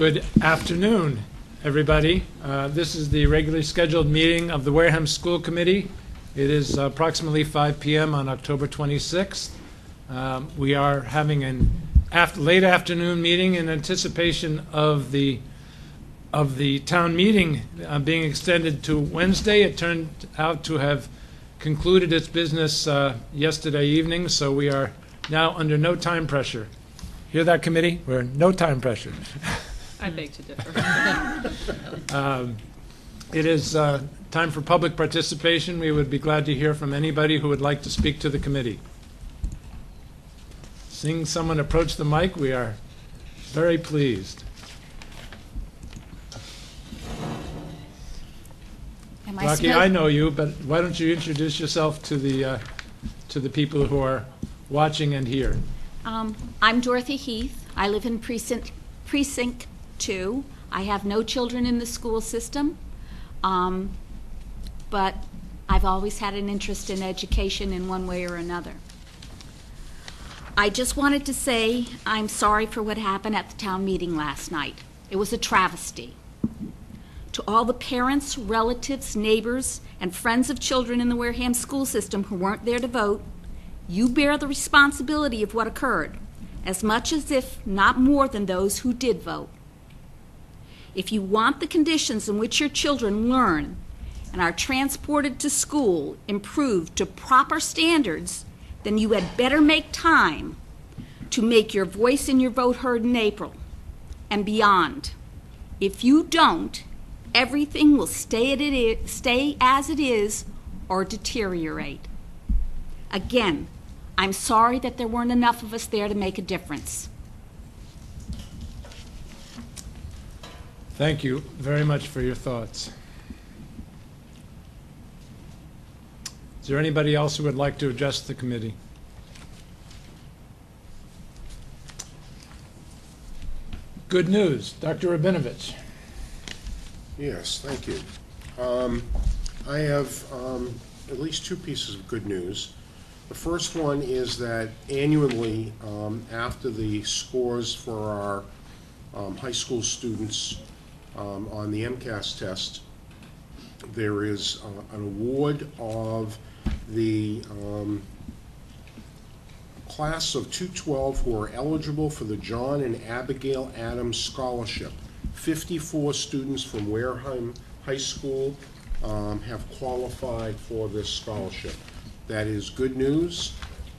Good afternoon, everybody. This is the regularly scheduled meeting of the Wareham School Committee. It is approximately 5 p.m. on October 26th. We are having an late afternoon meeting in anticipation of the town meeting being extended to Wednesday. It turned out to have concluded its business yesterday evening, so we are now under no time pressure. Hear that, committee? We're no time pressure. I beg to differ. It is time for public participation. We would be glad to hear from anybody who would like to speak to the committee. Seeing someone approach the mic, we are very pleased. Rocky, I know you, but why don't you introduce yourself to the people who are watching and here? I'm Dorothy Heath. I live in Precinct 2. I have no children in the school system, but I've always had an interest in education in one way or another. I just wanted to say I'm sorry for what happened at the town meeting last night. It was a travesty. To all the parents, relatives, neighbors, and friends of children in the Wareham school system who weren't there to vote, you bear the responsibility of what occurred, as much as if not more than those who did vote. If you want the conditions in which your children learn and are transported to school improved to proper standards, then you had better make time to make your voice and your vote heard in April and beyond. If you don't, everything will stay as it is or deteriorate. Again, I'm sorry that there weren't enough of us there to make a difference. Thank you very much for your thoughts. Is there anybody else who would like to address the committee? Good news, Dr. Rabinovich. Yes, thank you. I have at least two pieces of good news. The first one is that annually, after the scores for our high school students on the MCAS test, there is an award of the class of 212 who are eligible for the John and Abigail Adams Scholarship. 54 students from Wareham High School have qualified for this scholarship. That is good news,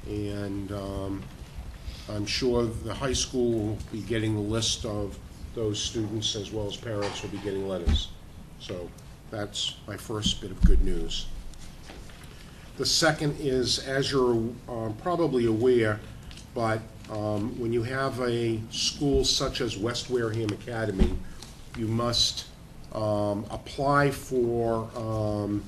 and I'm sure the high school will be getting the list of those students, as well as parents will be getting letters. So that's my first bit of good news. The second is, as you're probably aware, but when you have a school such as West Wareham Academy, you must apply for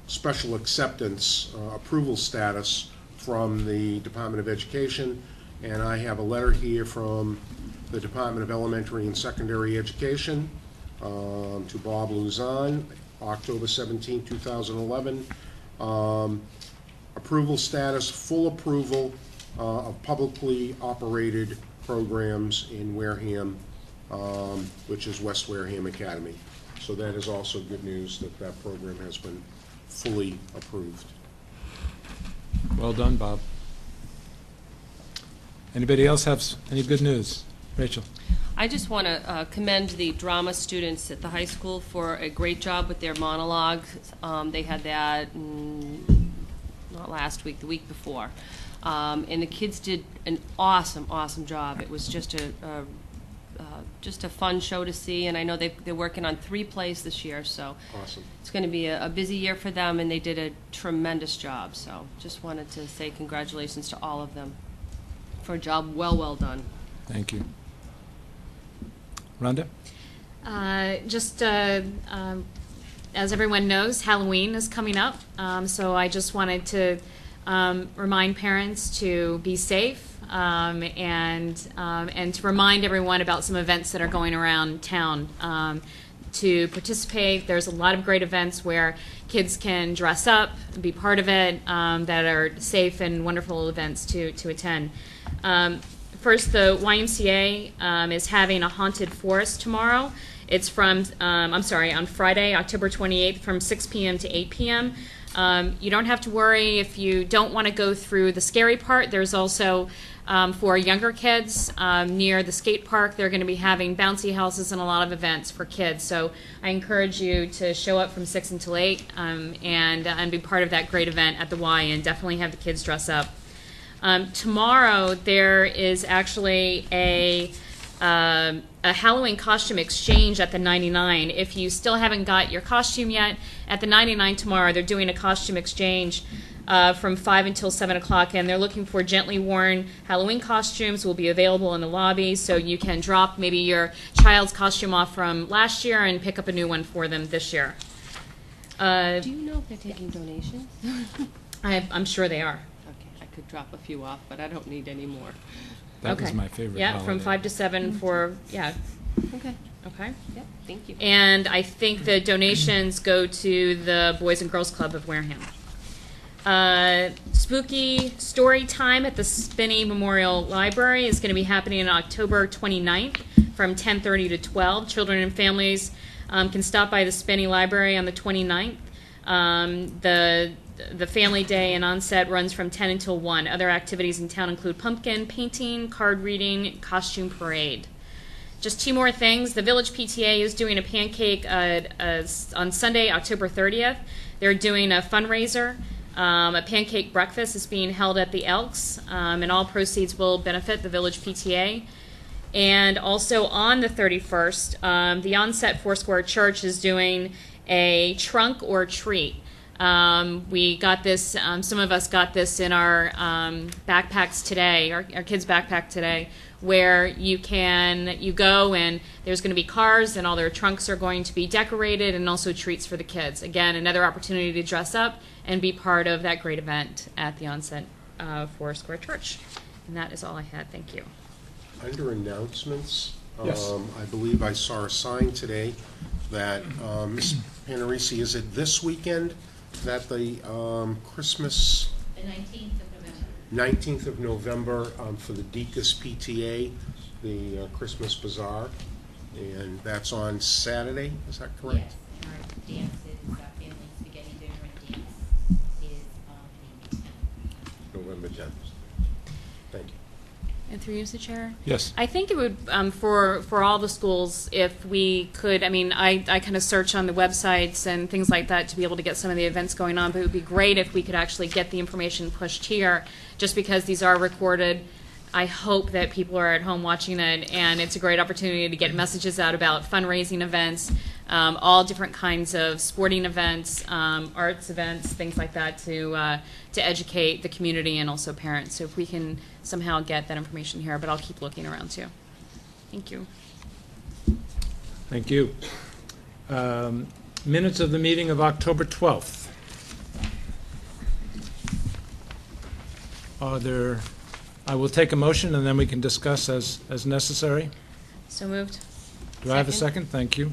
special acceptance approval status from the Department of Education, and I have a letter here from the Department of Elementary and Secondary Education to Bob Luzon, October 17, 2011. Approval status, full approval of publicly operated programs in Wareham, which is West Wareham Academy. So that is also good news that that program has been fully approved. Well done, Bob. Anybody else have any good news? Rachel. I just want to commend the drama students at the high school for a great job with their monologue. They had that not last week, the week before. And the kids did an awesome job. It was just a fun show to see, and I know they're working on 3 plays this year, so awesome. It's going to be a busy year for them, and they did a tremendous job. So just wanted to say congratulations to all of them for a job well done. Thank you. Rhonda? As everyone knows, Halloween is coming up, so I just wanted to remind parents to be safe and to remind everyone about some events that are going around town to participate. There's a lot of great events where kids can dress up, be part of it, that are safe and wonderful events to attend. First, the YMCA is having a haunted forest tomorrow. It's from, on Friday, October 28th, from 6 p.m. to 8 p.m. You don't have to worry if you don't want to go through the scary part. There's also, for younger kids, near the skate park, they're going to be having bouncy houses and a lot of events for kids. So I encourage you to show up from 6 until 8 and be part of that great event at the Y, and definitely have the kids dress up. Tomorrow there is actually a Halloween costume exchange at the 99. If you still haven't got your costume yet, at the 99 tomorrow they're doing a costume exchange from 5 until 7 o'clock, and they're looking for gently worn Halloween costumes. Will be available in the lobby, so you can drop maybe your child's costume off from last year and pick up a new one for them this year. Do you know if they're taking donations? I'm sure they are. Okay, I could drop a few off, but I don't need any more. That was Okay. my favorite Yeah, holiday. from 5 to 7 for, yeah, Okay, okay. yep, thank you. And I think the donations go to the Boys and Girls Club of Wareham. Spooky Story Time at the Spinney Memorial Library is going to be happening on October 29th from 10:30 to 12. Children and families can stop by the Spinney Library on the 29th. The family day and onset runs from 10 until 1. Other activities in town include pumpkin painting, card reading, costume parade. Just two more things. The Village PTA is doing a pancake on Sunday, October 30th. They're doing a fundraiser. A pancake breakfast is being held at the Elks, and all proceeds will benefit the Village PTA. And also on the 31st, the Onset Foursquare Church is doing a trunk or treat. We got this, some of us got this in our backpacks today, our kids' backpack today, where you go and there's going to be cars and all their trunks are going to be decorated, and also treats for the kids. Again, another opportunity to dress up and be part of that great event at the Onset Foursquare Church. And that is all I had. Thank you. Under announcements, Yes. I believe I saw a sign today that, Ms. Panarisi, is it this weekend that the Christmas, The 19th of November. 19th of November, for the Deacon's PTA, the Christmas Bazaar, and that's on Saturday, is that correct? Yes, and our dance is, family spaghetti dinner and dance is November 10th. Thank you. And through you, Mr. Chair? Yes. I think it would, for all the schools, if we could, I mean, I kind of search on the websites and things like that to be able to get some of the events going on, but it would be great if we could actually get the information pushed here, just because these are recorded. I hope that people are at home watching it, and it's a great opportunity to get messages out about fundraising events, all different kinds of sporting events, arts events, things like that, to educate the community and also parents. So if we can somehow get that information here, but I'll keep looking around too. Thank you. Thank you. Minutes of the meeting of October 12th. Are there, I will take a motion and then we can discuss as necessary. So moved. Do I have a Second. second? Thank you.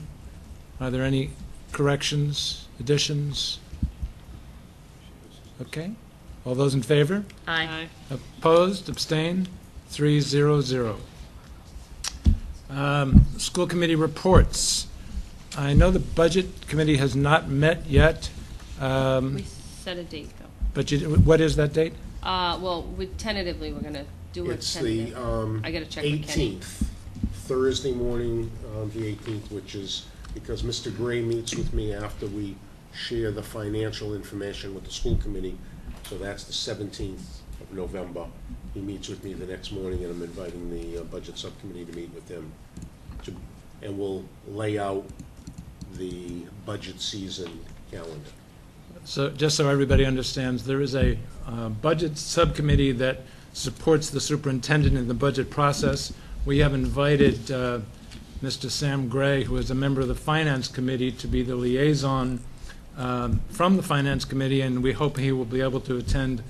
Are there any corrections, additions? Okay. All those in favor? Aye. Opposed, abstained, 3-0-0. School committee reports. I know the budget committee has not met yet, We set a date, though. but what is that date? Well, tentatively, we're gonna do it It's the tentative. I gotta check with Kenny. 18th, Thursday morning, the 18th, which is because Mr. Gray meets with me after we share the financial information with the school committee. So that's the 17th of November. He meets with me the next morning, and I'm inviting the budget subcommittee to meet with him. And we'll lay out the budget season calendar. So, just so everybody understands, there is a budget subcommittee that supports the superintendent in the budget process. We have invited Mr. Sam Gray, who is a member of the Finance Committee, to be the liaison from the Finance Committee, and we hope he will be able to attend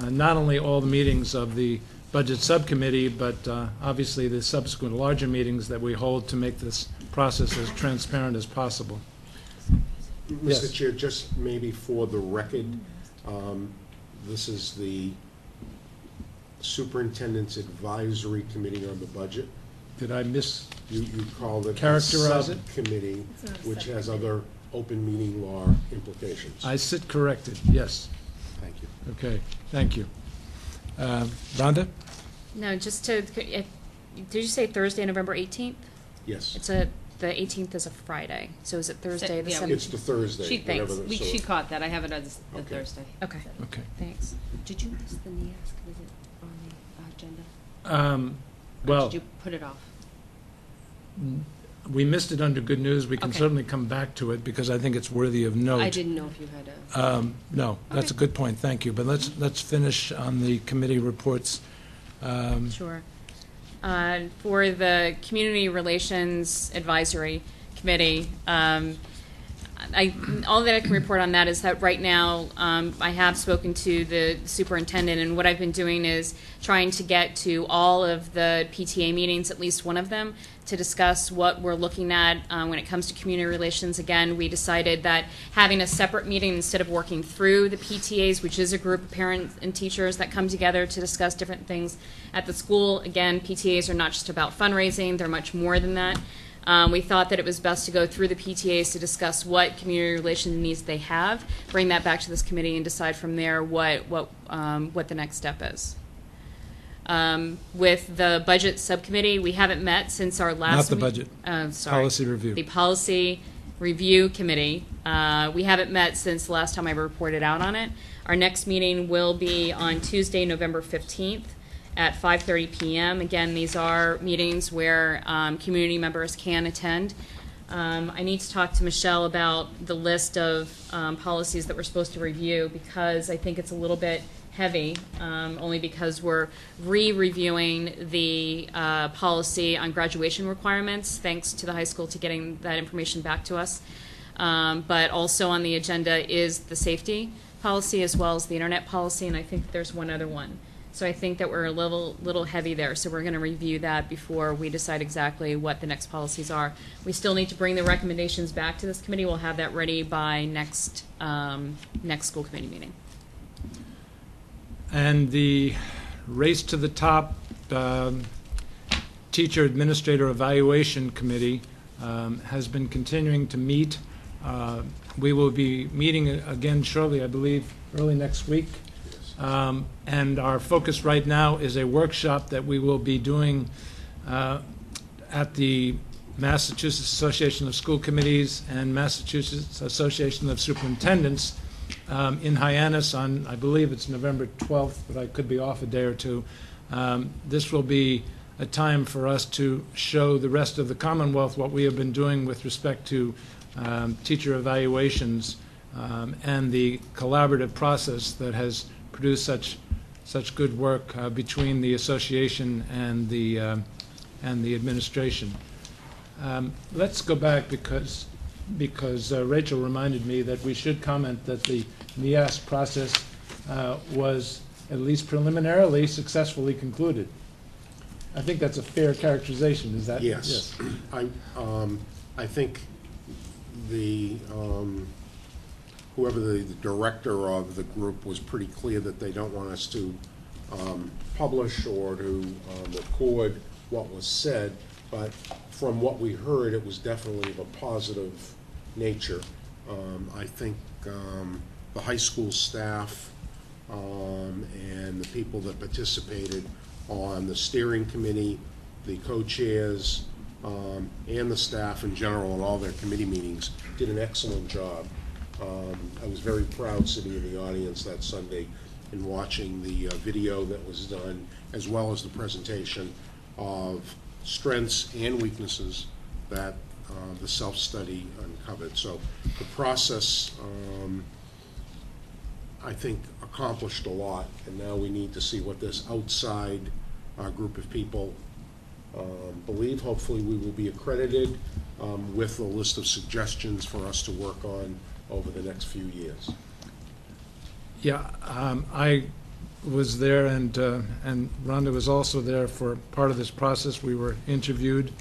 not only all the meetings of the Budget Subcommittee, but obviously the subsequent larger meetings that we hold to make this process as transparent as possible. Yes. Mr. Chair, just maybe for the record, this is the Superintendent's Advisory Committee on the Budget. Did I miss? You called it a Characterize it? subcommittee, which has other open meeting law implications. I sit corrected, yes. Thank you. Okay, thank you. Rhonda? No, just to, did you say Thursday, November 18th? Yes. The 18th is a Friday, so is it Thursday, the Yeah, 17th? It's the Thursday. She thanks, whatever the- so- she caught that, I have it as the Okay. Thursday. Okay, Okay. thanks. Did you miss the NEASC visit on the agenda? Or Well, did you put it off? we missed it under good news. We can Okay. certainly come back to it because I think it's worthy of note. I didn't know if you had a. No, that's a Okay. good point, thank you. But let's finish on the committee reports. Sure. For the Community Relations Advisory Committee, all that I can report on that is that right now, I have spoken to the superintendent, and what I've been doing is trying to get to all of the PTA meetings, at least one of them, to discuss what we're looking at when it comes to community relations. Again, we decided that having a separate meeting instead of working through the PTAs, which is a group of parents and teachers that come together to discuss different things at the school. Again, PTAs are not just about fundraising, they're much more than that. We thought that it was best to go through the PTAs to discuss what community relation needs they have, bring that back to this committee, and decide from there what the next step is. With the budget subcommittee, we haven't met since our last. Not the budget. Sorry. Policy review. The policy review committee. We haven't met since the last time I reported out on it. Our next meeting will be on Tuesday, November 15th. At 5:30 p.m. Again, these are meetings where community members can attend. I need to talk to Michelle about the list of policies that we're supposed to review because I think it's a little bit heavy, only because we're re-reviewing the policy on graduation requirements, thanks to the high school to getting that information back to us. But also on the agenda is the safety policy as well as the internet policy, and I think there's one other one. So I think that we're a little heavy there. So we're going to review that before we decide exactly what the next policies are. We still need to bring the recommendations back to this committee. We'll have that ready by next school committee meeting. And the Race to the Top Teacher Administrator Evaluation Committee has been continuing to meet. We will be meeting again shortly, I believe, early next week. And our focus right now is a workshop that we will be doing at the Massachusetts Association of School Committees and Massachusetts Association of Superintendents in Hyannis on, I believe it's November 12th, but I could be off a day or two. This will be a time for us to show the rest of the Commonwealth what we have been doing with respect to teacher evaluations and the collaborative process that has produce such good work between the association and the administration. Let's go back because Rachel reminded me that we should comment that the NEASC process was at least preliminarily successfully concluded. I think that's a fair characterization. Is that? Yes. I think the whoever the director of the group was pretty clear that they don't want us to publish or to record what was said, but from what we heard, it was definitely of a positive nature. I think the high school staff and the people that participated on the steering committee, the co-chairs, and the staff in general in all their committee meetings did an excellent job. I was very proud sitting in the audience that Sunday and watching the video that was done, as well as the presentation of strengths and weaknesses that the self-study uncovered. So the process, I think, accomplished a lot, and now we need to see what this outside group of people believe. Hopefully we will be accredited with a list of suggestions for us to work on over the next few years. Yeah, I was there, and Rhonda was also there for part of this process. We were interviewed.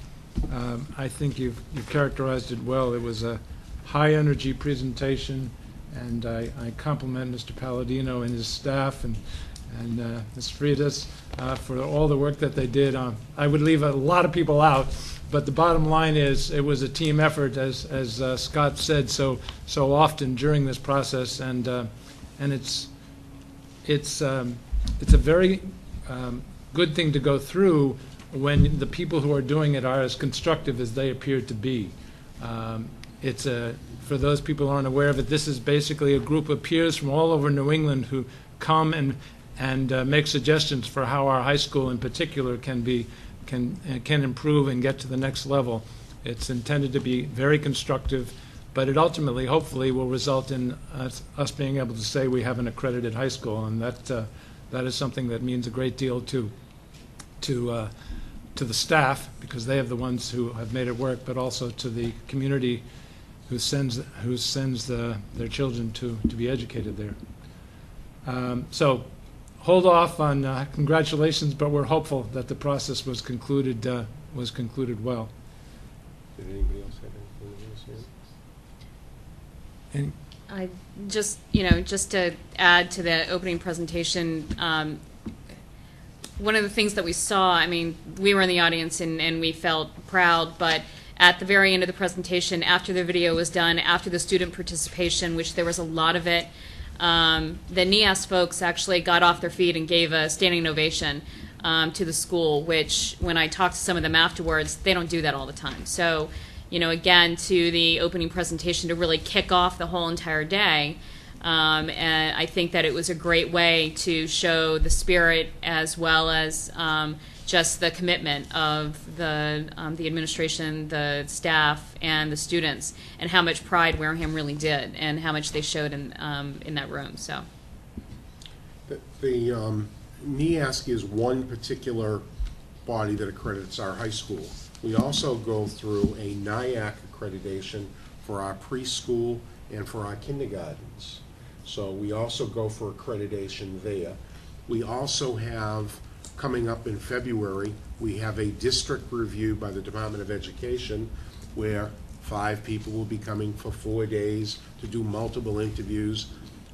I think you've characterized it well. It was a high-energy presentation, and I compliment Mr. Palladino and his staff, and and Ms. Fridas for all the work that they did. I would leave a lot of people out, but the bottom line is it was a team effort, as Scott said so often during this process, and it's a very good thing to go through when the people who are doing it are as constructive as they appear to be. For those people who aren't aware of it, this is basically a group of peers from all over New England who come and make suggestions for how our high school in particular can improve and get to the next level. It's intended to be very constructive, but it ultimately, hopefully, will result in us being able to say we have an accredited high school, and that is something that means a great deal to the staff, because they are the ones who have made it work, but also to the community who sends their children to be educated there. So hold off on congratulations, but we're hopeful that the process was concluded well. Did anybody else have anything to say? And I just, just to add to the opening presentation, one of the things that we saw, I mean, we were in the audience and we felt proud, but at the very end of the presentation, after the video was done, after the student participation, which there was a lot of it, the NEAS folks actually got off their feet and gave a standing ovation to the school, which when I talked to some of them afterwards, they don't do that all the time. So, again, to the opening presentation to really kick off the whole entire day, and I think that it was a great way to show the spirit as well as just the commitment of the administration, the staff, and the students, and how much pride Wareham really did, and how much they showed in that room. So, the NEASC is one particular body that accredits our high school. We also go through a NIAC accreditation for our preschool and for our kindergartens. So we also go for accreditation there. We also have, coming up in February, we have a district review by the Department of Education where 5 people will be coming for 4 days to do multiple interviews.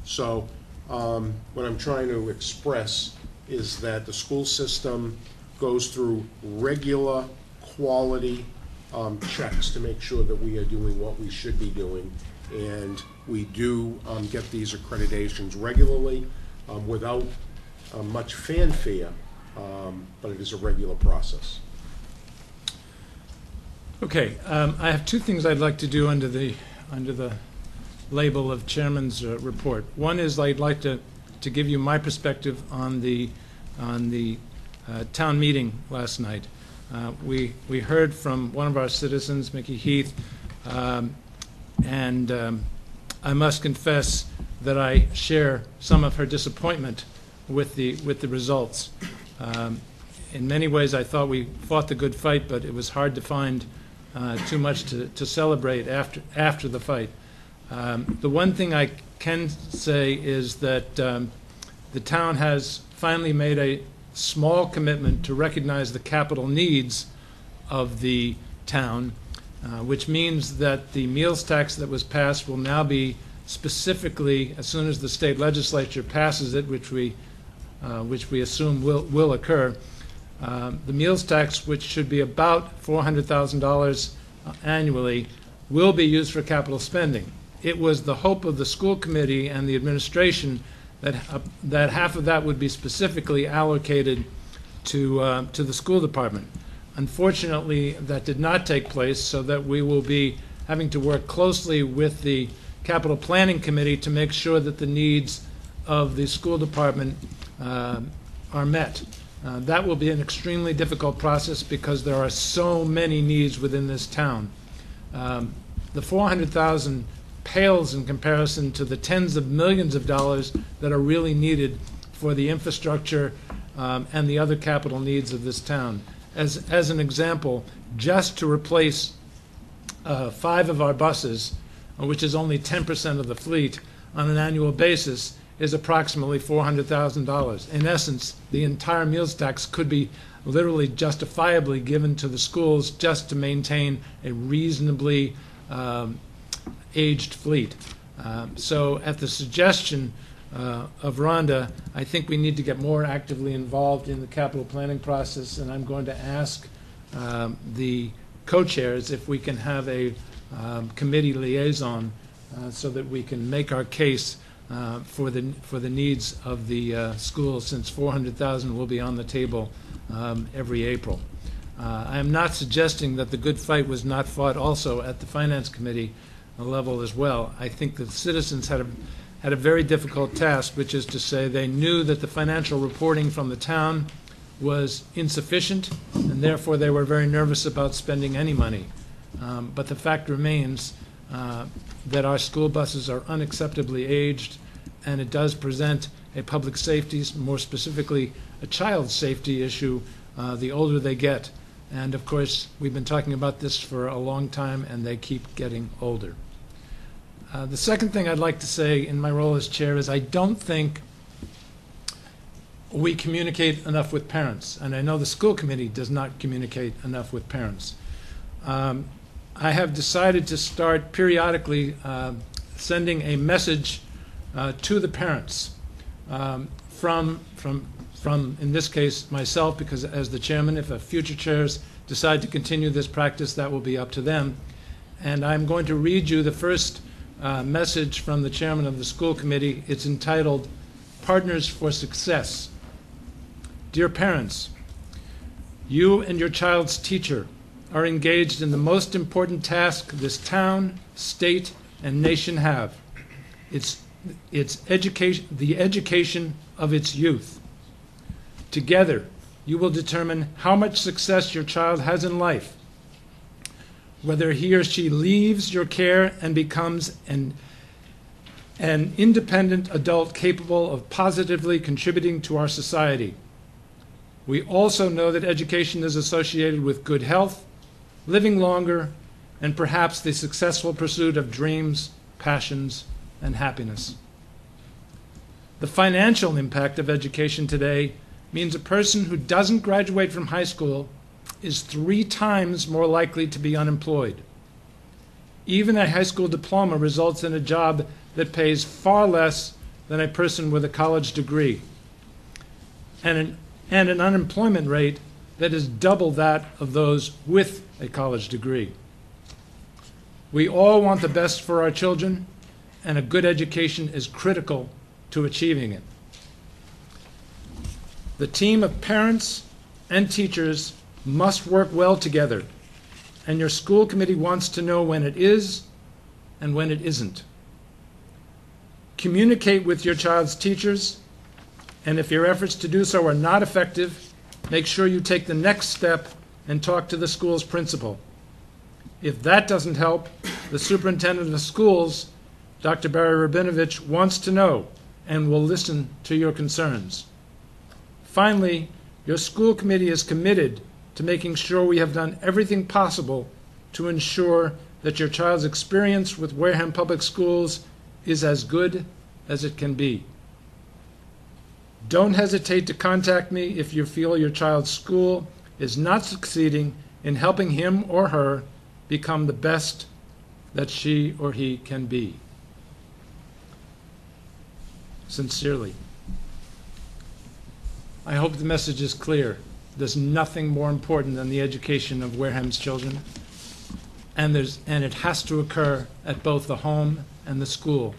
So what I'm trying to express is that the school system goes through regular quality checks to make sure that we are doing what we should be doing, and we do get these accreditations regularly without much fanfare, but it is a regular process. okay, I have 2 things I'd like to do under the label of Chairman's report. One is I'd like to give you my perspective on the town meeting last night. We heard from one of our citizens, Mickey Heath, and I must confess that I share some of her disappointment with the results. In many ways, I thought we fought the good fight, but it was hard to find too much to celebrate after the fight. The one thing I can say is that the town has finally made a small commitment to recognize the capital needs of the town, which means that the meals tax that was passed will now be specifically, as soon as the state legislature passes it, which we assume will occur, the meals tax, which should be about $400,000 annually, will be used for capital spending. It was the hope of the school committee and the administration that half of that would be specifically allocated to the school department. Unfortunately, that did not take place, so that we will be having to work closely with the capital planning committee to make sure that the needs of the school department are met. That will be an extremely difficult process because there are so many needs within this town. The $400,000 pales in comparison to the tens of millions of dollars that are really needed for the infrastructure and the other capital needs of this town. As an example, just to replace 5 of our buses, which is only 10% of the fleet, on an annual basis, is approximately $400,000. In essence, the entire meals tax could be literally justifiably given to the schools just to maintain a reasonably aged fleet. So at the suggestion of Rhonda, I think we need to get more actively involved in the capital planning process, and I'm going to ask the co-chairs if we can have a committee liaison so that we can make our case for the needs of the school, since $400,000 will be on the table every April. I am not suggesting that the good fight was not fought also at the Finance Committee level as well. I think the citizens had a very difficult task, which is to say they knew that the financial reporting from the town was insufficient, and therefore they were very nervous about spending any money. But the fact remains that our school buses are unacceptably aged, and it does present a public safety, more specifically a child safety issue, the older they get. And of course, we've been talking about this for a long time, and they keep getting older. The second thing I'd like to say in my role as chair is I don't think we communicate enough with parents, and I know the school committee does not communicate enough with parents. I have decided to start periodically sending a message to the parents from, in this case, myself, because as the chairman, if future chairs decide to continue this practice, that will be up to them. And I'm going to read you the first message from the chairman of the school committee. It's entitled, Partners for Success. Dear parents, you and your child's teacher are engaged in the most important task this town, state, and nation have. It's education, the education of its youth. Together, you will determine how much success your child has in life, whether he or she leaves your care and becomes an independent adult capable of positively contributing to our society. We also know that education is associated with good health, living longer, and perhaps the successful pursuit of dreams, passions, and happiness. The financial impact of education today means a person who doesn't graduate from high school is 3 times more likely to be unemployed. Even a high school diploma results in a job that pays far less than a person with a college degree, and an unemployment rate that is double that of those with a college degree. We all want the best for our children, and a good education is critical to achieving it. The team of parents and teachers must work well together, and your school committee wants to know when it is and when it isn't. Communicate with your child's teachers, and if your efforts to do so are not effective, make sure you take the next step and talk to the school's principal. If that doesn't help, the superintendent of schools, Dr. Barry Rabinovich, wants to know and will listen to your concerns. Finally, your school committee is committed to making sure we have done everything possible to ensure that your child's experience with Wareham Public Schools is as good as it can be. Don't hesitate to contact me if you feel your child's school is not succeeding in helping him or her become the best that she or he can be. Sincerely. I hope the message is clear. There's nothing more important than the education of Wareham's children, and it has to occur at both the home and the school.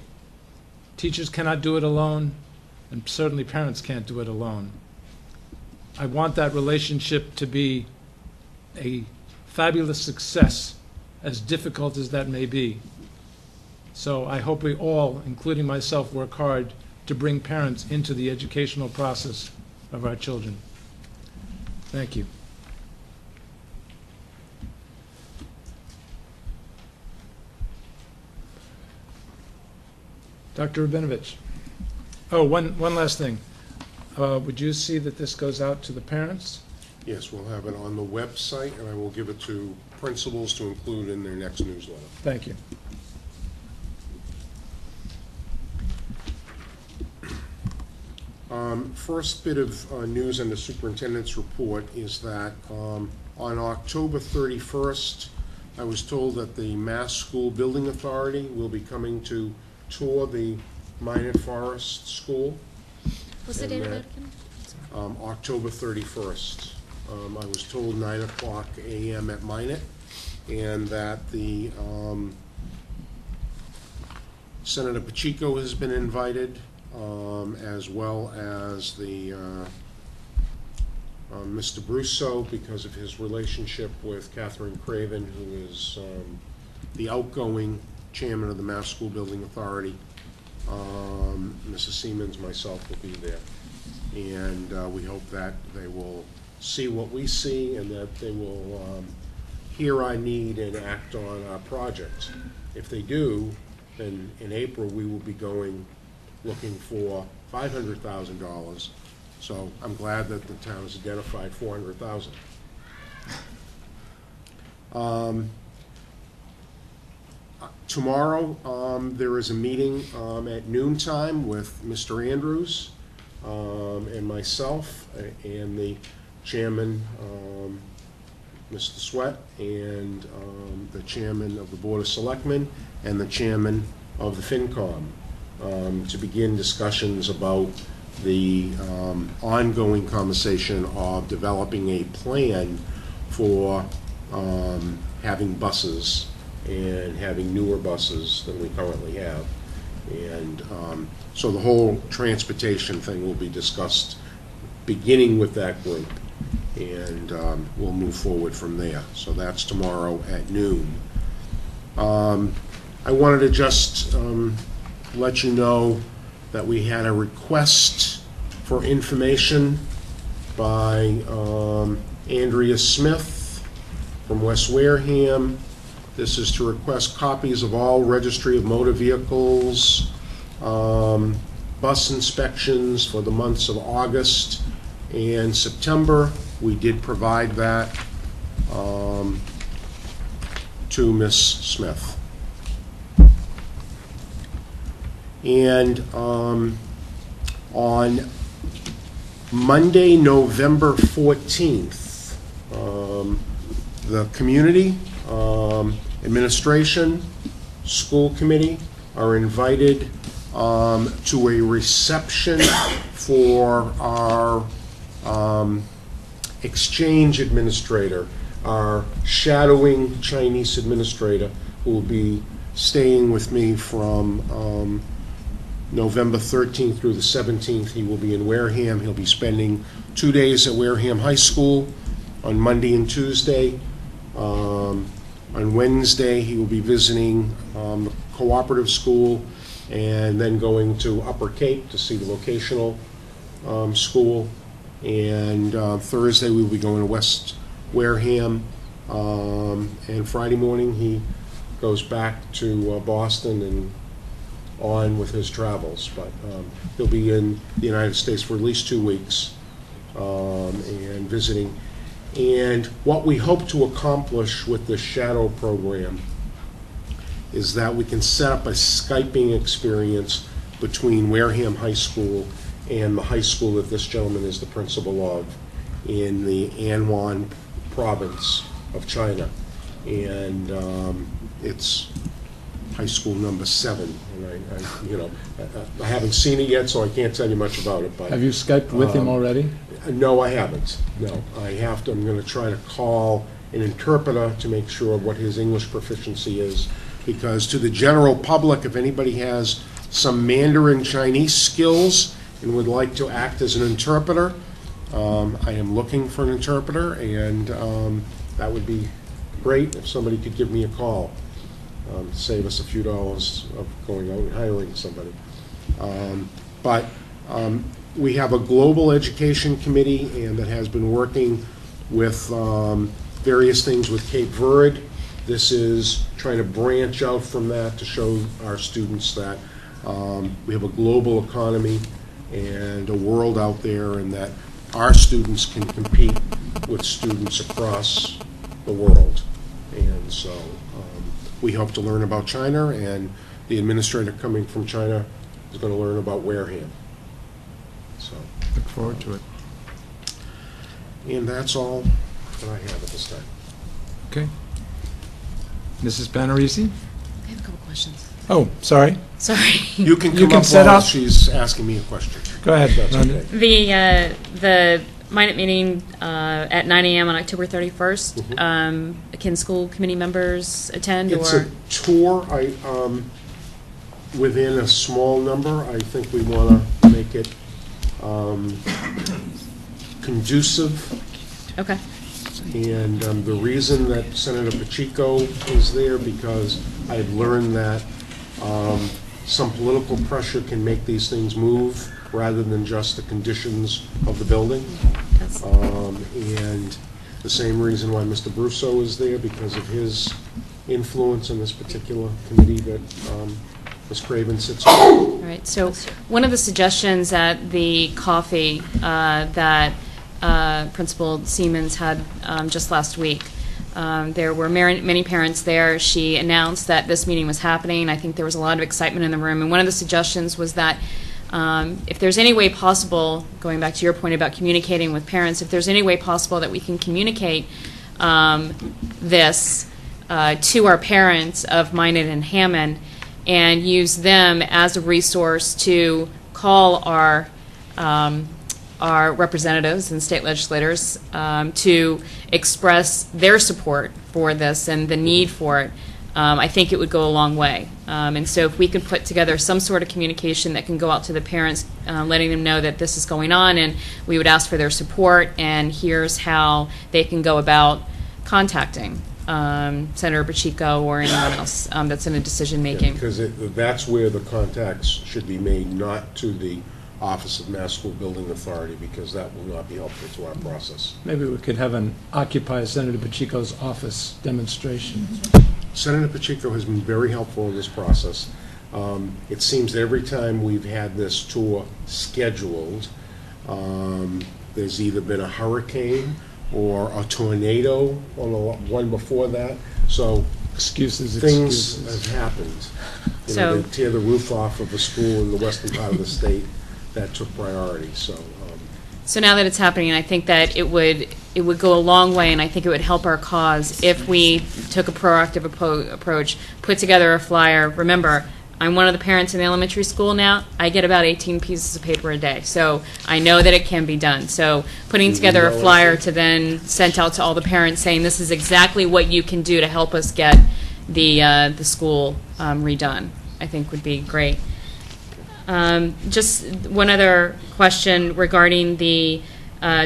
Teachers cannot do it alone, and certainly parents can't do it alone. I want that relationship to be a fabulous success, as difficult as that may be. So I hope we all, including myself, work hard to bring parents into the educational process of our children. Thank you. Dr. Rabinovich. Oh, one last thing. Would you see that this goes out to the parents? Yes, we'll have it on the website, and I will give it to principals to include in their next newsletter. Thank you. First bit of news in the superintendent's report is that on October 31st, I was told that the Mass School Building Authority will be coming to tour the Minot Forest School. What's the And date of that- that again? October 31st. I was told 9 o'clock a.m. at Minot, and that the Senator Pacheco has been invited, as well as the Mr. Brusso, because of his relationship with Catherine Craven, who is the outgoing chairman of the Mass School Building Authority. Mrs. Siemens, myself will be there. And we hope that they will see what we see and that they will hear our need and act on our project. If they do, then in April, we will be going, looking for $500,000. So I'm glad that the town has identified $400,000. Tomorrow, there is a meeting at noontime with Mr. Andrews and myself and the chairman, Mr. Sweat, and the chairman of the Board of Selectmen and the chairman of the FinCom to begin discussions about the ongoing conversation of developing a plan for having buses and having newer buses than we currently have. And so the whole transportation thing will be discussed beginning with that group, and we'll move forward from there. So that's tomorrow at noon. I wanted to just let you know that we had a request for information by Andrea Smith from West Wareham. This is to request copies of all registry of motor vehicles, bus inspections for the months of August and September. We did provide that to Ms. Smith. And on Monday, November 14th, the community, administration, school committee are invited to a reception for our exchange administrator, our shadowing Chinese administrator, who will be staying with me from November 13th through the 17th. He will be in Wareham. He'll be spending 2 days at Wareham High School on Monday and Tuesday. On Wednesday, he will be visiting the cooperative school and then going to Upper Cape to see the vocational school. And Thursday, we will be going to West Wareham. And Friday morning, he goes back to Boston and on with his travels. But he'll be in the United States for at least 2 weeks and visiting. And what we hope to accomplish with the shadow program is that we can set up a Skyping experience between Wareham High School and the high school that this gentleman is the principal of in the Anwan province of China. And it's high school number 7. And I haven't seen it yet, so I can't tell you much about it. But Have you Skyped with him already? no, I haven't. No, I have to. I'm going to try to call an interpreter to make sure what his English proficiency is, because to the general public, if anybody has some Mandarin Chinese skills and would like to act as an interpreter, I am looking for an interpreter, and that would be great if somebody could give me a call. Save us a few dollars of going out and hiring somebody. But we have a global education committee and that has been working with various things with Cape Verde. This is trying to branch out from that to show our students that we have a global economy and a world out there, and that our students can compete with students across the world. And so we hope to learn about China, and the administrator coming from China is going to learn about Wareham. So Look forward to it. And that's all that I have at this time. Okay. Mrs. Panarisi? I have a couple questions. Oh, sorry. Sorry. You can You come can up set while up. she's asking me a question. Go ahead. That's Rhonda. okay. The Minot meeting at 9 a.m. on October 31st. Can school committee members attend? It's or a tour, within a small number. I think we want to make it conducive. Okay. And the reason that Senator Pacheco is there, because I've learned that some political pressure can make these things move rather than just the conditions of the building. Yes. And the same reason why Mr. Brusso is there, because of his influence in this particular committee that Ms. Craven sits on. All right. So one of the suggestions at the coffee that Principal Siemens had just last week, there were many parents there. She announced that this meeting was happening. I think there was a lot of excitement in the room. And one of the suggestions was that if there's any way possible, going back to your point about communicating with parents, if there's any way possible that we can communicate this to our parents of Minot and Hammond and use them as a resource to call our representatives and state legislators to express their support for this and the need for it, I think it would go a long way. And so if we could put together some sort of communication that can go out to the parents, letting them know that this is going on, and we would ask for their support, and here's how they can go about contacting Senator Pacheco or anyone else that's in a decision-making. Because that's where the contacts should be made, not to the Office of Mass School Building Authority, because that will not be helpful to our process. Maybe we could have an Occupy Senator Pacheco's office demonstration. Senator Pacheco has been very helpful in this process. It seems that every time we've had this tour scheduled, there's either been a hurricane or a tornado on the one before that. So Excuses, things excuses. have happened. You So- know, they tear the roof off of a school in the western part of the state. That took priority. So now that it's happening, I think that it would go a long way, and I think it would help our cause if we took a proactive approach, put together a flyer. Remember, I'm one of the parents in the elementary school now. I get about 18 pieces of paper a day, so I know that it can be done. So putting together a flyer to then send out to all the parents saying this is exactly what you can do to help us get the school redone, I think would be great. Just one other question regarding the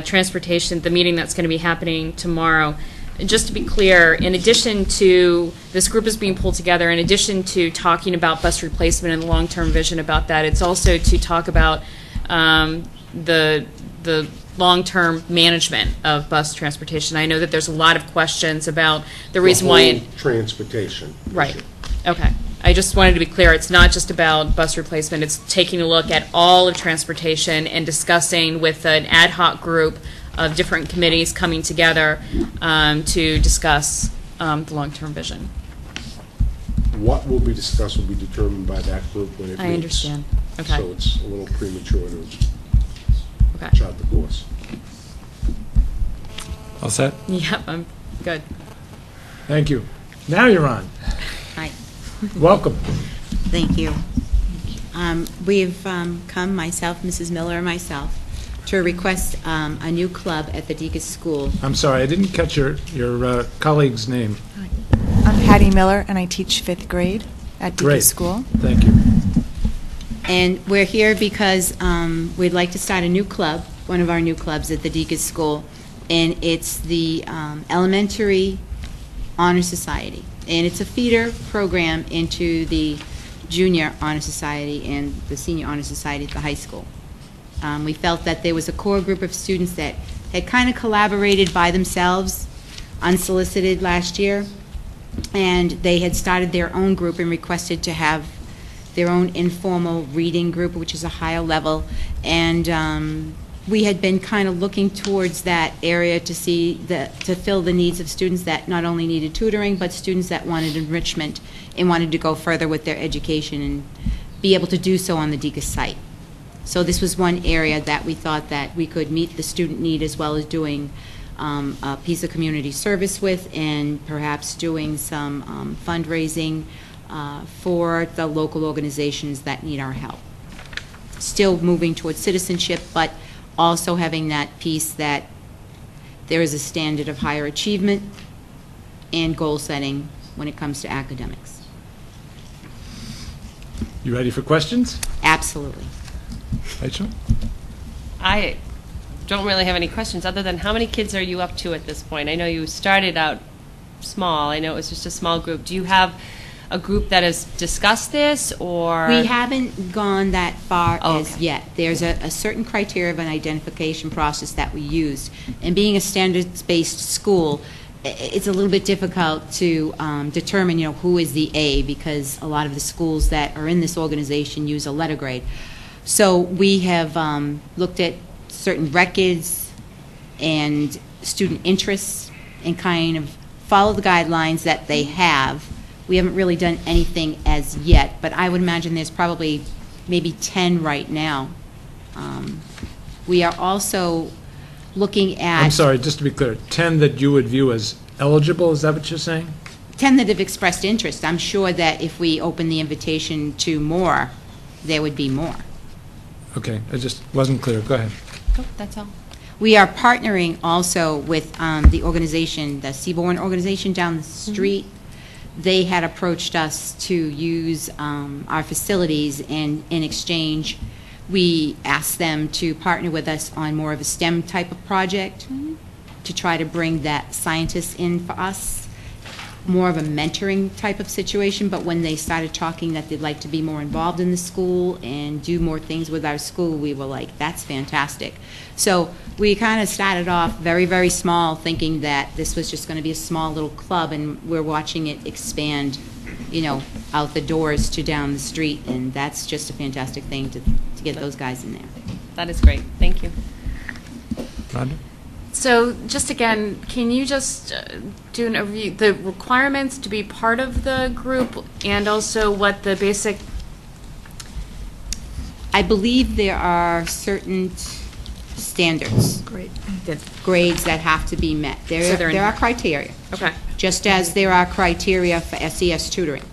transportation, the meeting that's going to be happening tomorrow. Just to be clear, in addition to, this group is being pulled together, in addition to talking about bus replacement and the long-term vision about that, it's also to talk about the long-term management of bus transportation. I know that there's a lot of questions about the reason why it... Transportation. Right. issue. Okay. I just wanted to be clear, it's not just about bus replacement, it's taking a look at all of transportation and discussing with an ad hoc group of different committees coming together to discuss the long-term vision. What will be discussed will be determined by that group when it meets. I understand. Okay. So it's a little premature to Okay. chart the course. All set? Yep, I'm good. Thank you. Now you're on. Hi, Welcome. thank you. We've come, myself, Mrs. Miller, and myself, to request a new club at the Deacon's School. I'm sorry, I didn't catch your colleague's name. I'm Patty Miller, and I teach 5th grade at Great. Deacon's School. Thank you. And we're here because we'd like to start a new club, one of our new clubs at the Deacon's School, and it's the Elementary Honor Society. And it's a feeder program into the Junior Honor Society and the Senior Honor Society at the high school. We felt that there was a core group of students that had kind of collaborated by themselves, unsolicited last year, and they had started their own group and requested to have their own informal reading group, which is a higher level, and we had been kind of looking towards that area to to fill the needs of students that not only needed tutoring, but students that wanted enrichment and wanted to go further with their education and be able to do so on the Deacon's site. So this was one area that we thought that we could meet the student need as well as doing a piece of community service with, and perhaps doing some fundraising for the local organizations that need our help. Still moving towards citizenship, but also having that piece that there is a standard of higher achievement and goal setting when it comes to academics. You ready for questions? Absolutely. Rachel? I don't really have any questions other than how many kids are you up to at this point? I know you started out small. I know it was just a small group. Do you have a group that has discussed this, or? We haven't gone that far Oh, as okay. yet. There's a certain criteria of an identification process that we use. And being a standards-based school, it's a little bit difficult to determine, who is the A, because a lot of the schools that are in this organization use a letter grade. So we have looked at certain records and student interests and kind of follow the guidelines that they have. We haven't really done anything as yet, but I would imagine there's probably maybe 10 right now. We are also looking at... I'm sorry, just to be clear, 10 that you would view as eligible, is that what you're saying? 10 that have expressed interest. I'm sure that if we open the invitation to more, there would be more. Okay, I just wasn't clear. Go ahead. Oh, that's all. We are partnering also with the organization, the Seaborn organization down the street. They had approached us to use our facilities, and in exchange, we asked them to partner with us on more of a STEM type of project to try to bring that scientists in for us. More of a mentoring type of situation, but when they started talking that they'd like to be more involved in the school and do more things with our school, we were like, that's fantastic. So we kind of started off very, very small, thinking that this was just going to be a small little club, and we're watching it expand, out the doors to down the street, and that's just a fantastic thing to get those guys in there. That is great. Thank you. Rhonda? So just again, can you just do an overview, the requirements to be part of the group, and also what the basic... I believe there are certain standards, Great. grades that have to be met. So they're in There are here. criteria. Okay. Just as there are criteria for SES tutoring.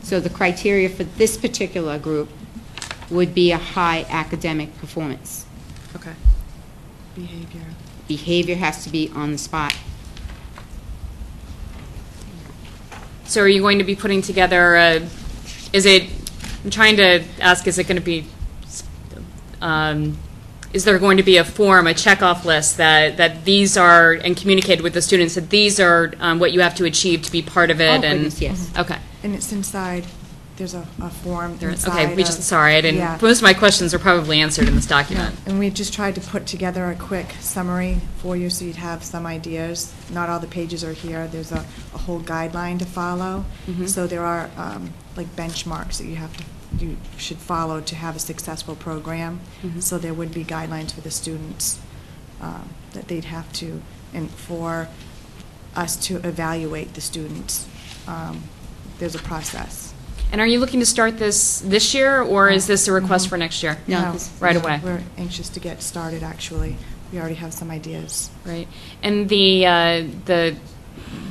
So the criteria for this particular group would be a high academic performance. Okay. Behavior. Behavior has to be on the spot. So are you going to be putting together I'm trying to ask, is it going to be, is there going to be a form, a checkoff list that these are, and communicate with the students that these are what you have to achieve to be part of it? Oh, and goodness, yes. Okay. And it's inside, there's a form There is. inside. Okay, sorry, I didn't, Yeah. most of my questions are probably answered in this document. And we just tried to put together a quick summary for you so you'd have some ideas. Not all the pages are here. There's a whole guideline to follow. So there are like benchmarks that you should follow to have a successful program. So there would be guidelines for the students that they'd have to, and for us to evaluate the students. There's a process. And are you looking to start this year, or is this a request for next year? No, Right away. We're anxious to get started, actually. We already have some ideas. Right. And the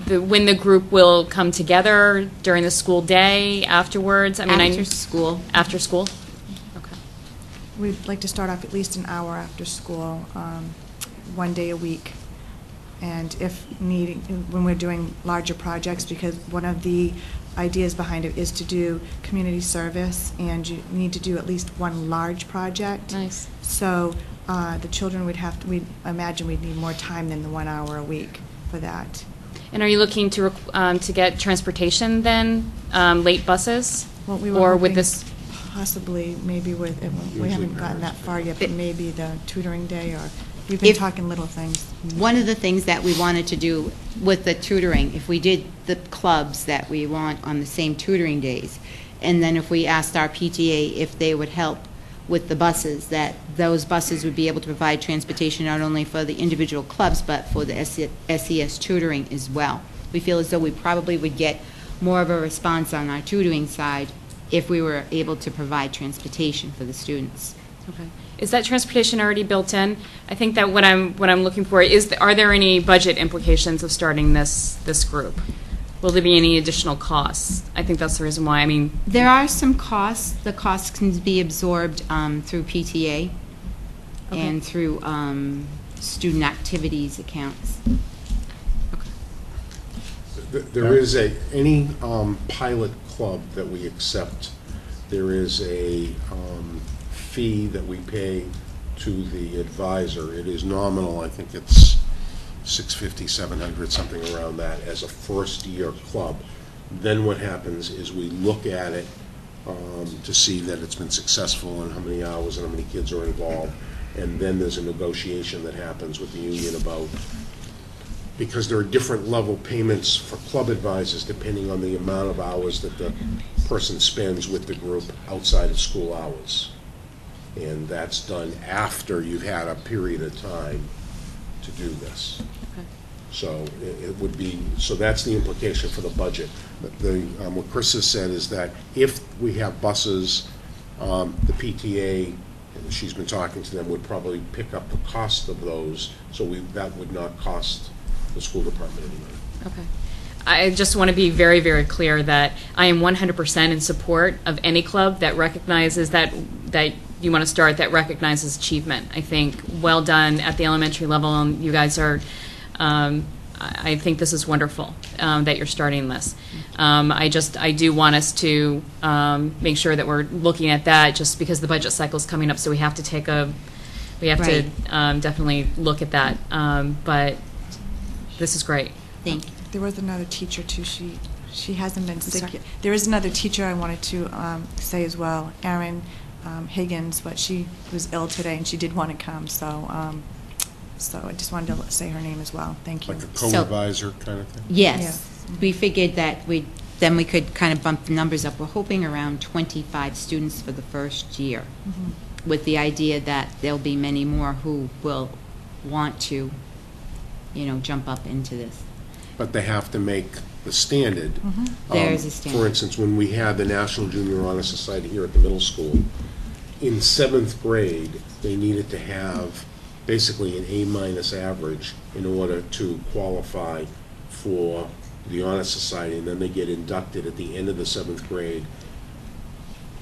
when the group will come together during the school day, afterwards? I mean, After school. After school? Okay. We'd like to start off at least an hour after school, 1 day a week. And if needing, when we're doing larger projects, because one of the ideas behind it is to do community service, and you need to do at least one large project. Nice. So the children would have to, we'd imagine we'd need more time than the 1 hour a week for that. And are you looking to get transportation then, late buses? Well, we were Or with hoping this, Possibly, maybe with, we haven't gotten that far yet, but maybe the tutoring day, or we've If- been talking little things. One of the things that we wanted to do with the tutoring, if we did the clubs that we want on the same tutoring days, and then if we asked our PTA if they would help with the buses, that those buses would be able to provide transportation not only for the individual clubs, but for the SES tutoring as well. We feel as though we probably would get more of a response on our tutoring side if we were able to provide transportation for the students. okay. Is that transportation already built in? I think that what I'm looking for is, are there any budget implications of starting this group? will there be any additional costs? I think that's the reason why. I mean, There are some costs. The costs can be absorbed through PTA and through student activities accounts. There is any pilot club that we accept, there is a fee that we pay to the advisor. It is nominal, I think it's $650, $700, something around that, as a first-year club. Then what happens is we look at it to see that it's been successful and how many hours and how many kids are involved. And then there's a negotiation that happens with the union about, because there are different level payments for club advisors depending on the amount of hours that the person spends with the group outside of school hours. And that's done after you've had a period of time to do this. Okay. So it would be, so that's the implication for the budget. What Chris has said is that if we have buses, the PTA, she's been talking to them, would probably pick up the cost of those, so that would not cost the school department any money. okay. I just want to be very, very clear that I am 100% in support of any club that recognizes that you want to start, that recognizes achievement. I think well done at the elementary level, and you guys are, I think this is wonderful that you're starting this. I do want us to make sure that we're looking at that, just because the budget cycle is coming up, so we have to Right. definitely look at that. But this is great. Thank you. There was another teacher too, she hasn't been sick sorry? yet. There is another teacher I wanted to say as well, Erin Higgins, but she was ill today and she did want to come, so I just wanted to say her name as well. Thank you. Like a co-advisor kind of thing? Yes. Yes. We figured that we could kind of bump the numbers up. We're hoping around 25 students for the first year, with the idea that there'll be many more who will want to, jump up into this. But they have to make the standard. There's a standard. For instance, when we had the National Junior Honor Society here at the middle school, in 7th grade, they needed to have basically an A- average in order to qualify for the Honor Society, and then they get inducted at the end of the 7th grade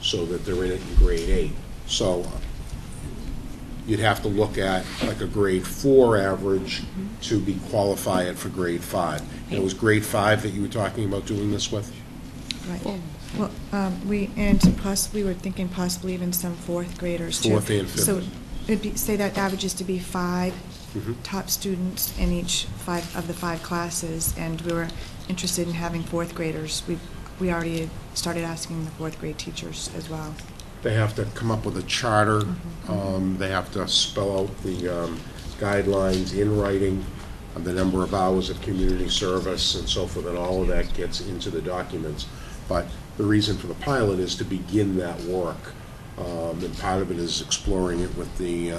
so that they're in it in grade 8. So you'd have to look at like a grade 4 average to be qualified for grade 5. And it was grade 5 that you were talking about doing this with? Right. Well, we were thinking possibly even some 4th graders too. 4th and 5th. So say that averages to be 5 Mhm. top students in each 5 of the 5 classes, and we were interested in having 4th graders. We already started asking the 4th grade teachers as well. They have to come up with a charter. They have to spell out the guidelines in writing, the number of hours of community service and so forth, and all of that gets into the documents. But the reason for the pilot is to begin that work. And part of it is exploring it with the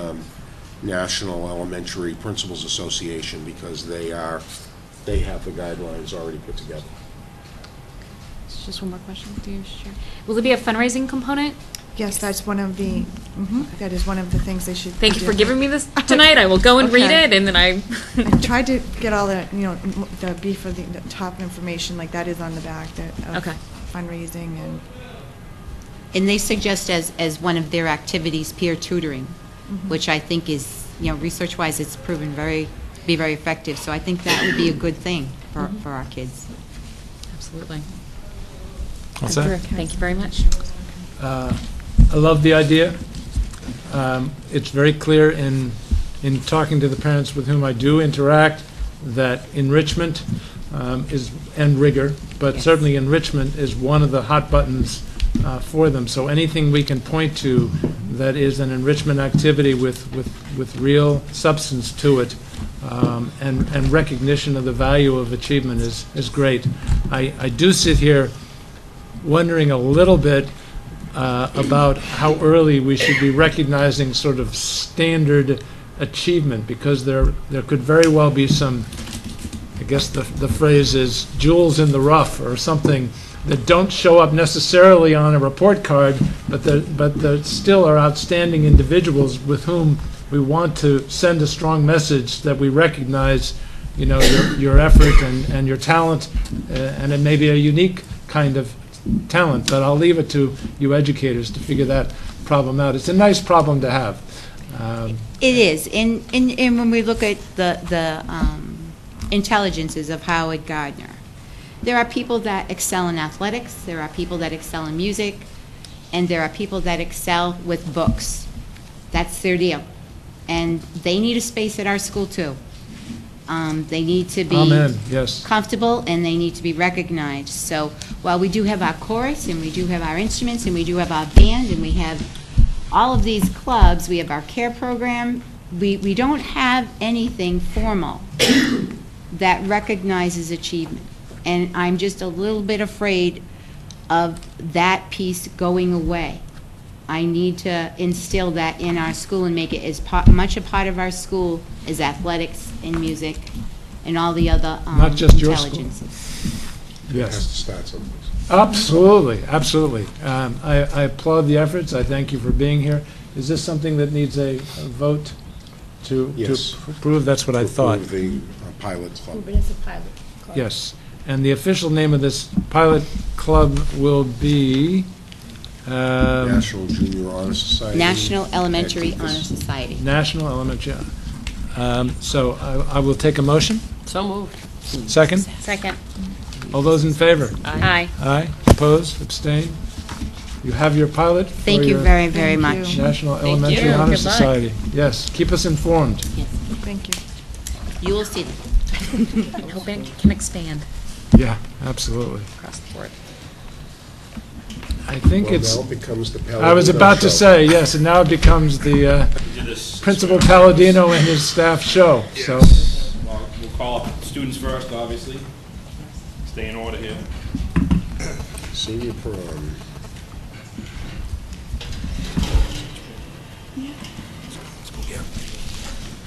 National Elementary Principals Association, because they have the guidelines already put together. Just one more question. Do you share? Will there be a fundraising component? Yes, that's one of the, that is one of the things they should Thank you for do. giving me this tonight. I will go and read Okay. it, and then I tried to get all the, the beef of the top information, like that is on the back, of Okay. fundraising And they suggest as one of their activities, peer tutoring, which I think is, research-wise, it's proven be very effective. So I think that would be a good thing for our kids. Absolutely. What's that? Thank you very much. I love the idea. It's very clear in talking to the parents with whom I do interact that enrichment and rigor, but Yes. certainly enrichment is one of the hot buttons for them. So anything we can point to that is an enrichment activity with real substance to it, and recognition of the value of achievement is great. I do sit here wondering a little bit about how early we should be recognizing sort of standard achievement, because there could very well be some, I guess the phrase is jewels in the rough or something, that don't show up necessarily on a report card, but that still are outstanding individuals with whom we want to send a strong message that we recognize your effort and your talent, and it may be a unique kind of talent, but I'll leave it to you educators to figure that problem out. It's a nice problem to have. It is, and when we look at the intelligences of Howard Gardner, there are people that excel in athletics, there are people that excel in music, and there are people that excel with books. That's their deal. And they need a space at our school, too. They need to be Amen. Yes. comfortable, and they need to be recognized. So while we do have our chorus, and we do have our instruments, and we do have our band, and we have all of these clubs, we have our care program, we don't have anything formal that recognizes achievement. And I'm just a little bit afraid of that piece going away. I need to instill that in our school and make it as much a part of our school as athletics and music and all the other Not just your school. intelligences. It has to start someplace. Absolutely, absolutely. I applaud the efforts. I thank you for being here. Is this something that needs a vote to Yes. approve? That's what I thought. Approve the pilot club. But it's a pilot club. Yes. And the official name of this pilot club will be National Junior Honor Society. National Elementary Activist. Honor Society. National Elementary. So I will take a motion. So moved. Second? Second. All those in favor? Aye. Aye. Opposed? Abstain? You have your pilot for Thank you your very, very Thank much. you. National Thank Elementary you. Honor Good luck. Society. Yes, keep us informed. Thank you. You will see them. I hope it can expand Yeah, absolutely. across the board. I think Well, it's, now it becomes the Palladino I was about to show. say, yes, and now it becomes the Principal Palladino and his staff show, so. Well, we'll call up students first, obviously. Stay in order here. Senior prom.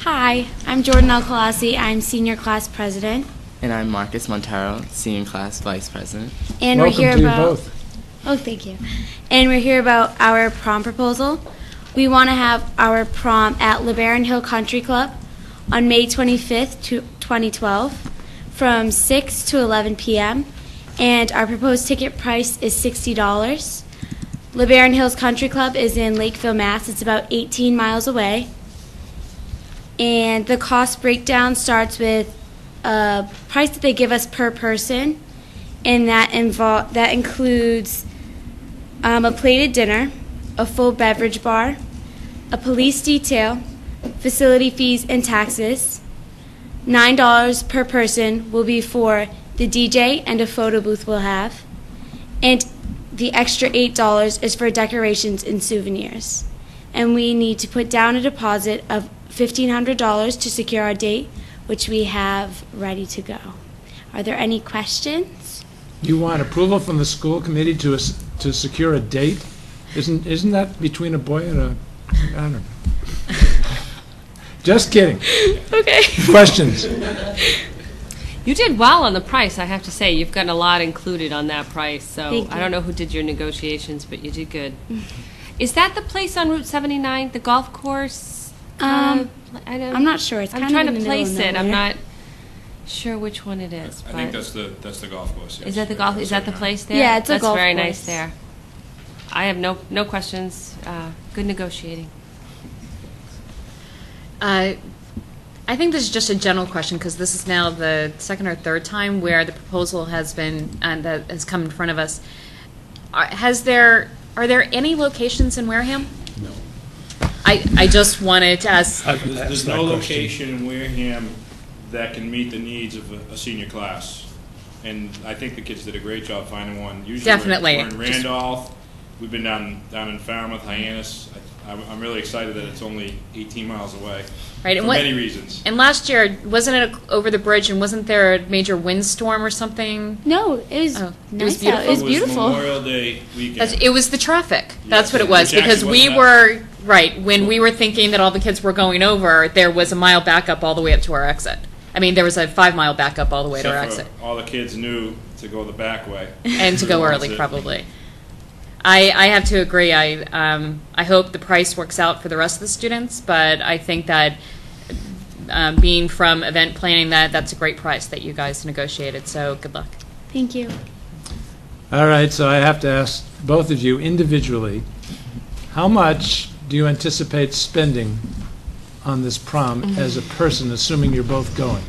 Hi, I'm Jordan Alcalasi. I'm senior class president, And I'm Marcus Montero, senior class vice president. and Welcome we're here to you about. both. Oh, thank you. And we're here about our prom proposal. We want to have our prom at LeBaron Hill Country Club on May 25th, 2012, from 6 to 11 p.m. And our proposed ticket price is $60. LeBaron Hills Country Club is in Lakeville, Mass. It's about 18 miles away. And the cost breakdown starts with a price that they give us per person, and that includes a plated dinner, a full beverage bar, a police detail, facility fees and taxes. $9 per person will be for the DJ and a photo booth we'll have, and the extra $8 is for decorations and souvenirs. And we need to put down a deposit of $1,500 to secure our date, which we have ready to go. Are there any questions? You want approval from the school committee to secure a date? Isn't that between a boy and a, I don't know. Just kidding. Okay. Questions? You did well on the price, I have to say. You've gotten a lot included on that price, so Thank I you. don't know who did your negotiations, but you did good. Is that the place on Route 79, the golf course? I don't, I'm not sure. It's I'm kind trying of to in the middle of place it. I'm nowhere. not sure which one it is. I think but- that's the golf course, yes. Is that the golf? Is that the place there? Yeah, it's a That's golf very course. nice there. I have no questions. Good negotiating. I think this is just a general question because this is now the second or third time where the proposal has been that has come in front of us. Are there any locations in Wareham? No. I just wanted to ask. There's no location in Wareham that can meet the needs of a senior class. And I think the kids did a great job finding one. Usually Definitely. We're in Randolph. We've been down in Falmouth, Hyannis. I'm really excited that it's only 18 miles away. Right, and for what- many reasons. And last year, wasn't it over the bridge and wasn't there a major windstorm or something? No, it was Oh, it nice was beautiful. out. It was It beautiful. Memorial Day weekend. It was the traffic. That's Yes, what it was. which Because actually we wasn't were, right, when we were thinking that all the kids were going over, there was a mile backup all the way up to our exit. I mean, there was a 5-mile backup all the way to our Except exit. for all the kids knew to go the back way. And to go early, That's it. probably. I have to agree. I hope the price works out for the rest of the students, but I think that being from event planning, that's a great price that you guys negotiated. So good luck. Thank you. All right, so I have to ask both of you individually, how much do you anticipate spending on this prom as a person, assuming you're both going?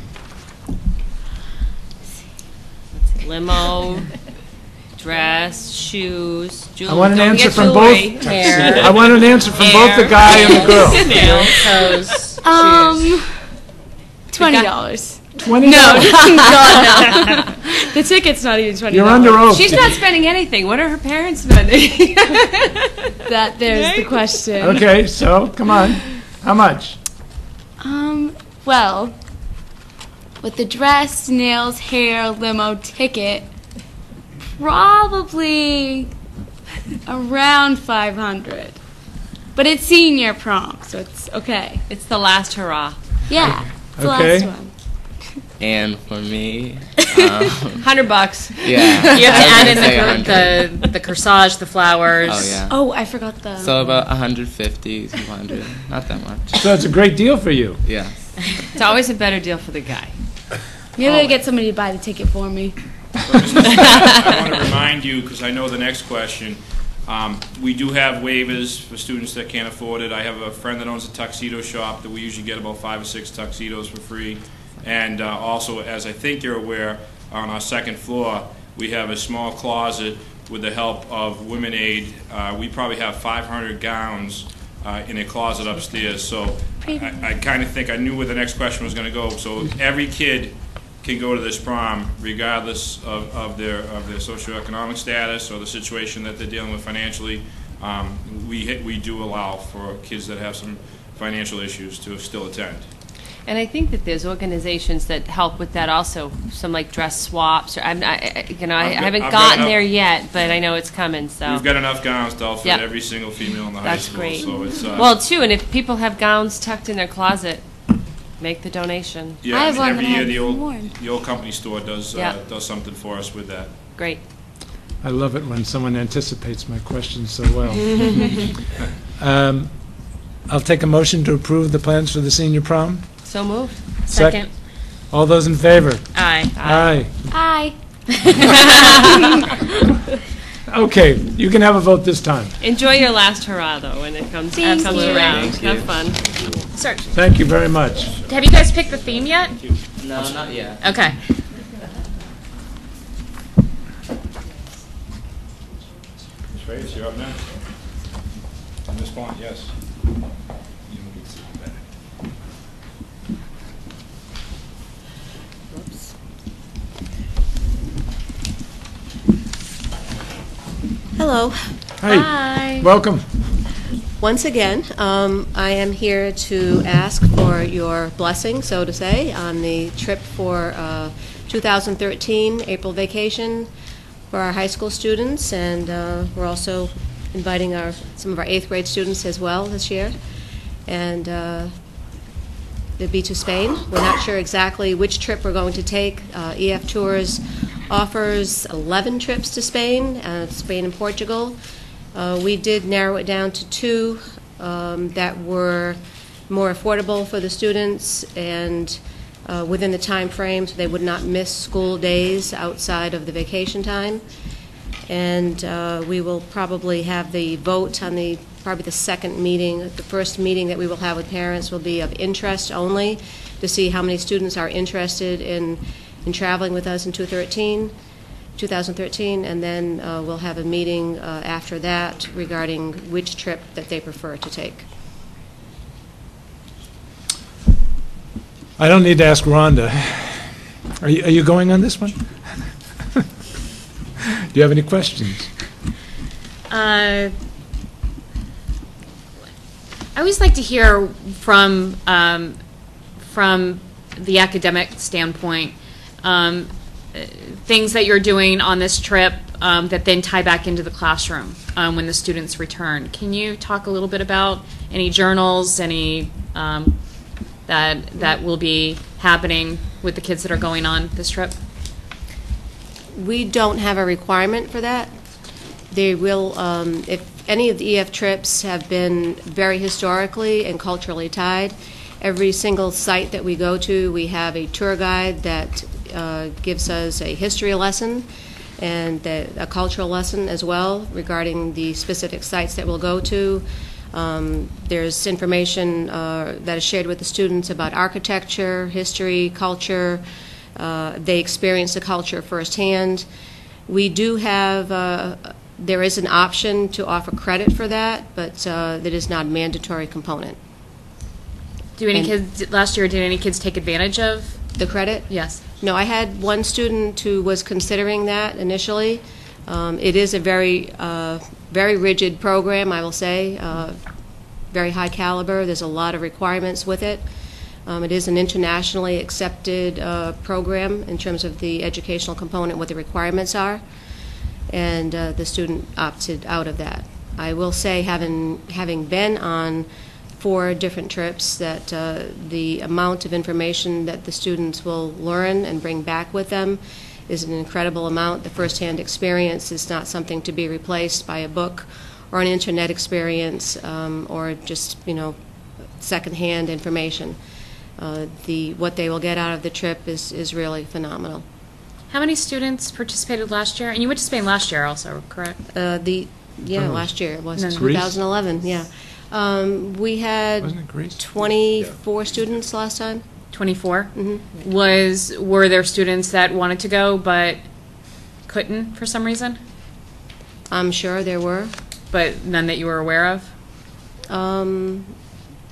Limo, dress, shoes, jewelry. I want an Don't answer forget from jewelry. both. Hair. I want an answer from both the guy and the girl. Nails. Toes, shoes. $20. $20? God, no. The ticket's not even $20. You're under oath. She's not spending anything. What are her parents spending? There's the question. Okay, so, come on. How much? Well, with the dress, nails, hair, limo, ticket, probably around $500. But it's senior prom, so it's okay. It's the last hurrah. Yeah, it's the Okay. last one. And for me, $100. yeah. You have to I add was gonna say in the corsage, the flowers. Oh, yeah. Oh, I forgot the... So about 150, 200, not that much. So it's a great deal for you. Yeah. It's always a better deal for the guy. Maybe I'll get somebody to buy the ticket for me. I want to remind you, because I know the next question, we do have waivers for students that can't afford it. I have a friend that owns a tuxedo shop that we usually get about 5 or 6 tuxedos for free. And also, as I think you're aware, on our second floor, we have a small closet with the help of Women Aid. We probably have 500 gowns in a closet upstairs. So I kind of think I knew where the next question was going to go. So every kid can go to this prom regardless of their socioeconomic status or the situation that they're dealing with financially. We do allow for kids that have some financial issues to still attend. And I think that there's organizations that help with that also, some like dress swaps. Or I haven't I've got gotten enough- there yet, but I know it's coming. So We've got enough gowns to outfit Yep. every single female in the high that's school. great. So it's, well, too, and if people have gowns tucked in their closet, make the donation. yeah, I have one every that I year have the old worn. company store does Yeah. does something for us with that. Great. I love it when someone anticipates my questions so well. I'll take a motion to approve the plans for the senior prom. So moved. Second. All those in favor? Aye. Aye. Hi. Okay, you can have a vote this time. Enjoy your last hurrah, though, when it comes Thank comes you. around. Thank you. Have fun. Sir, Thank you very much. have you guys picked the theme yet? No, not yet. Okay. Ms. Reyes, you're up next. On this point, yes. Hello. Hey, Hi. welcome. Once again, I am here to ask for your blessing, so to say, on the trip for 2013 April vacation for our high school students, and we're also inviting some of our 8th grade students as well this year. And they'll be to Spain. We're not sure exactly which trip we're going to take. EF Tours offers 11 trips to Spain, Spain and Portugal. We did narrow it down to 2 that were more affordable for the students and within the time frame, so they would not miss school days outside of the vacation time. And we will probably have the vote on probably the second meeting. The first meeting that we will have with parents will be of interest only, to see how many students are interested in traveling with us in 2013, and then we'll have a meeting after that regarding which trip that they prefer to take. I don't need to ask Rhonda. Are you going on this one? Do you have any questions? I always like to hear from the academic standpoint, things that you're doing on this trip that then tie back into the classroom when the students return. Can you talk a little bit about any journals, any that will be happening with the kids that are going on this trip? We don't have a requirement for that. They will, if any of the EF trips have been very historically and culturally tied, Every single site that we go to, we have a tour guide that gives us a history lesson and a cultural lesson as well regarding the specific sites that we'll go to. There's information that is shared with the students about architecture, history, culture. They experience the culture firsthand. We do have, there is an option to offer credit for that, but that is not a mandatory component. Last year, did any kids take advantage of the credit? Yes. No, I had one student who was considering that initially. It is a very rigid program, I will say, very high caliber. There's a lot of requirements with it. It is an internationally accepted program in terms of the educational component, what the requirements are, and the student opted out of that. I will say, having been on 4 different trips, that the amount of information that the students will learn and bring back with them is an incredible amount. The firsthand experience is not something to be replaced by a book or an internet experience or just, secondhand information. What they will get out of the trip is really phenomenal. How many students participated last year? And you participated last year also, correct? Last year. It was No. 2011, yeah. We had 24 students last time. 24? Mm-hmm. Were there students that wanted to go but couldn't for some reason? I'm sure there were. But none that you were aware of?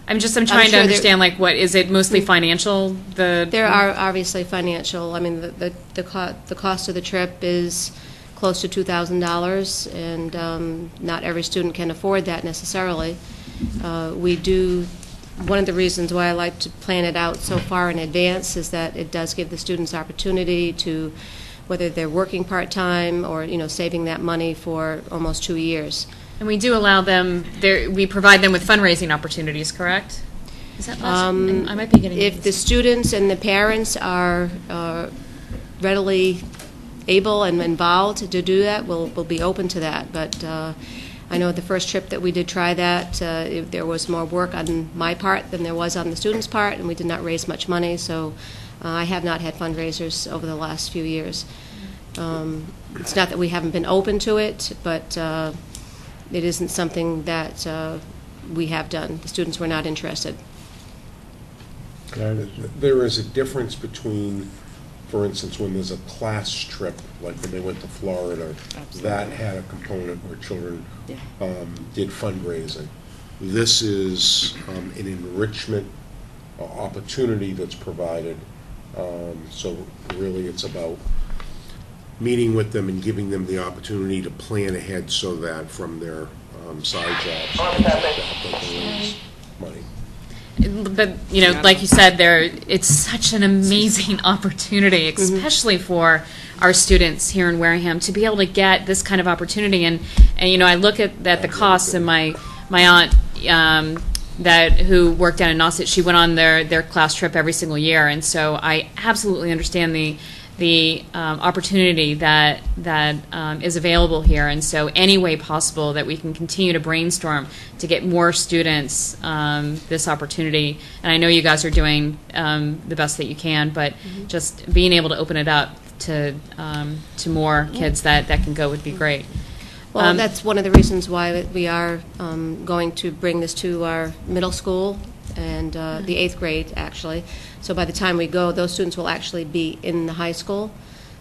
I'm trying to understand, what is it mostly financial? There are obviously financial. I mean, the cost of the trip is close to $2,000, and not every student can afford that necessarily. One of the reasons why I like to plan it out so far in advance is that it does give the students opportunity to, whether they're working part-time or, saving that money for almost 2 years. And we do allow them, we provide them with fundraising opportunities, correct? Is that last? I might be getting if the students and the parents are readily able and involved to do that, we'll be open to that. But I know the first trip that we did try that, there was more work on my part than there was on the students' part, and we did not raise much money, so I have not had fundraisers over the last few years. It's not that we haven't been open to it, but it isn't something that we have done. The students were not interested. There is a difference between, for instance, when there's a class trip, like when they went to Florida, that had a component where children did fundraising. This is an enrichment opportunity that's provided. So really it's about meeting with them and giving them the opportunity to plan ahead so that from their side jobs they can raise money. But, like you said, it's such an amazing opportunity, especially for our students here in Wareham, to be able to get this kind of opportunity. And I look at the costs, and my aunt who worked down in Nauset, she went on their class trip every single year. And so I absolutely understand the opportunity that is available here, and so any way possible that we can continue to brainstorm to get more students this opportunity. And I know you guys are doing the best that you can, but just being able to open it up to more kids that can go would be great. Well, that's one of the reasons why we are going to bring this to our middle school and the 8th grade, actually. So by the time we go, those students will actually be in the high school.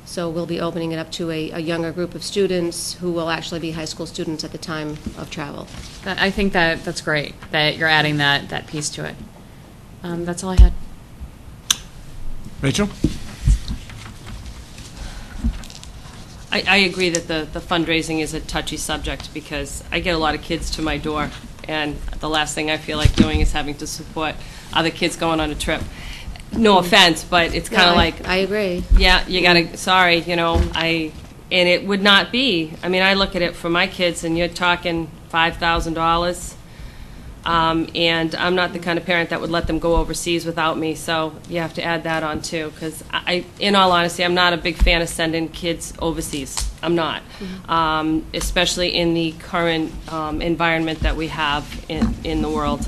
So we'll be opening it up to a younger group of students who will actually be high school students at the time of travel. I think that's great that you're adding that piece to it. That's all I had. Rachel? I agree that the fundraising is a touchy subject, because I get a lot of kids to my door, and the last thing I feel like doing is having to support other kids going on a trip. No offense, but it's kind of like... I agree. Yeah, you gotta, sorry, and it would not be, I look at it for my kids, and you're talking $5,000, and I'm not the kind of parent that would let them go overseas without me, so you have to add that on too, because in all honesty, I'm not a big fan of sending kids overseas. I'm not, especially in the current environment that we have in the world.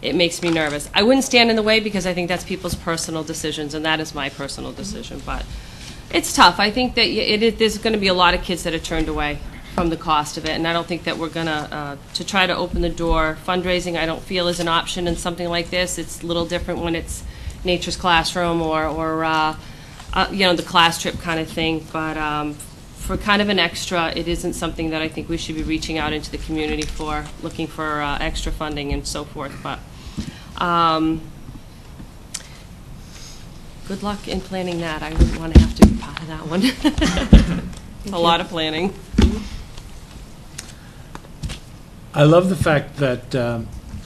it makes me nervous. I wouldn't stand in the way because I think that's people's personal decisions, and that is my personal decision. But it's tough. I think that there's going to be a lot of kids that are turned away from the cost of it, and I don't think that we're going to try to open the door. Fundraising, I don't feel, is an option in something like this. It's a little different when it's Nature's Classroom or the class trip kind of thing. But for kind of an extra, it isn't something that I think we should be reaching out into the community for, looking for extra funding and so forth. But good luck in planning that. I wouldn't want to have to be part of that one. A lot of planning. I love the fact that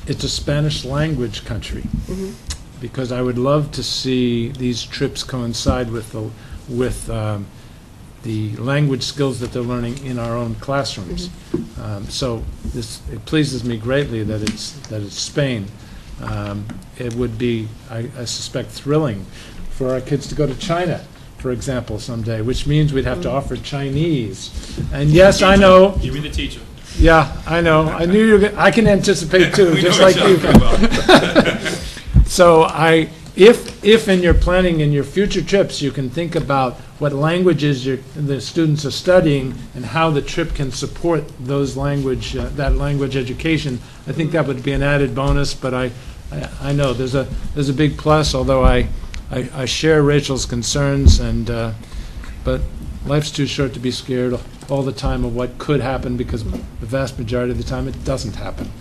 it's a Spanish language country, because I would love to see these trips coincide with the language skills that they're learning in our own classrooms. So it pleases me greatly that it's Spain. It would be, I suspect, thrilling for our kids to go to China, for example, someday, which means we'd have to offer Chinese. And yes, I know. You mean the teacher? Yeah, I know. I knew you were I can anticipate too, just like you can. So if in your planning in your future trips you can think about what languages the students are studying and how the trip can support those that language education, I think that would be an added bonus. But I know there's a big plus, although I share Rachel's concerns, but life's too short to be scared all the time of what could happen, because the vast majority of the time it doesn't happen.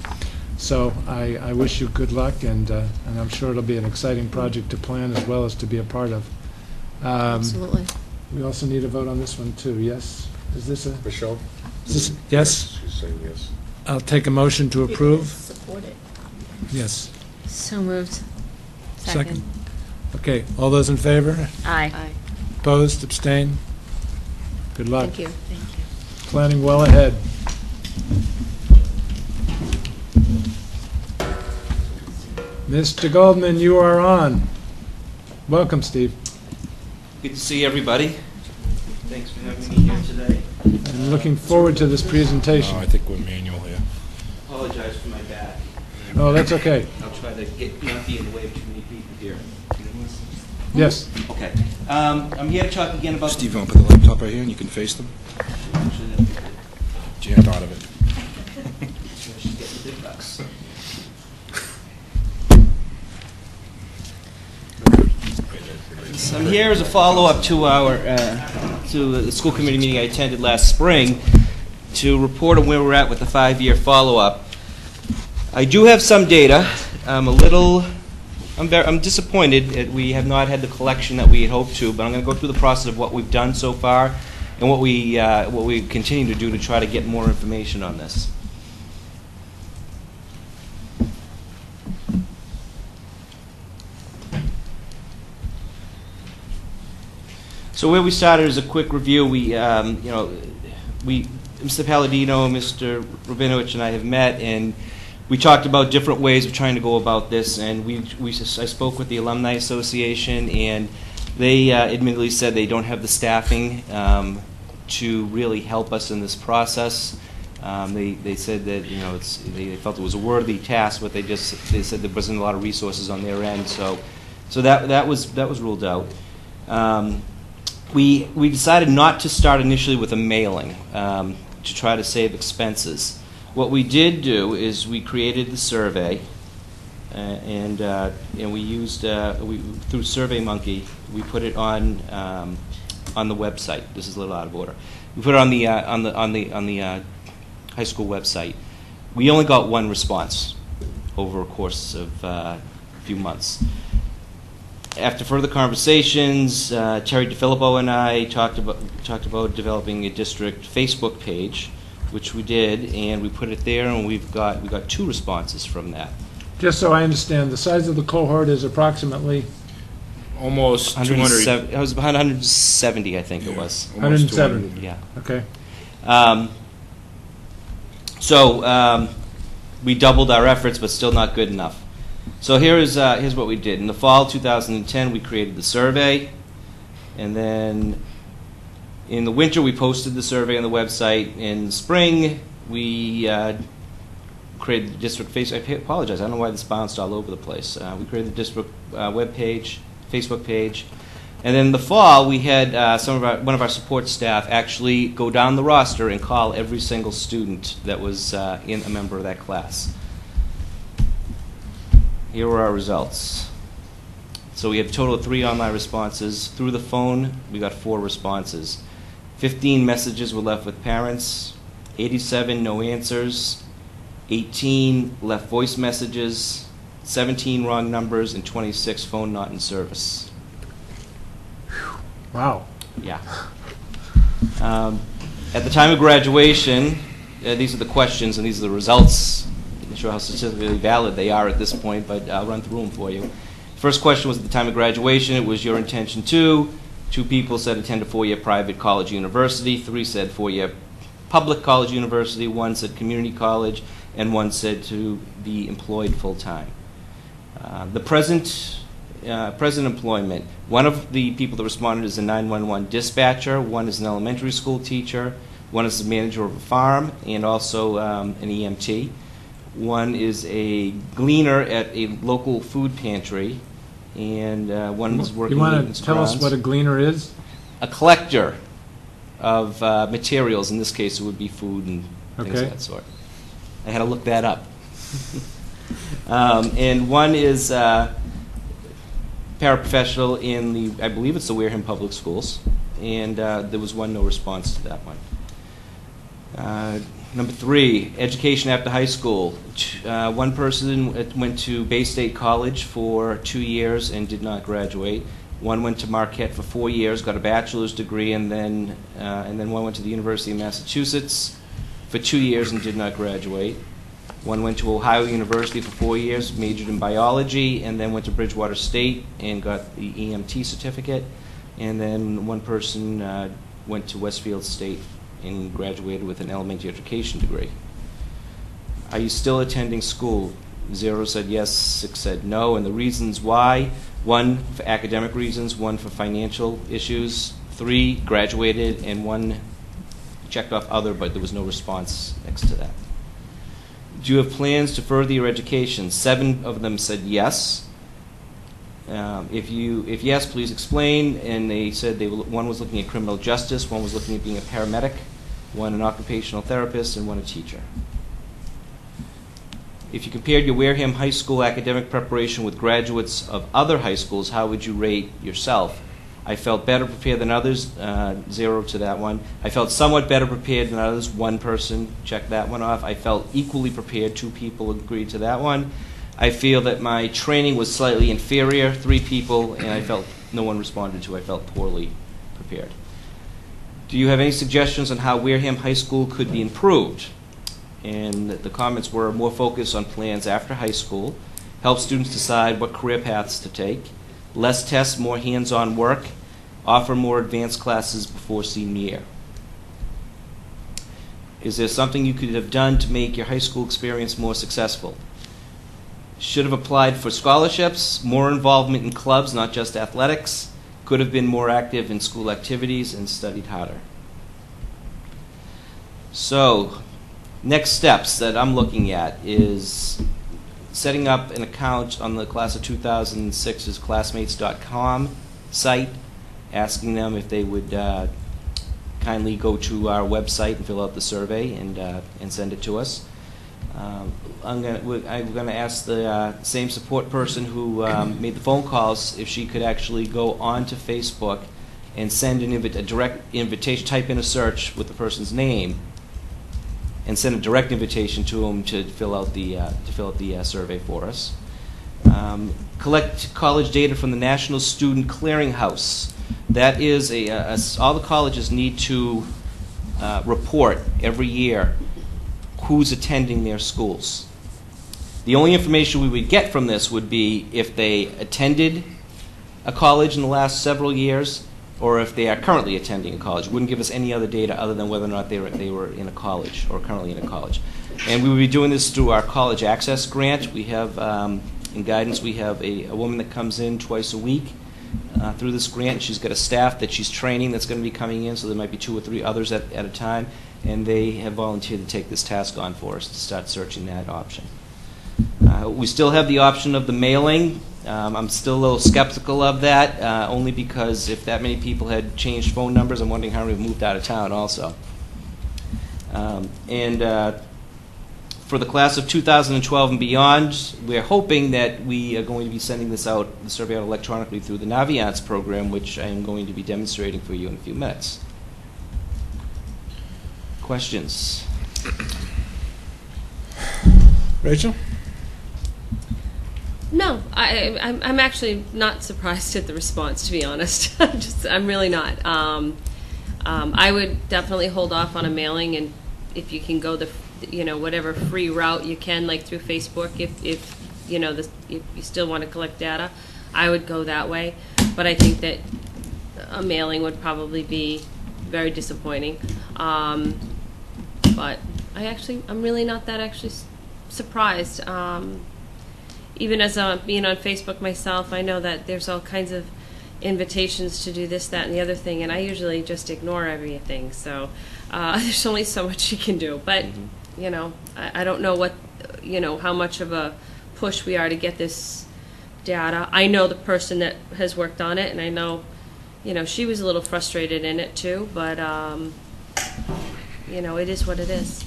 So I wish you good luck, and I'm sure it'll be an exciting project to plan as well as to be a part of. Absolutely. We also need a vote on this one too, yes? Is this a... Michelle? Yes? She's saying yes. I'll take a motion to approve. Support it. Yes. So moved. Second. Okay, all those in favor? Aye. Opposed, abstain? Good luck. Thank you. Planning well ahead. Mr. Goldman, you are on. Welcome, Steve. Good to see everybody. Thanks for having me here today. I'm looking forward to this presentation. I think we're manual here. Apologize for my back. Oh, that's okay. I'll try to not be in the way of too many people here. Yes. Okay. I'm here to talk again about... Steve, you want to put the laptop right here and you can face them? Actually, that'd be good. Jammed out of it. So I should get the big bucks. So I'm here as a follow-up to the school committee meeting I attended last spring to report on where we're at with the 5-year follow-up. I do have some data. I'm disappointed that we have not had the collection that we had hoped to, but I'm going to go through the process of what we've done so far and what we continue to do to try to get more information on this. So where we started is a quick review. Mr. Palladino, Mr. Rabinovich, and I have met, and we talked about different ways of trying to go about this. And I spoke with the Alumni Association, and they admittedly said they don't have the staffing to really help us in this process. They said that they felt it was a worthy task, but they said there wasn't a lot of resources on their end. So that was ruled out. We decided not to start initially with a mailing to try to save expenses. What we did do is we created the survey, and we used through SurveyMonkey. We put it on the website. This is a little out of order. We put it on the high school website. We only got one response over a course of a few months. After further conversations, Terry DeFilippo and I talked about developing a district Facebook page, which we did, and we put it there, and we got 2 responses from that. Just so I understand, the size of the cohort is approximately Almost 200. It was about 170, I think it was. 170. Yeah. Okay. So we doubled our efforts, but still not good enough. So here's what we did. In the fall 2010, we created the survey, and then in the winter, we posted the survey on the website. In the spring, we created the district Facebook. I apologize. I don't know why this bounced all over the place. We created the district web page, Facebook page. And then in the fall, we had one of our support staff actually go down the roster and call every single student that was a member of that class. Here are our results. So we had a total of 3 online responses. Through the phone, we got 4 responses. 15 messages were left with parents, 87 no answers, 18 left voice messages, 17 wrong numbers, and 26 phone not in service. Wow. Yeah. At the time of graduation, these are the questions and these are the results. I'm not sure how statistically valid they are at this point, but I'll run through them for you. First question was at the time of graduation, it was your intention to. 2 people said attend a 4-year private college university. 3 said 4-year public college university. 1 said community college. And 1 said to be employed full-time. The present employment. One of the people that responded is a 911 dispatcher. 1 is an elementary school teacher. 1 is the manager of a farm and also an EMT. 1 is a gleaner at a local food pantry. And 1 was working. You want to tell us what a gleaner is? A collector of materials. In this case, it would be food and things of that sort. I had to look that up. And 1 is paraprofessional in the, I believe it's the Wareham Public Schools. And there was no response to that one. Number 3, education after high school. 1 person went to Bay State College for 2 years and did not graduate. 1 went to Marquette for 4 years, got a bachelor's degree, and then 1 went to the University of Massachusetts for 2 years and did not graduate. 1 went to Ohio University for 4 years, majored in biology, and then went to Bridgewater State and got the EMT certificate. And then 1 person went to Westfield State and graduated with an elementary education degree. Are you still attending school? 0 said yes, 6 said no, and the reasons why: 1 for academic reasons, 1 for financial issues, 3 graduated, and 1 checked off other, but there was no response next to that. Do you have plans to further your education? 7 of them said yes. If yes, please explain. And they said 1 was looking at criminal justice, 1 was looking at being a paramedic, 1 an occupational therapist, and 1 a teacher. If you compared your Wareham High School academic preparation with graduates of other high schools, how would you rate yourself? I felt better prepared than others, 0 to that one. I felt somewhat better prepared than others, 1 person checked that one off. I felt equally prepared, 2 people agreed to that one. I feel that my training was slightly inferior, 3 people, and I felt no one responded to. I felt poorly prepared. Do you have any suggestions on how Wareham High School could be improved? And the comments were more focus on plans after high school, help students decide what career paths to take, less tests, more hands-on work, offer more advanced classes before senior year. Is there something you could have done to make your high school experience more successful? Should have applied for scholarships, more involvement in clubs, not just athletics, could have been more active in school activities, and studied harder. So, next steps that I'm looking at is setting up an account on the class of 2006's classmates.com site, asking them if they would kindly go to our website and fill out the survey and send it to us. I'm going to ask the same support person who made the phone calls if she could actually go onto Facebook and send a direct invitation, type in a search with the person's name, and send a direct invitation to them to fill out the survey for us. Collect college data from the National Student Clearinghouse. That is all the colleges need to report every year who's attending their schools. The only information we would get from this would be if they attended a college in the last several years or if they are currently attending a college. It wouldn't give us any other data other than whether or not they were in a college or currently in a college. And we would be doing this through our college access grant. We have, in guidance, we have a woman that comes in twice a week through this grant. She's got a staff that she's training that's going to be coming in, so there might be 2 or 3 others at a time. and they have volunteered to take this task on for us to start searching that option. We still have the option of the mailing. I'm still a little skeptical of that, only because if that many people had changed phone numbers, I'm wondering how many moved out of town also. For the class of 2012 and beyond, we're hoping that we are going to be sending the survey out electronically through the Naviance program, which I am going to be demonstrating for you in a few minutes. Questions? Rachel? No, I'm actually not surprised at the response, to be honest. I'm really not. I would definitely hold off on a mailing, and if you can go the, whatever free route you can, like through Facebook, if if you still want to collect data, I would go that way. But I think that a mailing would probably be very disappointing. But I'm really not that surprised. Even as being on Facebook myself, I know that there's all kinds of invitations to do this, that, and the other thing, and I usually just ignore everything. So there's only so much you can do. But I don't know what how much of a push we are to get this data. I know the person that has worked on it, and I know she was a little frustrated in it too. But it is what it is.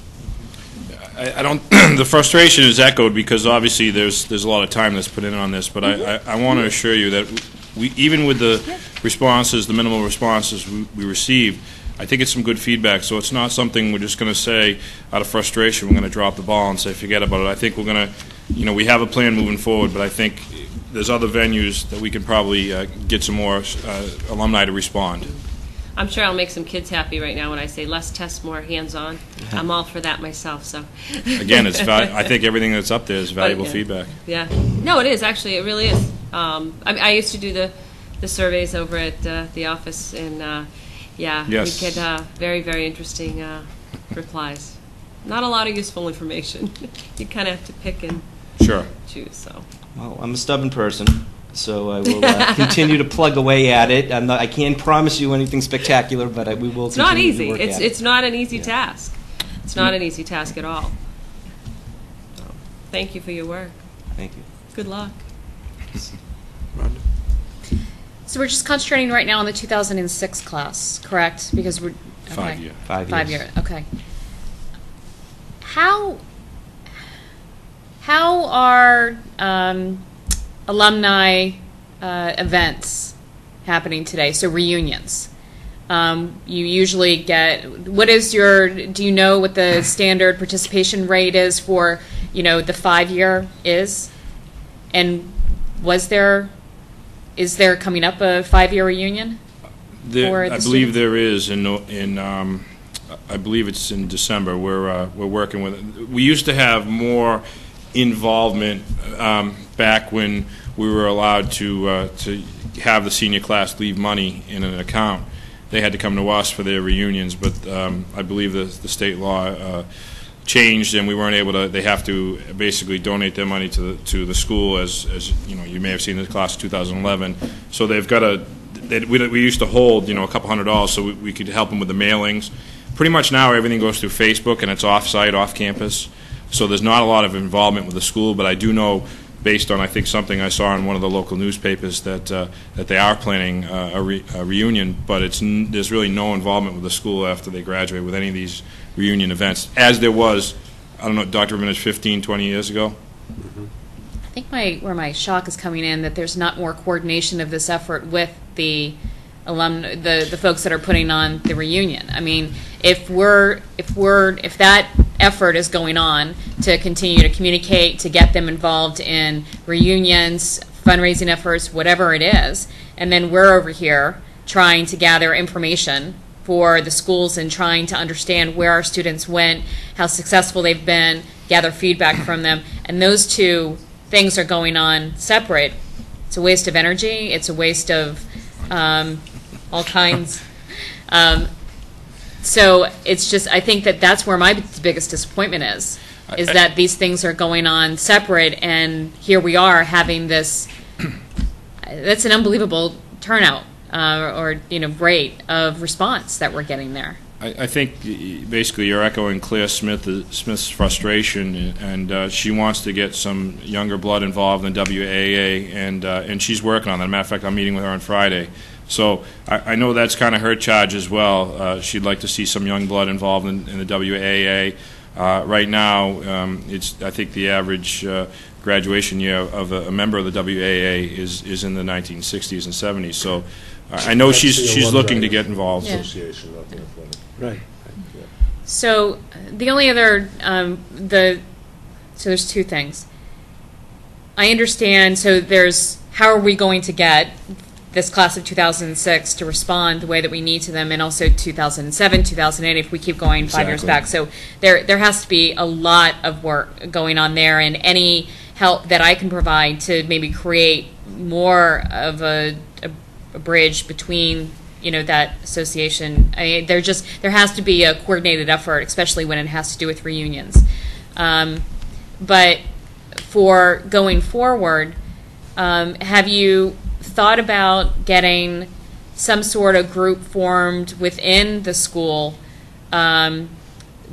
I don't. The frustration is echoed because obviously there's a lot of time that's put in on this. But I want to assure you that we, even with the responses, the minimal responses we received, I think it's some good feedback. So it's not something we're just going to say out of frustration we're going to drop the ball and say forget about it. I think we're going to, we have a plan moving forward. But I think there's other venues that we can probably get some more alumni to respond. I'm sure I'll make some kids happy right now when I say less tests, more hands-on. I'm all for that myself. So again, I think everything that's up there is valuable feedback. Yeah, no, it is actually. It really is. I used to do the surveys over at the office, and yes. we get very, very interesting replies. Not a lot of useful information. You kind of have to pick and choose. So. Well, I'm a stubborn person. So I will continue to plug away at it. I can't promise you anything spectacular, but we will. It's not easy. To work at It's not an easy task. It's not an easy task at all. So, thank you for your work. Thank you. Good luck. Rhonda? So we're just concentrating right now on the 2006 class, correct? Because we're 5 year. 5 years. Okay. How are alumni events happening today? So reunions. You usually get, do you know what the standard participation rate is for, the 5 year is? And is there coming up a 5 year reunion? I believe there is I believe it's in December. We're working with it. We used to have more involvement back when we were allowed to have the senior class leave money in an account. They had to come to us for their reunions, but I believe the state law changed, and we weren't able to. They have to basically donate their money to the school, as you may have seen in the class of 2011. So they've got we used to hold a couple $100 so we could help them with the mailings. Pretty much now everything goes through Facebook, and it's off-site, off-campus. So there's not a lot of involvement with the school, but I do know, based on I think something I saw in one of the local newspapers, that they are planning a reunion, but there's really no involvement with the school after they graduate with any of these reunion events, as there was, I don't know, Dr. Minich, 15, 20 years ago? I think where my shock is coming in, that there's not more coordination of this effort with the the folks that are putting on the reunion. I mean, if that effort is going on to continue to communicate, to get them involved in reunions, fundraising efforts, whatever it is, and then we're over here trying to gather information for the schools and trying to understand where our students went, how successful they've been, gather feedback from them, and those two things are going on separate. It's a waste of energy. It's a waste of all kinds. So it's just, I think that's where my biggest disappointment is that these things are going on separate, and here we are having this. That's an unbelievable turnout or rate of response that we're getting there. I think basically you're echoing Claire Smith's frustration, and she wants to get some younger blood involved in WAA, and she's working on that. As a matter of fact, I'm meeting with her on Friday. So I know that's kind of her charge as well. She'd like to see some young blood involved in the WAA. Right now, I think the average graduation year of a member of the WAA is in the 1960s and 70s. So I know she's looking to get involved. Association, not the athletic. Right. So the only other, so there's two things. I understand, so there's, how are we going to get this class of 2006 to respond the way that we need to them, and also 2007, 2008, if we keep going 5 years back. So there has to be a lot of work going on there, and any help that I can provide to maybe create more of a bridge between, you know, that association. I mean, there has to be a coordinated effort, especially when it has to do with reunions. But for going forward, have you thought about getting some sort of group formed within the school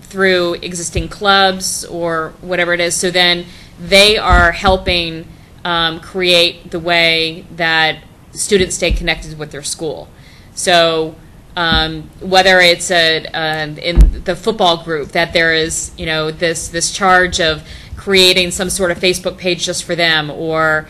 through existing clubs or whatever it is, so then they are helping create the way that students stay connected with their school? So whether it's in the football group, that there is, you know, this charge of creating some sort of Facebook page just for them, or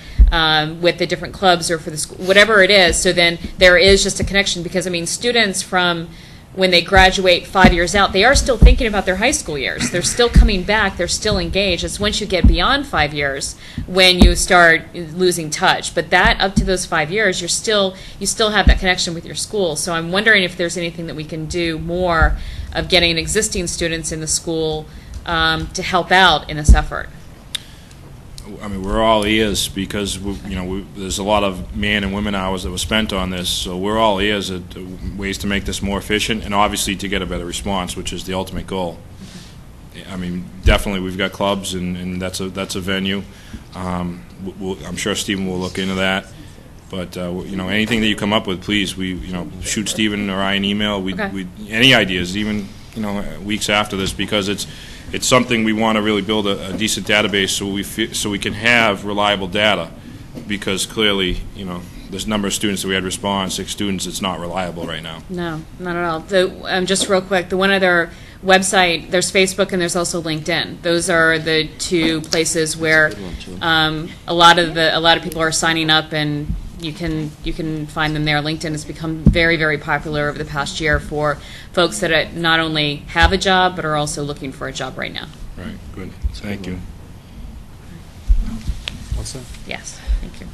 with the different clubs, or for the school, whatever it is, so then there is just a connection. Because I mean, students from when they graduate 5 years out, they are still thinking about their high school years. They're still coming back. They're still engaged. It's once you get beyond 5 years when you start losing touch. But that, up to those 5 years, you still have that connection with your school. So I'm wondering if there's anything that we can do more of getting existing students in the school to help out in this effort. I mean, we're all ears, because there's a lot of man and women hours that were spent on this, so we're all ears at ways to make this more efficient, and obviously to get a better response, which is the ultimate goal. I mean, definitely we've got clubs, and that's a venue. I'm sure Stephen will look into that. But anything that you come up with, please, shoot Stephen or I an email. Any ideas, even weeks after this, because it's something we want to really build a decent database so we can have reliable data, because clearly, this number of students that we had respond, 6 students, it's not reliable right now. No, not at all. Just real quick, the one other website, there's Facebook and there's also LinkedIn. Those are the two places where a lot of people are signing up, and you can find them there. LinkedIn has become very, very popular over the past year for folks that not only have a job but are also looking for a job right now. Right. Good. Thank you. What's that? Yes. Thank you.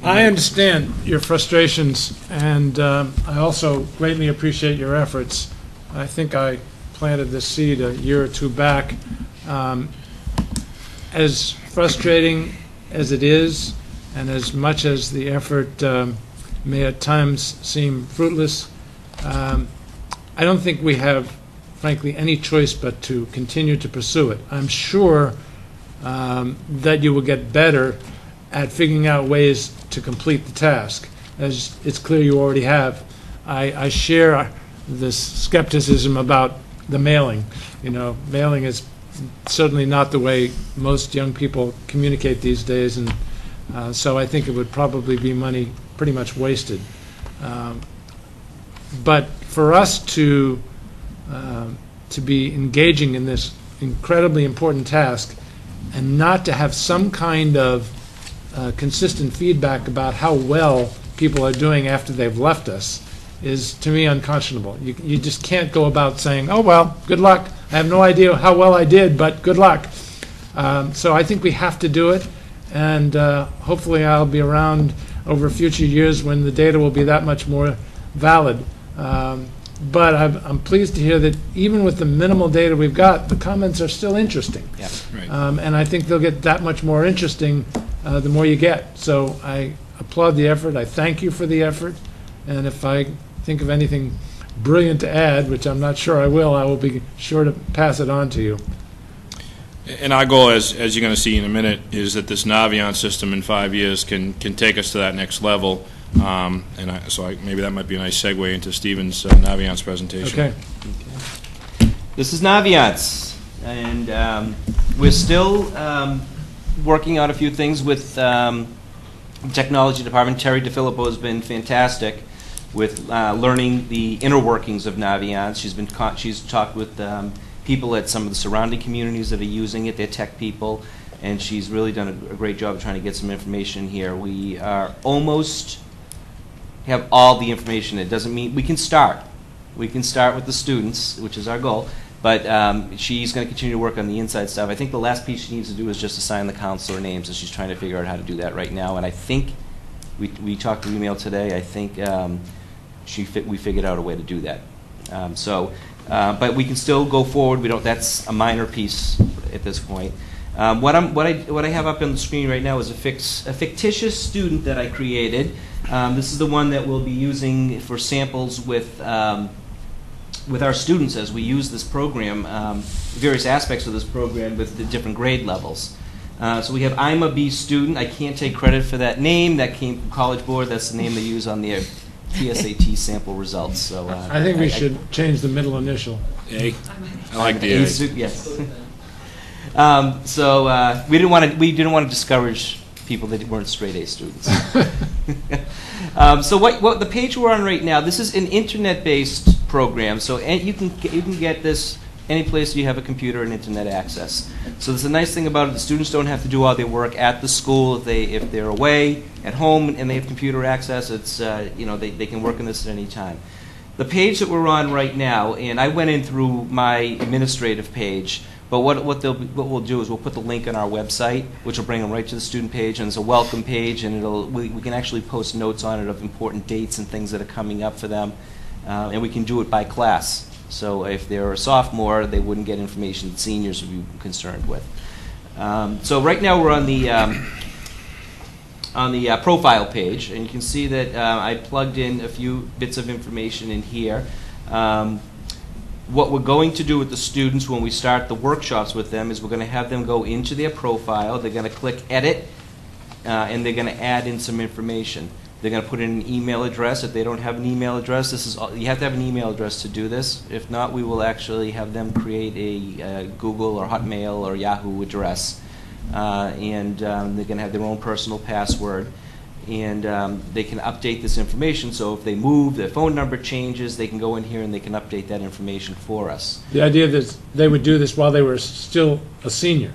I understand your frustrations, and I also greatly appreciate your efforts. I think I planted this seed a year or two back. As frustrating as it is, and as much as the effort may at times seem fruitless, I don't think we have, frankly, any choice but to continue to pursue it. I'm sure that you will get better at figuring out ways to complete the task, as it's clear you already have. I share this skepticism about the mailing. Mailing is certainly not the way most young people communicate these days, and so I think it would probably be money pretty much wasted. But for us to be engaging in this incredibly important task and not to have some kind of consistent feedback about how well people are doing after they've left us is, to me, unconscionable. You just can't go about saying, oh, well, good luck. I have no idea how well I did, but good luck. So I think we have to do it. And hopefully I'll be around over future years when the data will be that much more valid. But I'm pleased to hear that even with the minimal data we've got, the comments are still interesting. Yeah, right. And I think they'll get that much more interesting the more you get. So I applaud the effort. I thank you for the effort. And if I think of anything brilliant to add, which I'm not sure I will be sure to pass it on to you. And our goal, as you're going to see in a minute, is that this Navion system in 5 years can take us to that next level, Maybe that might be a nice segue into Stephen's Naviance presentation. Okay. This is Naviance, and we're still working on a few things with the technology department. Terry DeFilippo has been fantastic with learning the inner workings of Naviance. She's talked with people at some of the surrounding communities that are using it, they're tech people, and she's really done a great job of trying to get some information here. We are almost have all the information. It doesn't mean we can start. We can start with the students, which is our goal, but she's going to continue to work on the inside stuff. I think the last piece she needs to do is just assign the counselor names, and she's trying to figure out how to do that right now. And I think we talked to email today. I think we figured out a way to do that. But we can still go forward. We don't. That's a minor piece at this point. What I have up on the screen right now is a fictitious student that I created. This is the one that we'll be using for samples with our students as we use this program, various aspects of this program with the different grade levels. So we have I'm a B student. I can't take credit for that name. That came from College Board. That's the name they use on their PSAT sample results. So I think we should change the middle initial. A. I like the A. Yes. We didn't want to discourage people that weren't straight A students. So what the page we're on right now, this is an internet-based program. So you can get this any place you have a computer and internet access. So there's a nice thing about it: the students don't have to do all their work at the school. If they're away at home and they have computer access, it's they can work on this at any time. The page that we're on right now, and I went in through my administrative page. But what we'll do is we'll put the link on our website, which will bring them right to the student page, and it's a welcome page, and we can actually post notes on it of important dates and things that are coming up for them, and we can do it by class. So if they're a sophomore, they wouldn't get information that seniors would be concerned with. So right now we're on the profile page, and you can see that I plugged in a few bits of information in here. What we're going to do with the students when we start the workshops with them is we're going to have them go into their profile. They're going to click Edit, and they're going to add in some information. They're going to put in an email address. If they don't have an email address, you have to have an email address to do this. If not, we will actually have them create a Google or Hotmail or Yahoo address, and they're going to have their own personal password. And they can update this information, so if they move, their phone number changes, they can go in here and they can update that information for us. The idea that they would do this while they were still a senior.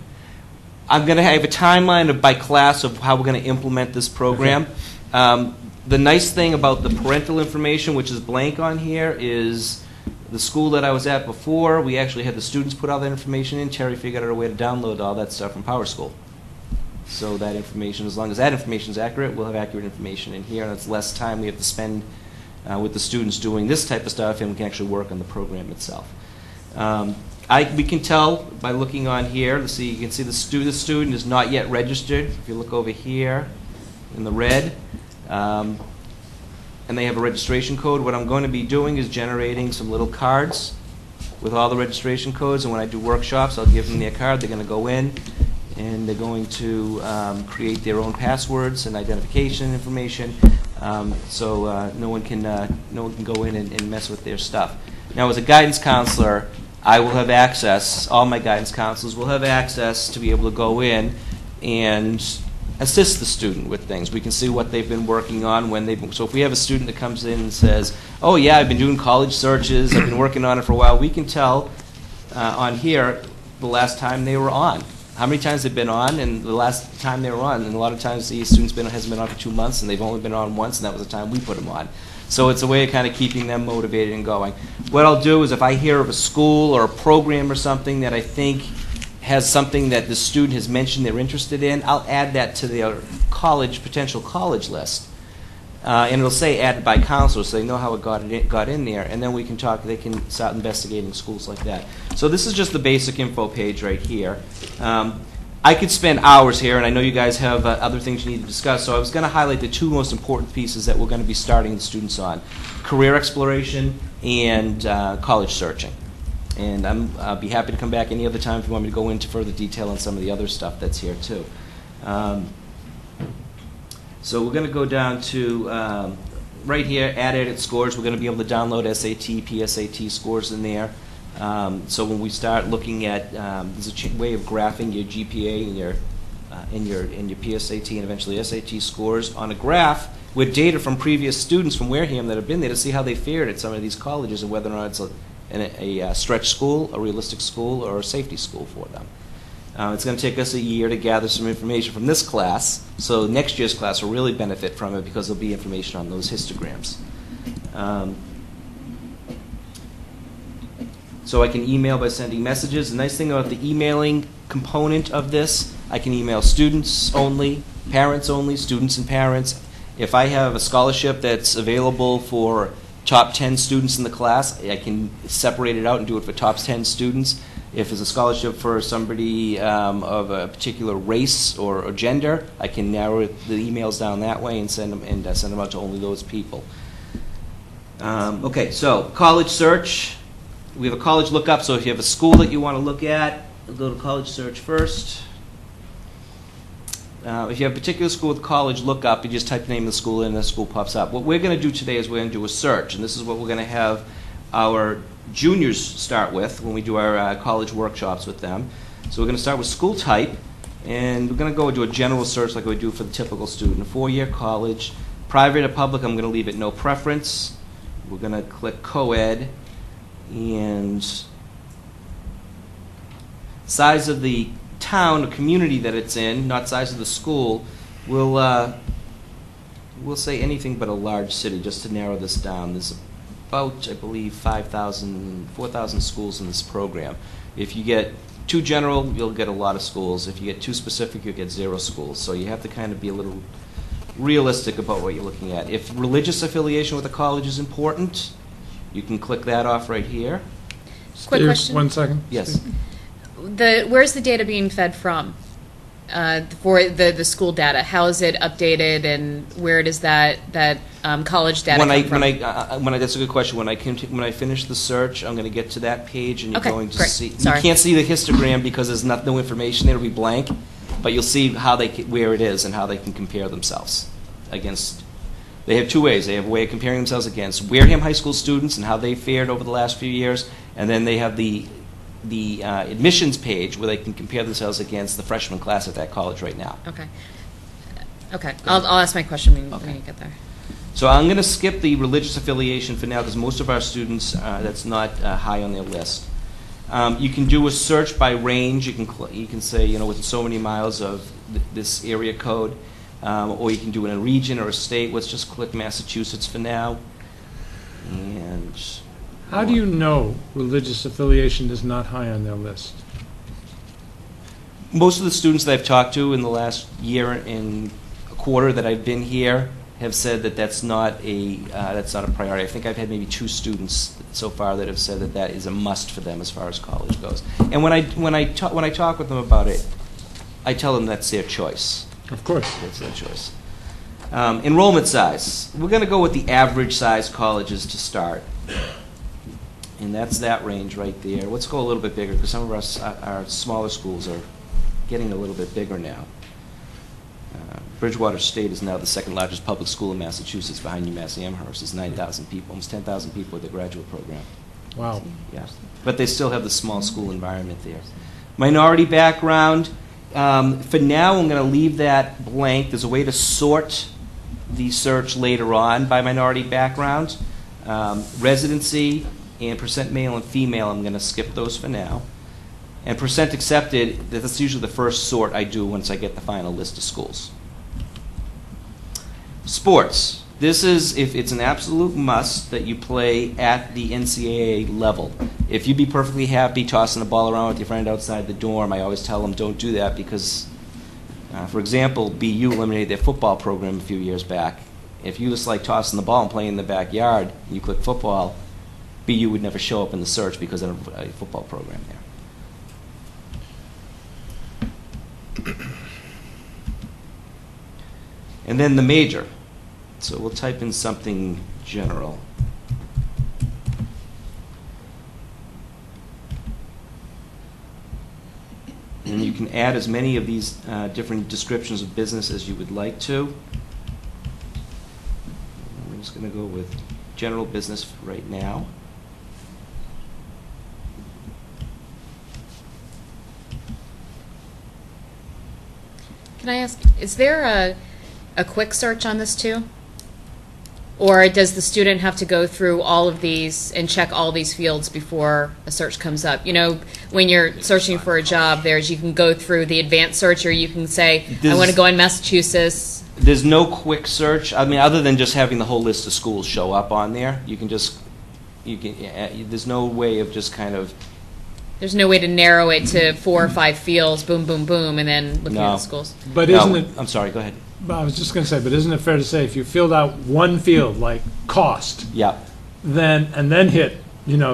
I'm going to have a timeline by class of how we're going to implement this program. Okay. The nice thing about the parental information, which is blank on here, is the school that I was at before, we actually had the students put all that information in. Terry figured out a way to download all that stuff from PowerSchool. So that information, as long as that information is accurate, we'll have accurate information in here, and it's less time we have to spend with the students doing this type of stuff, and we can actually work on the program itself. We can tell by looking on here. Let's see, you can see the student is not yet registered. If you look over here in the red, and they have a registration code. What I'm going to be doing is generating some little cards with all the registration codes, and when I do workshops, I'll give them their card. They're going to go in, and they're going to create their own passwords and identification information, so no one can go in and mess with their stuff. Now, as a guidance counselor, I will have access. All my guidance counselors will have access to be able to go in and assist the student with things. We can see what they've been working on when they've. So if we have a student that comes in and says, "Oh yeah, I've been doing college searches. I've been working on it for a while," we can tell on here the last time they were on. How many times they've been on, and the last time they were on. And a lot of times the student's hasn't been on for 2 months, and they've only been on once, and that was the time we put them on. So it's a way of kind of keeping them motivated and going. What I'll do is if I hear of a school or a program or something that I think has something that the student has mentioned they're interested in, I'll add that to their potential college list. And it'll say added by counselor, so they know how it got in there, and then we can talk. They can start investigating schools like that. So this is just the basic info page right here. I could spend hours here, and I know you guys have other things you need to discuss, so I was going to highlight the two most important pieces that we're going to be starting the students on: career exploration and college searching. And I'll be happy to come back any other time if you want me to go into further detail on some of the other stuff that's here too. So we're going to go down to right here, add edit scores. We're going to be able to download SAT, PSAT scores in there. So when we start looking at, there's a way of graphing your GPA and your PSAT and eventually SAT scores on a graph with data from previous students from Wareham that have been there to see how they fared at some of these colleges and whether or not it's a stretch school, a realistic school, or a safety school for them. It's going to take us a year to gather some information from this class, so next year's class will really benefit from it because there'll be information on those histograms. So I can email by sending messages. The nice thing about the emailing component of this, I can email students only, parents only, students and parents. If I have a scholarship that's available for top 10 students in the class, I can separate it out and do it for top 10 students. If it's a scholarship for somebody of a particular race or gender, I can narrow the emails down that way and send them out to only those people. Okay, so college search. We have a college lookup, so if you have a school that you want to look at, go to college search first. If you have a particular school with college lookup, you just type the name of the school in and the school pops up. What we're going to do today is we're going to do a search, and this is what we're going to have our juniors start with when we do our college workshops with them. So we're going to start with school type, and we're going to go do a general search like we do for the typical student. A 4-year college. Private or public, I'm going to leave it no preference. We're going to click co-ed, and size of the town or community that it's in, not size of the school, we'll say anything but a large city just to narrow this down. There's about, I believe, 4,000 schools in this program. If you get too general, you'll get a lot of schools. If you get too specific, you'll get 0 schools. So you have to kind of be a little realistic about what you're looking at. If religious affiliation with a college is important, you can click that off right here. Quick question. 1 second. Yes. Where's the data being fed from for the school data? How is it updated, and where does that college data come from? That's a good question. When I finish the search, I'm going to get to that page, and you're going to great. see. Sorry. You can't see the histogram because there's no information there. It'll be blank, but you'll see where it is and how they can compare themselves against. They have 2 ways. They have a way of comparing themselves against Wareham High School students and how they fared over the last few years, and then they have the admissions page where they can compare themselves against the freshman class at that college right now. Okay. Okay. I'll ask my question when you get there. So I'm going to skip the religious affiliation for now because most of our students, that's not high on their list. You can do a search by range. You can say, within so many miles of this area code, or you can do it in a region or a state. Let's just click Massachusetts for now. And how do you know religious affiliation is not high on their list? Most of the students that I've talked to in the last year and a quarter that I've been here have said that that's not a priority. I think I've had maybe 2 students so far that have said that that is a must for them as far as college goes. And when I talk with them about it, I tell them that's their choice. Of course, it's their choice. Enrollment size. We're going to go with the average size colleges to start. And that's that range right there. Let's go a little bit bigger because some of our smaller schools are getting a little bit bigger now. Bridgewater State is now the 2nd largest public school in Massachusetts behind UMass Amherst. It's 9,000 people, almost 10,000 people with the graduate program. Wow. Yeah. But they still have the small school environment there. Minority background. For now, I'm going to leave that blank. There's a way to sort the search later on by minority background. Residency and percent male and female, I'm going to skip those for now. And percent accepted, that's usually the first sort I do once I get the final list of schools. Sports. This is if it's an absolute must that you play at the NCAA level. If you'd be perfectly happy tossing a ball around with your friend outside the dorm, I always tell them don't do that because, for example, BU eliminated their football program a few years back. If you just like tossing the ball and playing in the backyard, and you click football, BU would never show up in the search because of a football program there. And then the major. So we'll type in something general. And you can add as many of these different descriptions of business as you would like to. I'm just going to go with general business right now. Can I ask, is there a quick search on this too? Or does the student have to go through all of these and check all these fields before a search comes up? You know, when you're searching for a job, you can go through the advanced search, or you can say, I want to go in Massachusetts. There's no quick search. I mean, other than just having the whole list of schools show up on there, there's no way of just kind of. There's no way to narrow it to 4 or 5 fields, boom, boom, boom, and then looking at the schools. But isn't it? I'm sorry. Go ahead. I was just going to say, but isn't it fair to say if you filled out one field like cost, Yeah. and then hit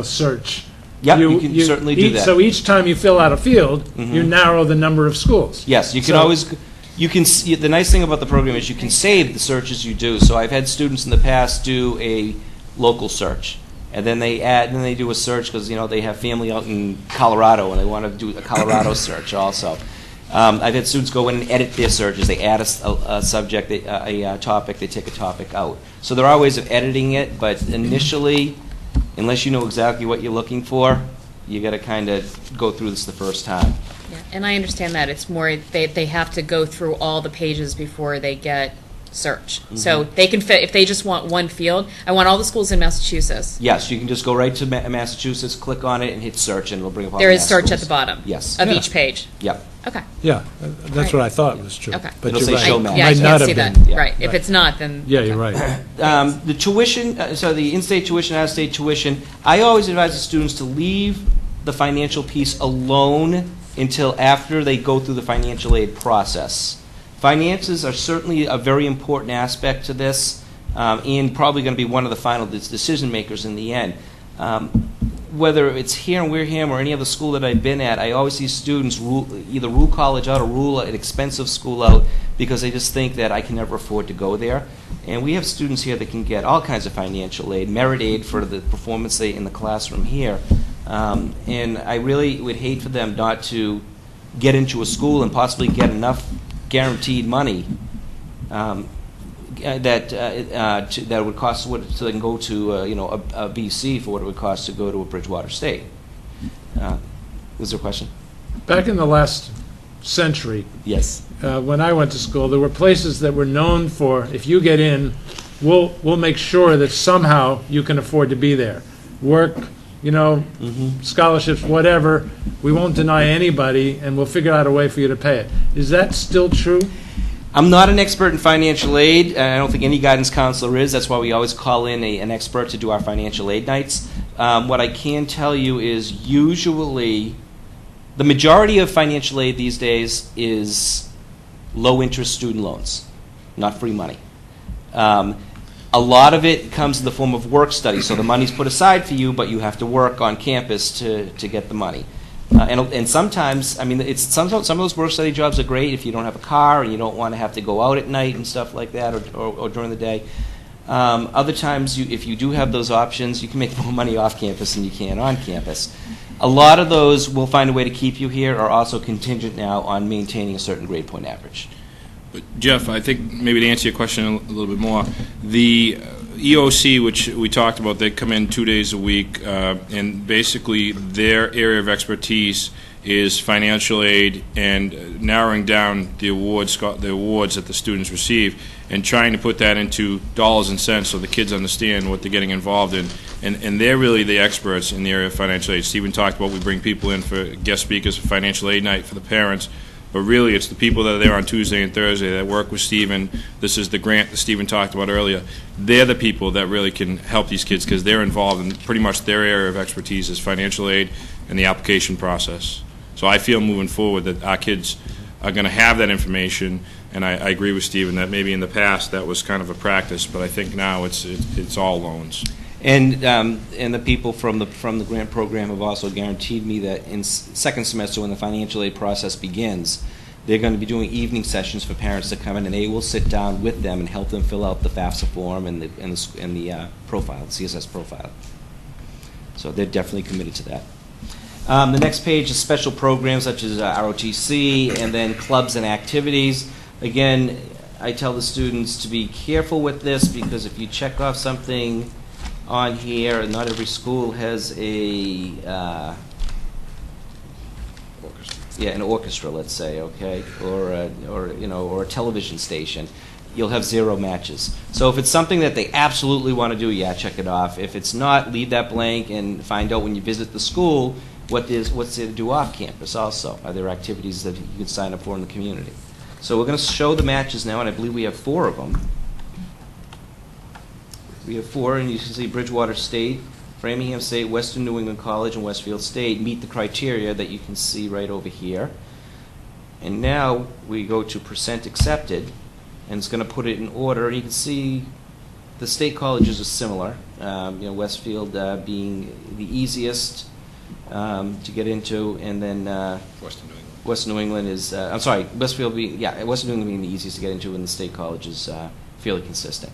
search. Yep, you can certainly do that. So each time you fill out a field, you narrow the number of schools. Yes, you can always. The nice thing about the program is you can save the searches you do. So I've had students in the past do a local search, and then they do a search because they have family out in Colorado and they want to do a Colorado search also. I've had students go in and edit their searches. They add a subject, a topic, they take a topic out. So there are ways of editing it, but initially, unless you know exactly what you're looking for, you got to kind of go through this the first time. Yeah, and I understand that. It's more they have to go through all the pages before they get search. So they can fit, if they just want one field, I want all the schools in Massachusetts. Yes, you can just go right to Massachusetts, click on it, and hit search, and it'll bring up all There the is search schools. at the bottom of each page. Yep. Okay. Yeah, that's what I thought was true. Okay. But It'll you're say right. show map. Yeah, I Might can't not see have that. been. Right. If it's not, then. Yeah, you're right. The tuition, so the in-state tuition, out-of-state tuition, I always advise the students to leave the financial piece alone until after they go through the financial aid process. Finances are certainly a very important aspect to this, and probably going to be one of the final decision makers in the end. Whether it's here in Wareham or any other school that I've been at, I always see students either rule college out or rule an expensive school out because they just think that I can never afford to go there. And we have students here that can get all kinds of financial aid, merit aid for the performance in the classroom here. And I really would hate for them not to get into a school and possibly get enough guaranteed money that would cost so they can go to a BC for what it would cost to go to a Bridgewater State. Was there a question? Back in the last century, yes, when I went to school, there were places that were known for, if you get in, we'll make sure that somehow you can afford to be there. Work, scholarships, whatever. We won't deny anybody, and we'll figure out a way for you to pay it. Is that still true? I'm not an expert in financial aid, and I don't think any guidance counselor is. That's why we always call in an expert to do our financial aid nights. What I can tell you is usually the majority of financial aid these days is low-interest student loans, not free money. A lot of it comes in the form of work study, so the money's put aside for you, but you have to work on campus to get the money. And sometimes, some of those work study jobs are great if you don't have a car and you don't want to have to go out at night and stuff like that, or during the day. Other times, if you do have those options, you can make more money off campus than you can on campus. A lot of those will find a way to keep you here are also contingent now on maintaining a certain grade point average. But Jeff, I think maybe to answer your question a little bit more, the EOC, which we talked about, they come in 2 days a week, and basically their area of expertise is financial aid and narrowing down the awards that the students receive and trying to put that into dollars and cents so the kids understand what they're getting involved in. And they're really the experts in the area of financial aid. Stephen talked about we bring people in for guest speakers for financial aid night for the parents. But really, it's the people that are there on Tuesday and Thursday that work with Stephen. This is the grant that Stephen talked about earlier. They're the people that really can help these kids because they're involved in pretty much their area of expertise is financial aid and the application process. So I feel moving forward that our kids are going to have that information, and I agree with Stephen that maybe in the past that was kind of a practice, but I think now it's all loans. And the people from the grant program have also guaranteed me that in second semester, when the financial aid process begins, they're going to be doing evening sessions for parents to come in, and they will sit down with them and help them fill out the FAFSA form and the profile, the CSS profile. So they're definitely committed to that. The next page is special programs such as ROTC, and then clubs and activities. Again, I tell the students to be careful with this, because if you check off something on here, not every school has a an orchestra, let's say, okay, or a television station. You'll have 0 matches. So if it's something that they absolutely want to do, yeah, check it off. If it's not, leave that blank and find out when you visit the school what's there to do off campus also. Are there activities that you can sign up for in the community? So we're going to show the matches now, and I believe we have 4 of them. We have 4, and you can see Bridgewater State, Framingham State, Western New England College, and Westfield State meet the criteria that you can see right over here. And now we go to % accepted, and it's going to put it in order. You can see the state colleges are similar. Westfield being the easiest to get into, and then Western New England is. I'm sorry, Westfield being Western New England being the easiest to get into, and the state college is fairly consistent.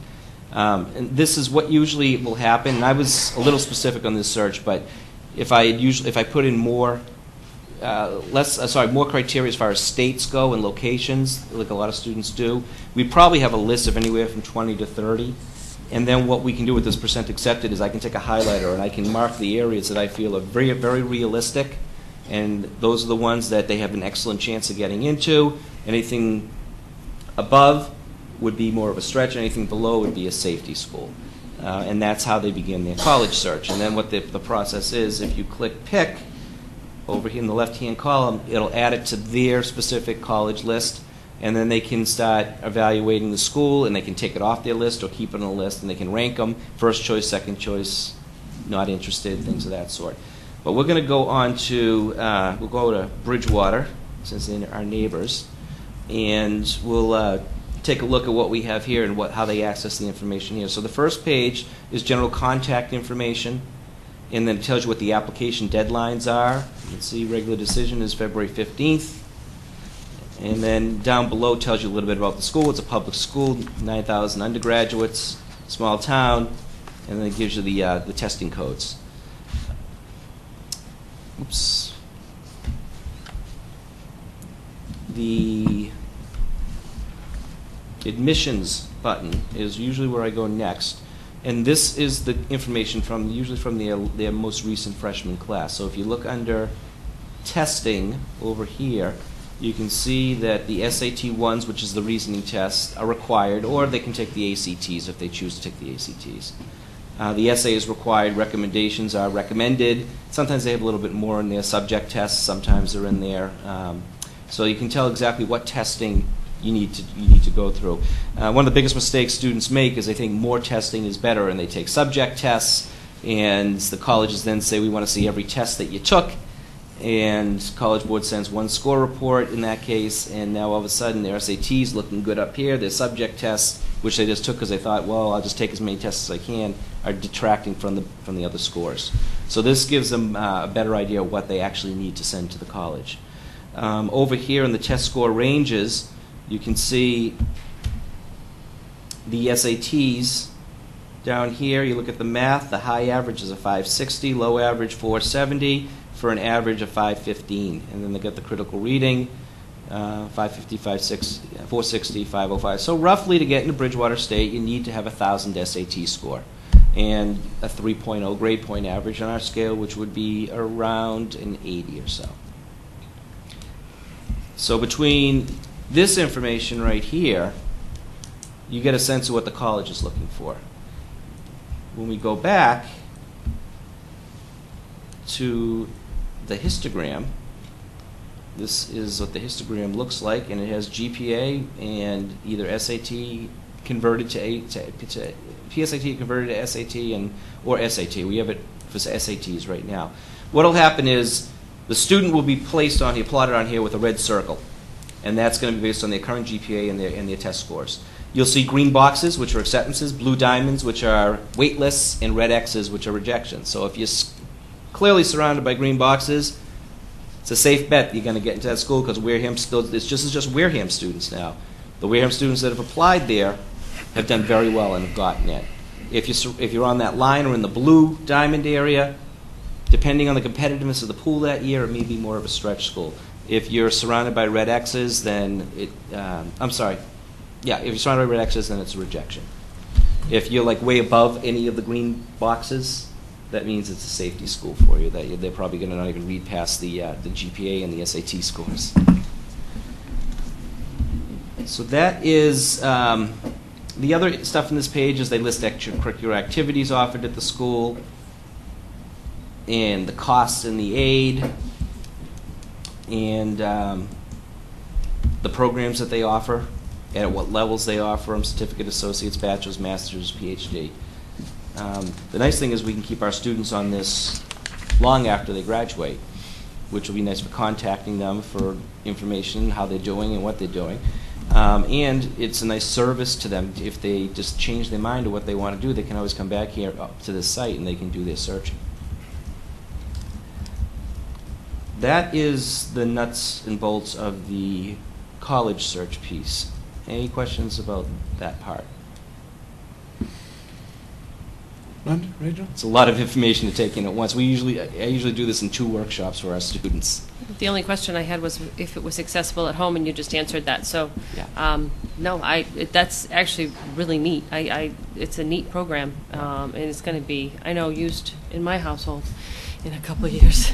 And this is what usually will happen. And I was a little specific on this search, but if I put in more. More criteria as far as states go and locations, like a lot of students do. We probably have a list of anywhere from 20 to 30. And then what we can do with this % accepted is I can take a highlighter and I can mark the areas that I feel are very, very realistic. And those are the ones that they have an excellent chance of getting into. Anything above would be more of a stretch. Anything below would be a safety school. And that's how they begin their college search. And then what the process is, if you click pick, over here in the left-hand column, it'll add it to their specific college list, and then they can start evaluating the school, and they can take it off their list or keep it on the list, and they can rank them, first choice, second choice, not interested, things of that sort. But we're going to go on to, we'll go to Bridgewater, since they're our neighbors, and we'll take a look at what we have here and how they access the information here. So the first page is general contact information, and then it tells you what the application deadlines are. You can see regular decision is February 15th. And then down below tells you a little bit about the school. It's a public school, 9,000 undergraduates, small town, and then it gives you the testing codes. Oops. The admissions button is usually where I go next. And this is the information usually from their most recent freshman class. So if you look under testing over here, you can see that the SAT ones, which is the reasoning test, are required, or they can take the ACTs if they choose to take the ACTs. The essay is required. Recommendations are recommended. Sometimes they have a little bit more in their subject tests. Sometimes they're in there. So you can tell exactly what testing you need to go through. One of the biggest mistakes students make is they think more testing is better, and they take subject tests, and the colleges then say, we want to see every test that you took, and College Board sends one score report in that case, and now all of a sudden their SATs looking good up here, their subject tests, which they just took because they thought, well, I'll just take as many tests as I can, are detracting from the other scores. So this gives them a better idea of what they actually need to send to the college. Over here in the test score ranges, you can see the SATs down here. You look at the math. The high average is a 560, low average 470, for an average of 515. And then they get the critical reading, 550, 460, 505. So roughly to get into Bridgewater State, you need to have a 1,000 SAT score and a 3.0 grade point average on our scale, which would be around an 80 or so. So between this information right here, you get a sense of what the college is looking for. When we go back to the histogram, this is what the histogram looks like, and it has GPA and either SAT converted to PSAT converted to SAT or SAT. We have it for SATs right now. What will happen is the student will be placed on here, plotted on here with a red circle. And that's going to be based on their current GPA and their test scores. You'll see green boxes, which are acceptances, blue diamonds, which are wait lists, and red X's, which are rejections. So if you're clearly surrounded by green boxes, it's a safe bet that you're going to get into that school, because Wareham still, it's just Wareham students now. The Wareham students that have applied there have done very well and have gotten it. If you're on that line or in the blue diamond area, depending on the competitiveness of the pool that year, it may be more of a stretch school. If you're surrounded by red X's, then I'm sorry. Yeah, if you're surrounded by red X's, then it's a rejection. If you're like way above any of the green boxes, that means it's a safety school for you. That they're probably going to not even read past the GPA and the SAT scores. So that is the other stuff in this page is they list extracurricular activities offered at the school and the costs and the aid and the programs that they offer and at what levels they offer them, certificate, associates, bachelor's, master's, PhD. The nice thing is we can keep our students on this long after they graduate, which will be nice for contacting them for information, how they're doing and what they're doing. And it's a nice service to them. If they just change their mind to what they want to do, they can always come back here up to this site and they can do their searching. That is the nuts and bolts of the college search piece. Any questions about that part? None, Rachel? It's a lot of information to take in at once. I usually do this in 2 workshops for our students. The only question I had was if it was accessible at home, and you just answered that. So, Yeah. no, that's actually really neat. It's a neat program, and it's going to be, I know, used in my household in a couple of years.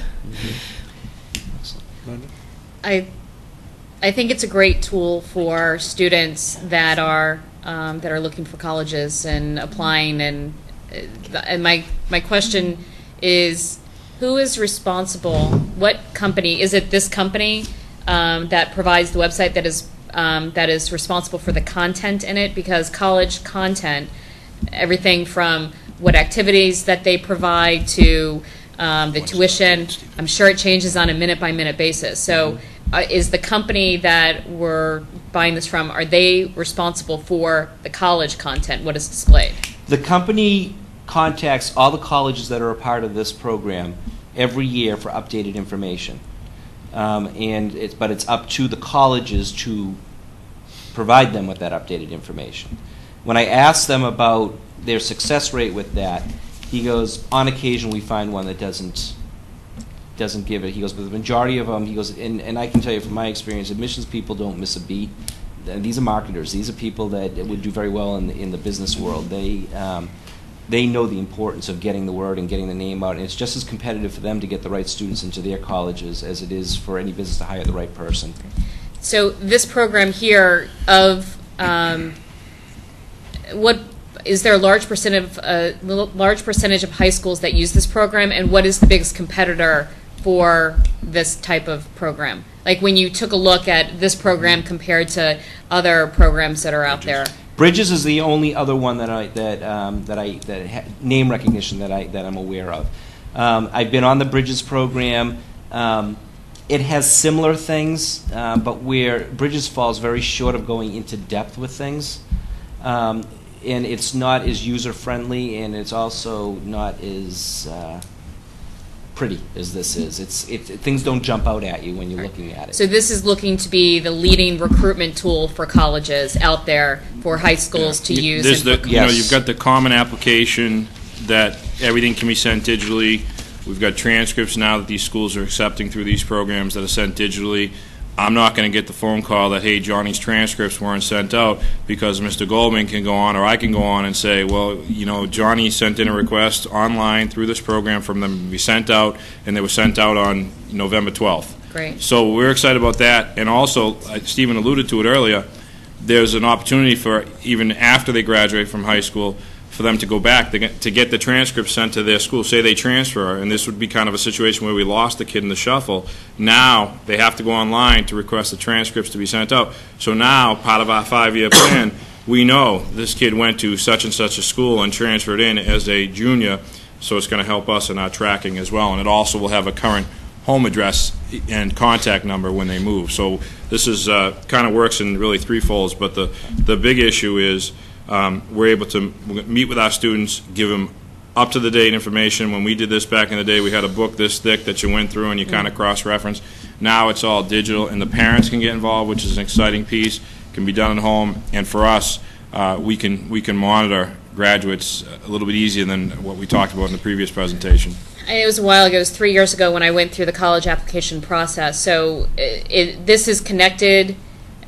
I think it's a great tool for students that are looking for colleges and applying. And my question is, who is responsible? What company is it? This company that provides the website that is responsible for the content in it? Because college content, everything from what activities that they provide to the tuition, I'm sure it changes on a minute-by-minute basis. So is the company that we're buying this from, are they responsible for the college content, what is displayed? The company contacts all the colleges that are a part of this program every year for updated information. But it's up to the colleges to provide them with that updated information. When I ask them about their success rate with that, he goes, on occasion we find one that doesn't give it. He goes, but the majority of them, he goes, and I can tell you from my experience, admissions people don't miss a beat. These are marketers. These are people that would do very well in the business world. They know the importance of getting the word and getting the name out, and it's just as competitive for them to get the right students into their colleges as it is for any business to hire the right person. So this program here what is there a large percentage of high schools that use this program, and what is the biggest competitor for this type of program? Like when you took a look at this program compared to other programs that are out there. Bridges is the only other one name recognition that I'm aware of. I've been on the Bridges program. It has similar things, but where Bridges falls very short of going into depth with things. And it's not as user-friendly, and it's also not as pretty as this is. Things don't jump out at you when you're looking at it. So this is looking to be the leading recruitment tool for colleges out there for high schools to use. You've got the common application that everything can be sent digitally. We've got transcripts now that these schools are accepting through these programs that are sent digitally. I'm not going to get the phone call that, hey, Johnny's transcripts weren't sent out, because Mr. Goldman can go on, or I can go on and say, well, Johnny sent in a request online through this program for them to be sent out, and they were sent out on November 12th. Great. So we're excited about that. And also, Stephen alluded to it earlier, there's an opportunity for, even after they graduate from high school, for them to go back to get the transcript sent to their school. Say they transfer, and this would be kind of a situation where we lost the kid in the shuffle. Now they have to go online to request the transcripts to be sent out. So now, part of our 5-year plan, we know this kid went to such and such a school and transferred in as a junior, so it's going to help us in our tracking as well. And it also will have a current home address and contact number when they move. So this is kind of works in really 3 folds, but the big issue is we're able to meet with our students, give them up-to-the-date information. When we did this back in the day, we had a book this thick that you went through and you kind of cross-reference. Now it's all digital, and the parents can get involved, which is an exciting piece. It can be done at home, and for us, we can monitor graduates a little bit easier than what we talked about in the previous presentation. It was a while ago. It was 3 years ago when I went through the college application process. So this is connected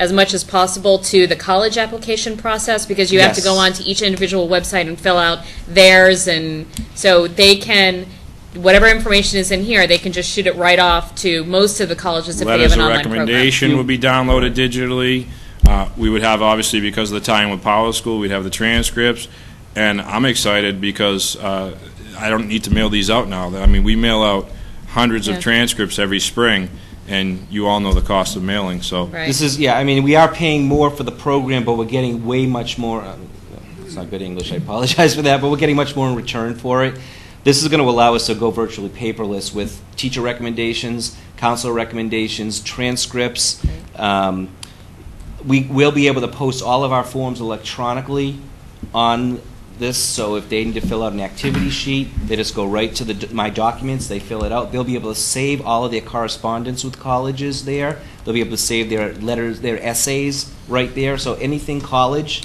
as much as possible to the college application process, because you have to go Yes. on to each individual website and fill out theirs, and so they can, whatever information is in here, they can just shoot it right off to most of the colleges if they have Letters an of online program. recommendation would be downloaded digitally. We would have, obviously, because of the tie-in with Power School, we'd have the transcripts. And I'm excited because I don't need to mail these out now. I mean, we mail out hundreds of transcripts every spring, and you all know the cost of mailing. So Right. This is, I mean, we are paying more for the program, but we're getting way much more. It's not good English, I apologize for that, but we're getting much more in return for it. This is going to allow us to go virtually paperless with teacher recommendations, counselor recommendations, transcripts. We will be able to post all of our forms electronically on this, so if they need to fill out an activity sheet, they just go right to my documents, they fill it out. They'll be able to save all of their correspondence with colleges there. They'll be able to save their letters, their essays right there. So anything college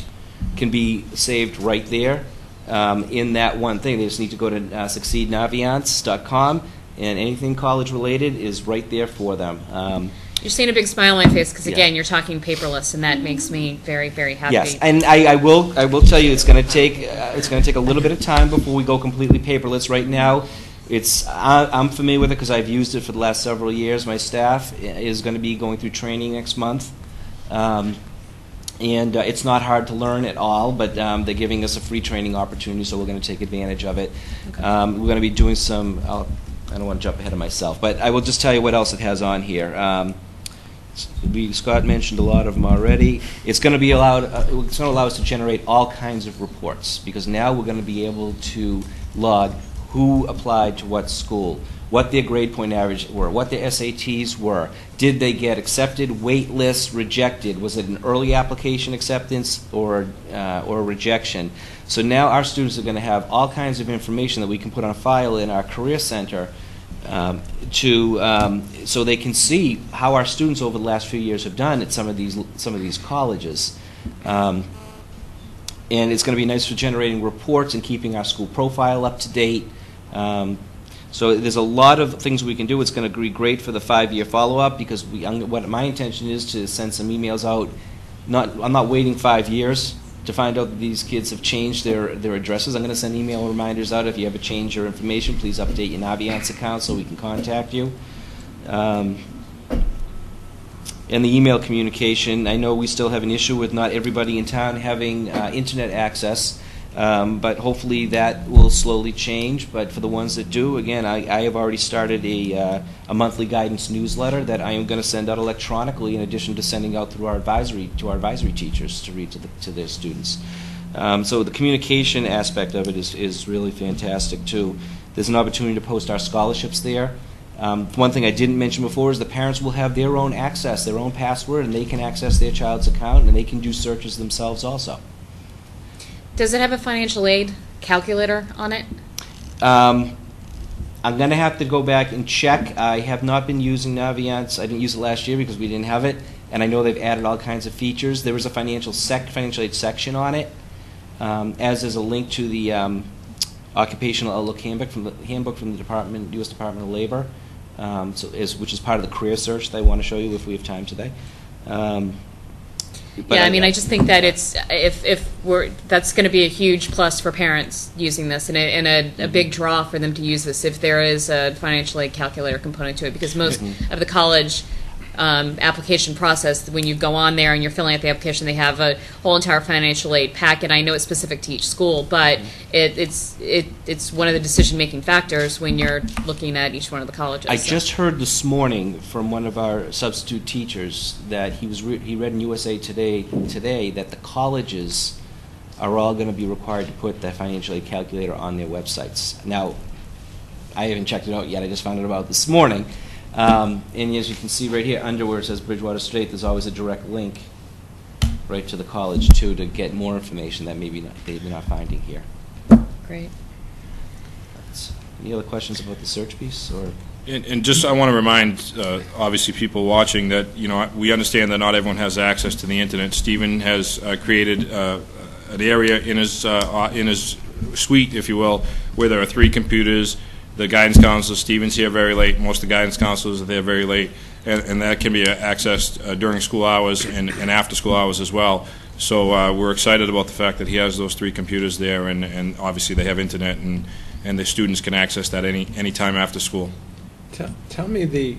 can be saved right there in that one thing. They just need to go to succeednaviance.com, and anything college related is right there for them. You're seeing a big smile on my face because, Yeah. again, you're talking paperless, and that makes me very, very happy. Yes, and I will tell you, it's going to take a little bit of time before we go completely paperless. Right now, I'm familiar with it because I've used it for the last several years. My staff is going to be going through training next month, and it's not hard to learn at all. But they're giving us a free training opportunity, so we're going to take advantage of it. Okay. We're going to be doing some. I don't want to jump ahead of myself, but I will just tell you what else it has on here. Scott mentioned a lot of them already. It's going to be it's going to allow us to generate all kinds of reports, because now we're going to be able to log who applied to what school, what their grade point average were, what their SATs were, did they get accepted, wait list, rejected, was it an early application acceptance or rejection. So now our students are going to have all kinds of information that we can put on file in our Career Center so they can see how our students over the last few years have done at some of these colleges. And it's going to be nice for generating reports and keeping our school profile up to date. So there's a lot of things we can do. It's going to be great for the 5-year follow-up, because what my intention is to send some emails out. I'm not waiting 5 years to find out that these kids have changed their addresses. I'm going to send email reminders out. If you ever change your information, please update your Naviance account so we can contact you. And the email communication, I know we still have an issue with not everybody in town having internet access, but hopefully that will slowly change. But for the ones that do, again, I have already started a monthly guidance newsletter that I am going to send out electronically, in addition to sending out through our advisory teachers to read to their students. So the communication aspect of it is really fantastic too. There's an opportunity to post our scholarships there. One thing I didn't mention before is the parents will have their own access, their own password, and they can access their child's account, and they can do searches themselves also. Does it have a financial aid calculator on it? I'm going to have to go back and check. I have not been using Naviance. I didn't use it last year because we didn't have it, and I know they've added all kinds of features. There was a financial aid section on it, as is a link to the Occupational Outlook handbook from the U.S. Department of Labor, which is part of the career search that I want to show you if we have time today. I just think that that's going to be a huge plus for parents using this, and a big draw for them to use this if there is a financial aid calculator component to it, because most of the college application process, when you go on there and you're filling out the application, they have a whole entire financial aid packet. I know it's specific to each school, but it's one of the decision-making factors when you're looking at each one of the colleges. I just heard this morning from one of our substitute teachers that he read in USA Today that the colleges are all going to be required to put that financial aid calculator on their websites. Now, I haven't checked it out yet. I just found it out this morning. And as you can see right here, under where it says Bridgewater State, there's always a direct link right to the college, too, to get more information that maybe they're not finding here. Great. Any other questions about the search piece? And just I want to remind, obviously, people watching that, we understand that not everyone has access to the Internet. Stephen has created an area in his suite, if you will, where there are 3 computers. The guidance counselor, Stephen's here very late. Most of the guidance counselors are there very late. and that can be accessed during school hours and after school hours as well. So we're excited about the fact that he has those 3 computers there, and obviously they have internet, and the students can access that any time after school. Tell me the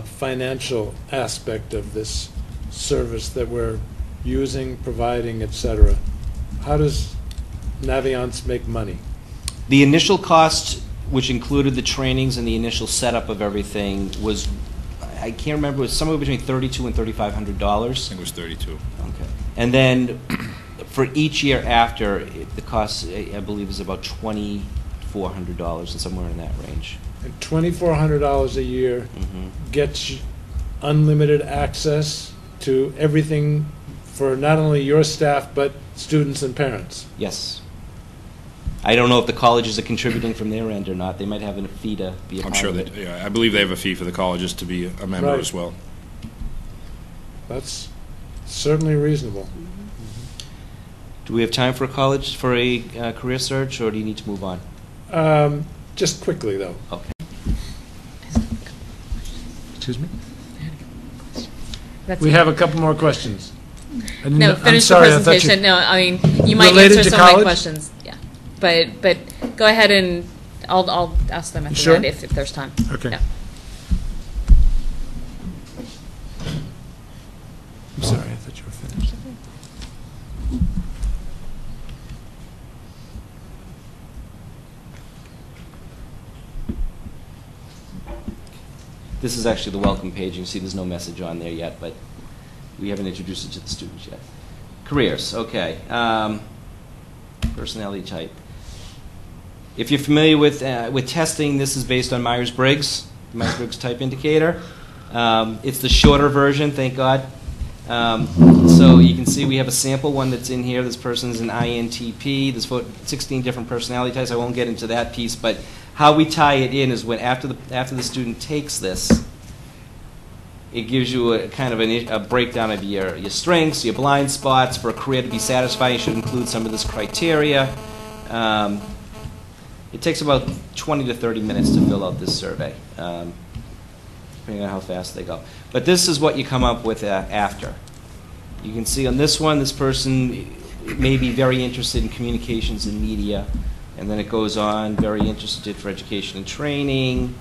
financial aspect of this service that we're using, providing, etc. How does Naviance make money? The initial cost, which included the trainings and the initial setup of everything, was, I can't remember, it was somewhere between $3,200 and $3,500. I think it was 32. Okay. And then for each year after, the cost, I believe, is about $2,400 and somewhere in that range. And $2,400 a year gets you unlimited access to everything for not only your staff, but students and parents. Yes. I don't know if the colleges are contributing from their end or not. They might have a fee to be a I'm part sure of that, it. yeah, I believe they have a fee for the colleges to be a member Right. as well. That's certainly reasonable. Do we have time for a career search, or do you need to move on? Just quickly, though. Okay. Excuse me? That's We have a couple more questions. No, I'm finish sorry, I the thought you- presentation. No, I mean, you might Related answer to some of my college? questions. Yeah, but go ahead and I'll ask them at the Sure? end if there's time. Okay. Yeah. I'm sorry, I thought you were finished. This is actually the welcome page. You can see there's no message on there yet, but we haven't introduced it to the students yet. Careers, okay. Personality type. If you're familiar with testing, this is based on Myers-Briggs type indicator. It's the shorter version, thank God. So you can see we have a sample one that's in here. This person's an INTP. There's 16 different personality types. I won't get into that piece, but how we tie it in is when after the student takes this, it gives you a kind of a breakdown of your strengths, your blind spots. For a career to be satisfying, you should include some of this criteria. It takes about 20 to 30 minutes to fill out this survey, depending on how fast they go. But this is what you come up with after. You can see on this one, this person may be very interested in communications and media, and then it goes on, very interested for education and training,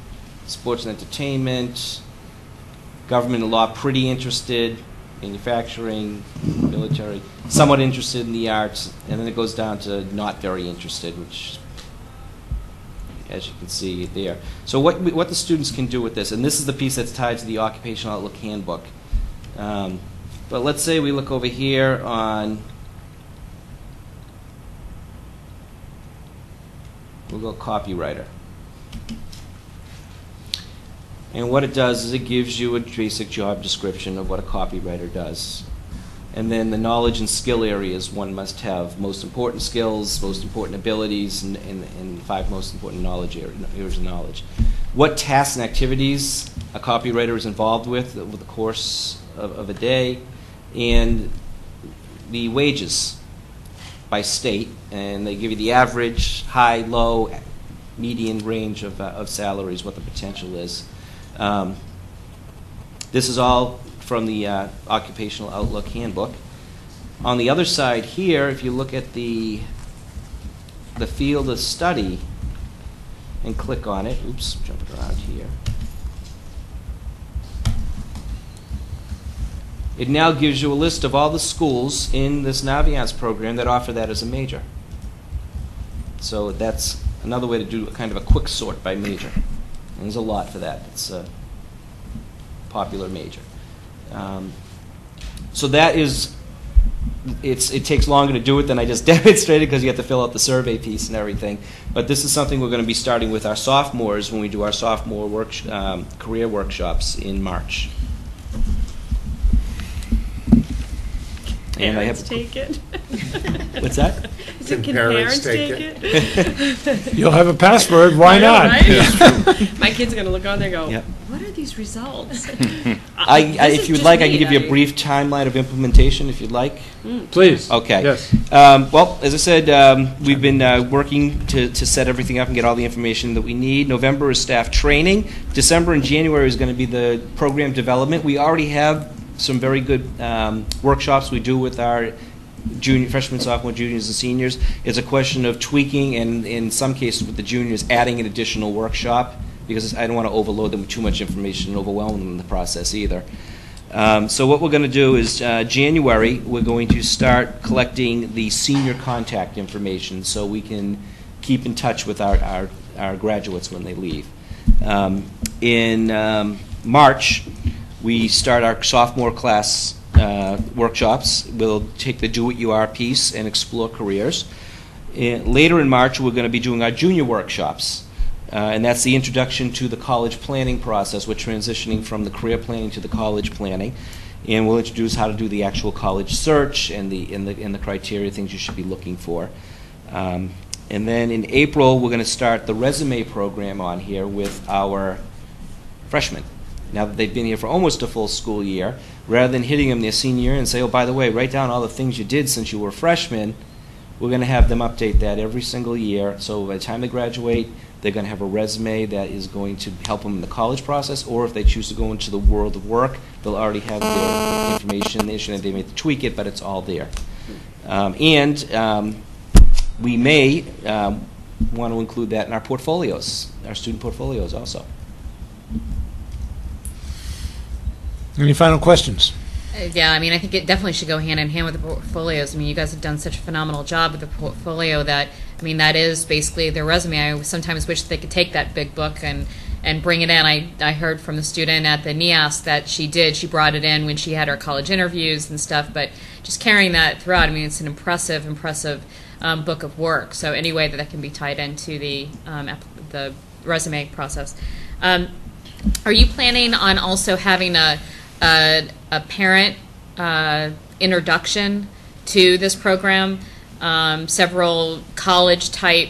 sports and entertainment, government and law, pretty interested, manufacturing, military, somewhat interested in the arts, and then it goes down to not very interested, which, as you can see there. So what the students can do with this, and this is the piece that's tied to the Occupational Outlook Handbook. But let's say we look over here on, we'll go copywriter. And what it does is it gives you a basic job description of what a copywriter does. And then the knowledge and skill areas one must have: most important skills, most important abilities, and 5 most important areas of knowledge. What tasks and activities a copywriter is involved with over the course of a day, and the wages by state, and they give you the average, high, low, median range of salaries, what the potential is. This is all from the Occupational Outlook Handbook. On the other side here, if you look at the field of study and click on it, oops, jumping around here. It now gives you a list of all the schools in this Naviance program that offer that as a major. So that's another way to do kind of a quick sort by major. And there's a lot for that. It's a popular major. So that is, it takes longer to do it than I just demonstrated because you have to fill out the survey piece and everything. But this is something we're going to be starting with our sophomores when we do our sophomore career workshops in March. And I parents have- take it? What's that? Can Can parents parents take take it? You'll have a password, why I know, not? right? My kid's gonna look on there and go, Yep. what are these results? If you'd like, I can give you a brief timeline of implementation, if you'd like. Please. Okay. Yes. Well, as I said, we've been working to set everything up and get all the information that we need. November is staff training. December and January is going to be the program development. We already have some very good workshops we do with our freshmen, sophomore, juniors, and seniors. It's a question of tweaking and, in some cases with the juniors, adding an additional workshop, because I don't want to overload them with too much information and overwhelm them in the process either. So what we're going to do is January, we're going to start collecting the senior contact information so we can keep in touch with our graduates when they leave. In March, we start our sophomore class workshops. We'll take the Do-What-You-Are piece and explore careers. Later in March, we're going to be doing our junior workshops. And that's the introduction to the college planning process. We're transitioning from the career planning to the college planning, and we'll introduce how to do the actual college search and the criteria, things you should be looking for. And then in April, we're going to start the resume program on here with our freshmen. Now that they've been here for almost a full school year, rather than hitting them their senior year and say, oh, by the way, write down all the things you did since you were freshmen, we're going to have them update that every single year. So by the time they graduate, they're going to have a resume that is going to help them in the college process, or if they choose to go into the world of work, they'll already have their information. They may tweak it, but it's all there. We may want to include that in our portfolios, our student portfolios also. Any final questions? Yeah, I mean, I think it definitely should go hand in hand with the portfolios. I mean, you guys have done such a phenomenal job with the portfolio that, I mean, that is basically their resume. I sometimes wish they could take that big book and bring it in. I heard from the student at the NEAS that she did. She brought it in when she had her college interviews and stuff, but just carrying that throughout, I mean, it's an impressive book of work. So any way that can be tied into the resume process. Are you planning on also having a parent introduction to this program, several college-type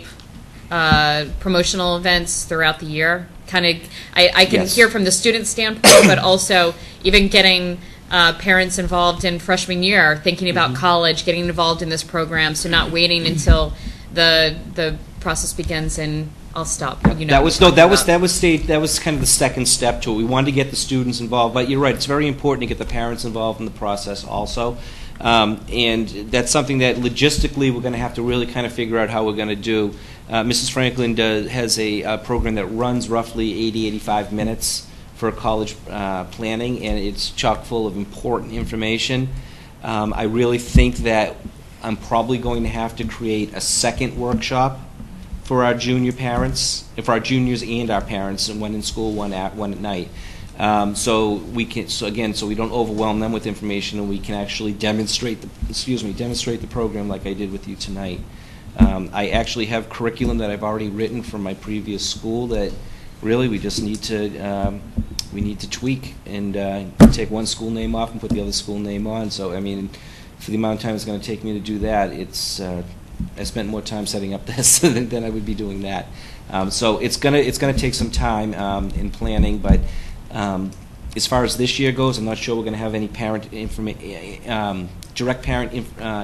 promotional events throughout the year? Kind of, I can Yes. hear from the student standpoint, but also even getting parents involved in freshman year, thinking about college, getting involved in this program, so not waiting until the process begins and I'll stop. You know, That was kind of the second step to it. We wanted to get the students involved, but you're right. It's very important to get the parents involved in the process also, and that's something that logistically we're going to have to really kind of figure out how we're going to do. Mrs. Franklin has a program that runs roughly 85 minutes for college planning, and it's chock full of important information. I really think that I'm probably going to have to create a second workshop for our junior parents, for our juniors and our parents, and one in school, one at night. So we don't overwhelm them with information, and we can actually demonstrate the program like I did with you tonight. I actually have curriculum that I've already written from my previous school that really we just need to tweak and take one school name off and put the other school name on. So I mean, for the amount of time it's going to take me to do that, I spent more time setting up this than I would be doing that. So it's gonna take some time in planning, but as far as this year goes, I'm not sure we're going to have any direct parent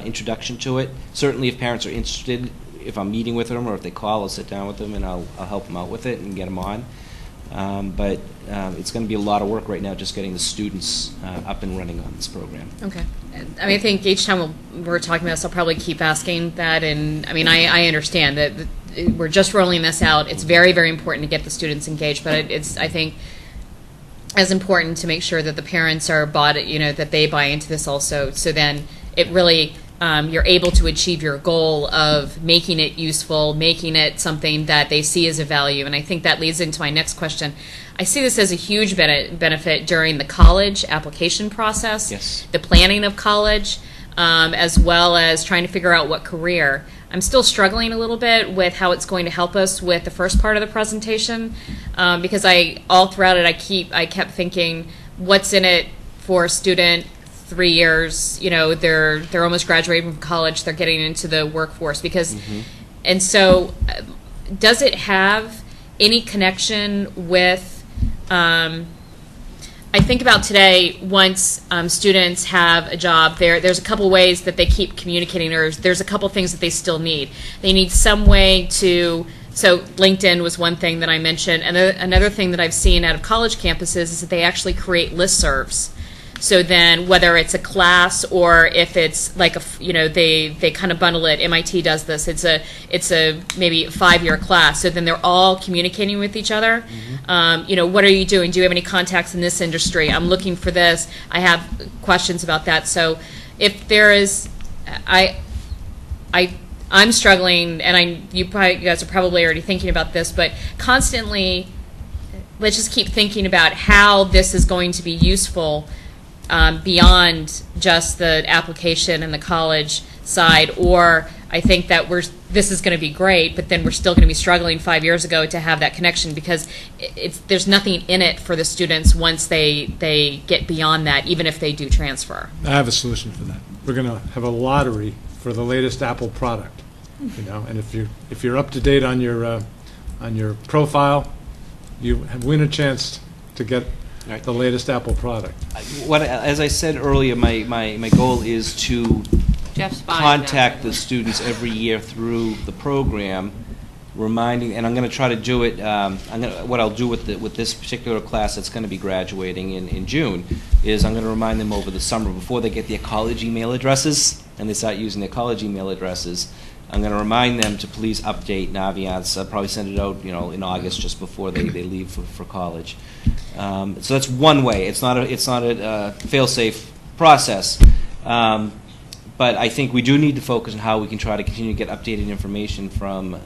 introduction to it. Certainly, if parents are interested, if I'm meeting with them or if they call, I'll sit down with them and I'll help them out with it and get them on. But it's going to be a lot of work right now just getting the students up and running on this program. Okay. I mean, I think each time we're talking about this, I'll probably keep asking that. And I mean, I understand that we're just rolling this out. It's very, very important to get the students engaged, but it's, I think, as important to make sure that the parents are that they buy into this also. So then it really, you're able to achieve your goal of making it useful, making it something that they see as a value. And I think that leads into my next question. I see this as a huge benefit during the college application process, yes, the planning of college, as well as trying to figure out what career. I'm still struggling a little bit with how it's going to help us with the first part of the presentation, because all throughout it I kept thinking, what's in it for a student 3 years, they're almost graduating from college, they're getting into the workforce because, and so does it have any connection with, I think about today, once students have a job, there's a couple ways that they keep communicating, or there's a couple things that they still need. They need some way to, so LinkedIn was one thing that I mentioned, and another thing that I've seen out of college campuses is that they actually create listservs. So then, whether it's a class or if it's like they kind of bundle it. MIT does this. It's a maybe 5-year class. So then they're all communicating with each other. What are you doing? Do you have any contacts in this industry? I'm looking for this. I have questions about that. So if there is, I'm struggling, and you guys are probably already thinking about this, but constantly, let's just keep thinking about how this is going to be useful. Beyond just the application and the college side, or I think that this is going to be great, but then we're still going to be struggling 5 years ago to have that connection because there's nothing in it for the students once they get beyond that, even if they do transfer. I have a solution for that. We're going to have a lottery for the latest Apple product, and if you're up to date on your profile, you win a chance to get the latest Apple product. As I said earlier, my goal is to contact the students every year through the program, reminding, and I'm going to try to do it. What I'll do with this particular class that's going to be graduating in June is I'm going to remind them over the summer before they get their college email addresses and they start using their college email addresses. I'm going to remind them to please update Naviance. I'll probably send it out, in August, just before they leave for college. So that's one way. It's not a fail-safe process, but I think we do need to focus on how we can try to continue to get updated information from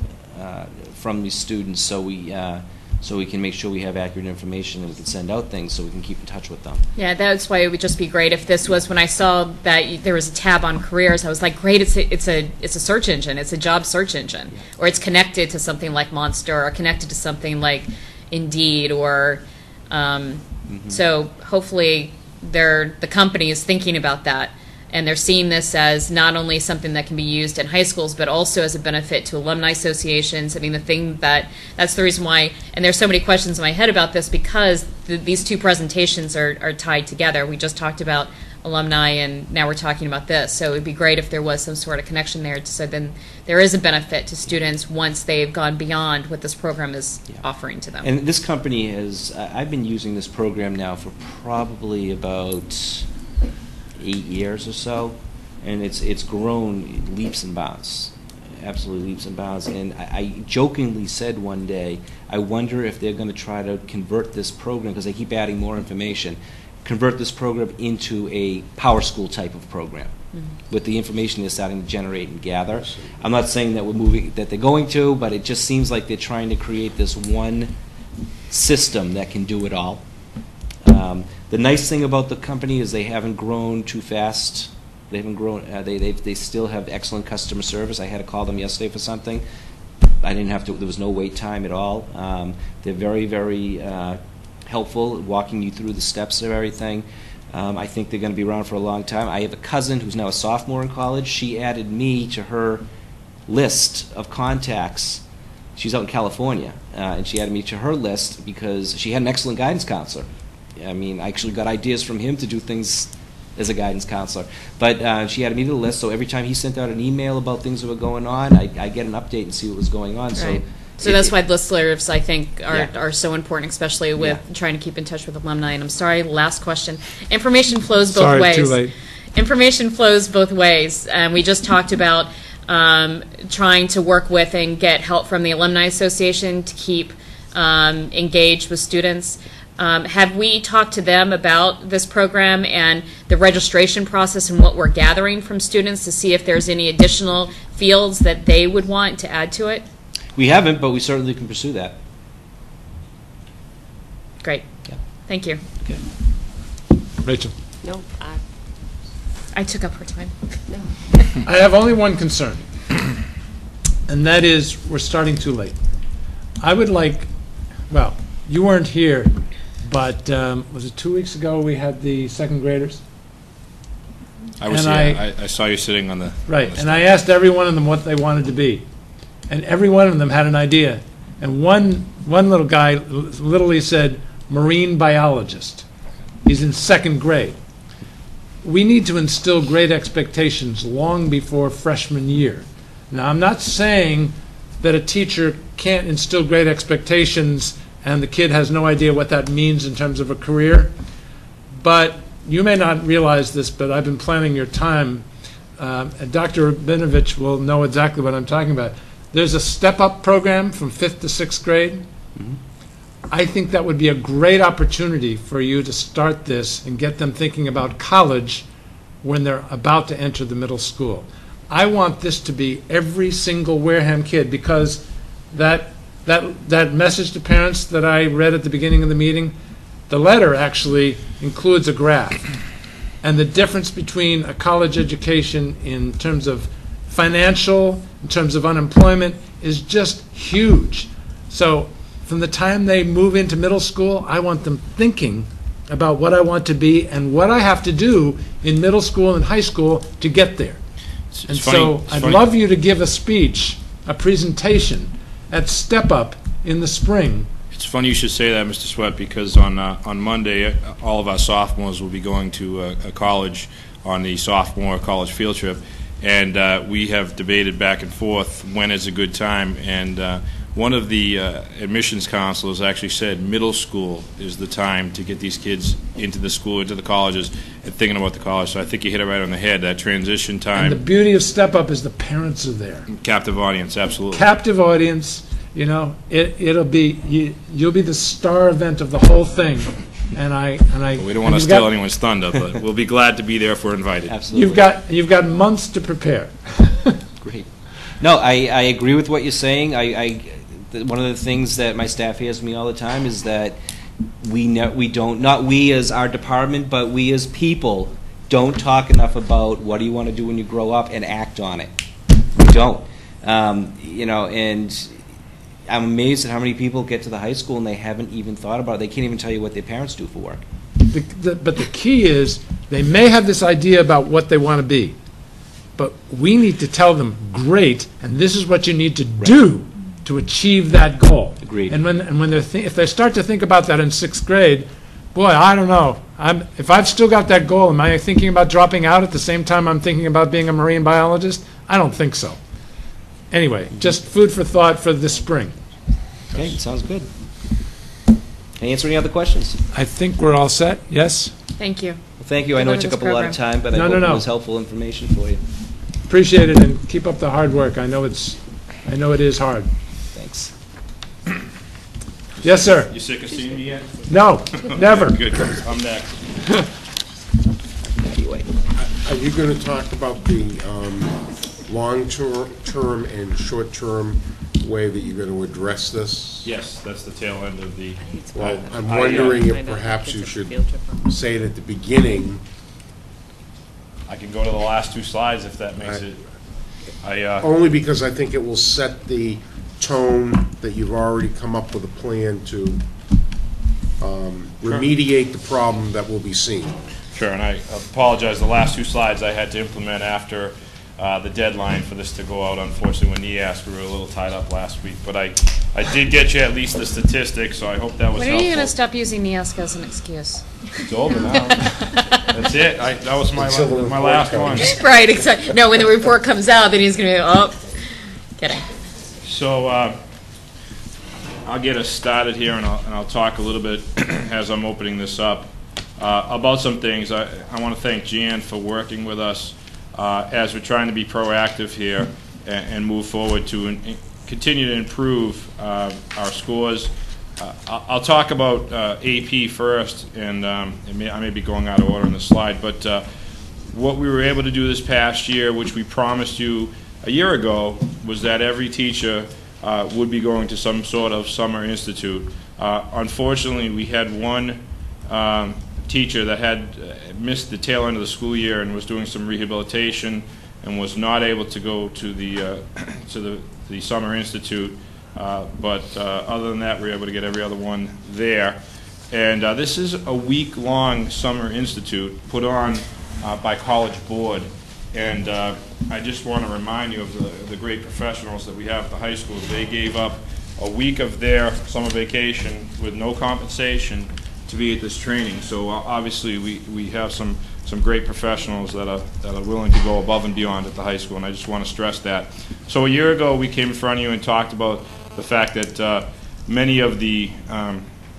these students, so we can make sure we have accurate information and we can send out things so we can keep in touch with them. Yeah, that's why it would just be great if this was, when I saw that there was a tab on careers, I was like, great, it's a search engine, it's a job search engine, or it's connected to something like Monster, or connected to something like Indeed, or so hopefully the company is thinking about that. And they're seeing this as not only something that can be used in high schools, but also as a benefit to alumni associations. I mean, that's the reason why, and there's so many questions in my head about this, because these two presentations are tied together. We just talked about alumni, and now we're talking about this. So it would be great if there was some sort of connection there, so then there is a benefit to students once they've gone beyond what this program is offering to them. And this company I've been using this program now for probably about 8 years or so, and it's grown leaps and bounds, absolutely leaps and bounds. And I jokingly said one day, I wonder if they're going to try to convert this program, because they keep adding more information, convert this program into a power school type of program with the information they're starting to generate and gather. I'm not saying that they're going to, but it just seems like they're trying to create this one system that can do it all. The nice thing about the company is they haven't grown too fast. They haven't grown. They still have excellent customer service. I had to call them yesterday for something. I didn't have to. There was no wait time at all. They're very, very helpful, walking you through the steps of everything. I think they're going to be around for a long time. I have a cousin who's now a sophomore in college. She added me to her list of contacts. She's out in California, and she added me to her list because she had an excellent guidance counselor. I mean, I actually got ideas from him to do things as a guidance counselor. But she added me to the list, so every time he sent out an email about things that were going on, I get an update and see what was going on. Right. So that's why listservs, I think, are so important, especially with trying to keep in touch with alumni. And I'm sorry, last question. Information flows both ways. Sorry, too late. Information flows both ways. We just talked about trying to work with and get help from the Alumni Association to keep engaged with students. Have we talked to them about this program and the registration process and what we're gathering from students to see if there's any additional fields that they would want to add to it? We haven't, but we certainly can pursue that. Great. Yeah. Thank you. Okay. Rachel. No, I took up her time. no. I have only one concern, and that is we're starting too late. I would like, well, you weren't here, but was it 2 weeks ago we had the second graders? I was And here. I saw you sitting on the... Right, and I asked every one of them what they wanted to be. And every one of them had an idea. And one little guy literally said, marine biologist. He's in 2nd grade. We need to instill great expectations long before freshman year. Now, I'm not saying that a teacher can't instill great expectations and the kid has no idea what that means in terms of a career, but you may not realize this, but I've been planning your time. And Dr. Rabinovich will know exactly what I'm talking about. There's a step-up program from 5th to 6th grade. I think that would be a great opportunity for you to start this and get them thinking about college when they're about to enter the middle school. I want this to be every single Wareham kid, because that message to parents that I read at the beginning of the meeting, the letter actually includes a graph. And the difference between a college education in terms of financial, in terms of unemployment, is just huge. So from the time they move into middle school, I want them thinking about what I want to be and what I have to do in middle school and high school to get there. And so I'd love you to give a speech, a presentation at Step Up in the spring. It's funny you should say that, Mr. Sweat, because on Monday, all of our sophomores will be going to a college on the sophomore college field trip, and we have debated back and forth when is a good time, and one of the admissions counselors actually said middle school is the time to get these kids into the school, into the colleges, and thinking about the college. So I think you hit it right on the head, that transition time. And the beauty of Step Up is the parents are there. Captive audience, absolutely. Captive audience. You know, you'll be the star event of the whole thing, and Well, we don't want to steal anyone's thunder, but we'll be glad to be there if we're invited. Absolutely. You've got months to prepare. Great. No, I agree with what you're saying. One of the things that my staff hears me all the time is that not we as our department, but we as people don't talk enough about what do you want to do when you grow up and act on it. We don't. And I'm amazed at how many people get to the high school and they haven't even thought about it. They can't even tell you what their parents do for work. But the key is they may have this idea about what they want to be, but we need to tell them, great, and this is what you need to do to achieve that goal. Agreed. And when if they start to think about that in 6th grade, boy, I don't know. If I've still got that goal, am I thinking about dropping out at the same time I'm thinking about being a marine biologist? I don't think so. Anyway, just food for thought for this spring. Okay, sounds good. Can I answer any other questions? I think we're all set. Yes? Thank you. Well, thank you. I know it took up a lot of time, but I hope it was helpful information for you. Appreciate it, and keep up the hard work. I know it is hard. Thanks. Yes, sir. You sick of seeing me yet? No, never. Good. I'm next. Are you going to talk about the long-term and short-term way that you're going to address this? Yes, that's the tail end of the... Well, I'm wondering if perhaps you should say it at the beginning. I can go to the last 2 slides if that makes it... Only because I think it will set the tone that you've already come up with a plan to remediate the problem that will be seen. Sure, and I apologize. The last 2 slides I had to implement after the deadline for this to go out. Unfortunately, when he asked, we were a little tied up last week. But I did get you at least the statistics, so I hope that was helpful. When are you going to stop using NIASC as an excuse? It's over now. That's it. That was my last one. Right, exactly. No, when the report comes out, then he's going to be, kidding. So I'll get us started here, and I'll talk a little bit as I'm opening this up about some things. I want to thank Jan for working with us as we're trying to be proactive here and move forward to continue to improve our scores. I'll talk about AP first, and I may be going out of order on the slide, but what we were able to do this past year, which we promised you a year ago, was that every teacher would be going to some sort of summer institute. Unfortunately, we had one teacher that had missed the tail end of the school year and was doing some rehabilitation and was not able to go to the summer institute. But other than that, we were able to get every other one there. And this is a week-long summer institute put on by College Board. And I just want to remind you of the great professionals that we have at the high school. They gave up a week of their summer vacation with no compensation to be at this training. So obviously we have some great professionals that are willing to go above and beyond at the high school, and I just want to stress that. So a year ago we came in front of you and talked about the fact that many of the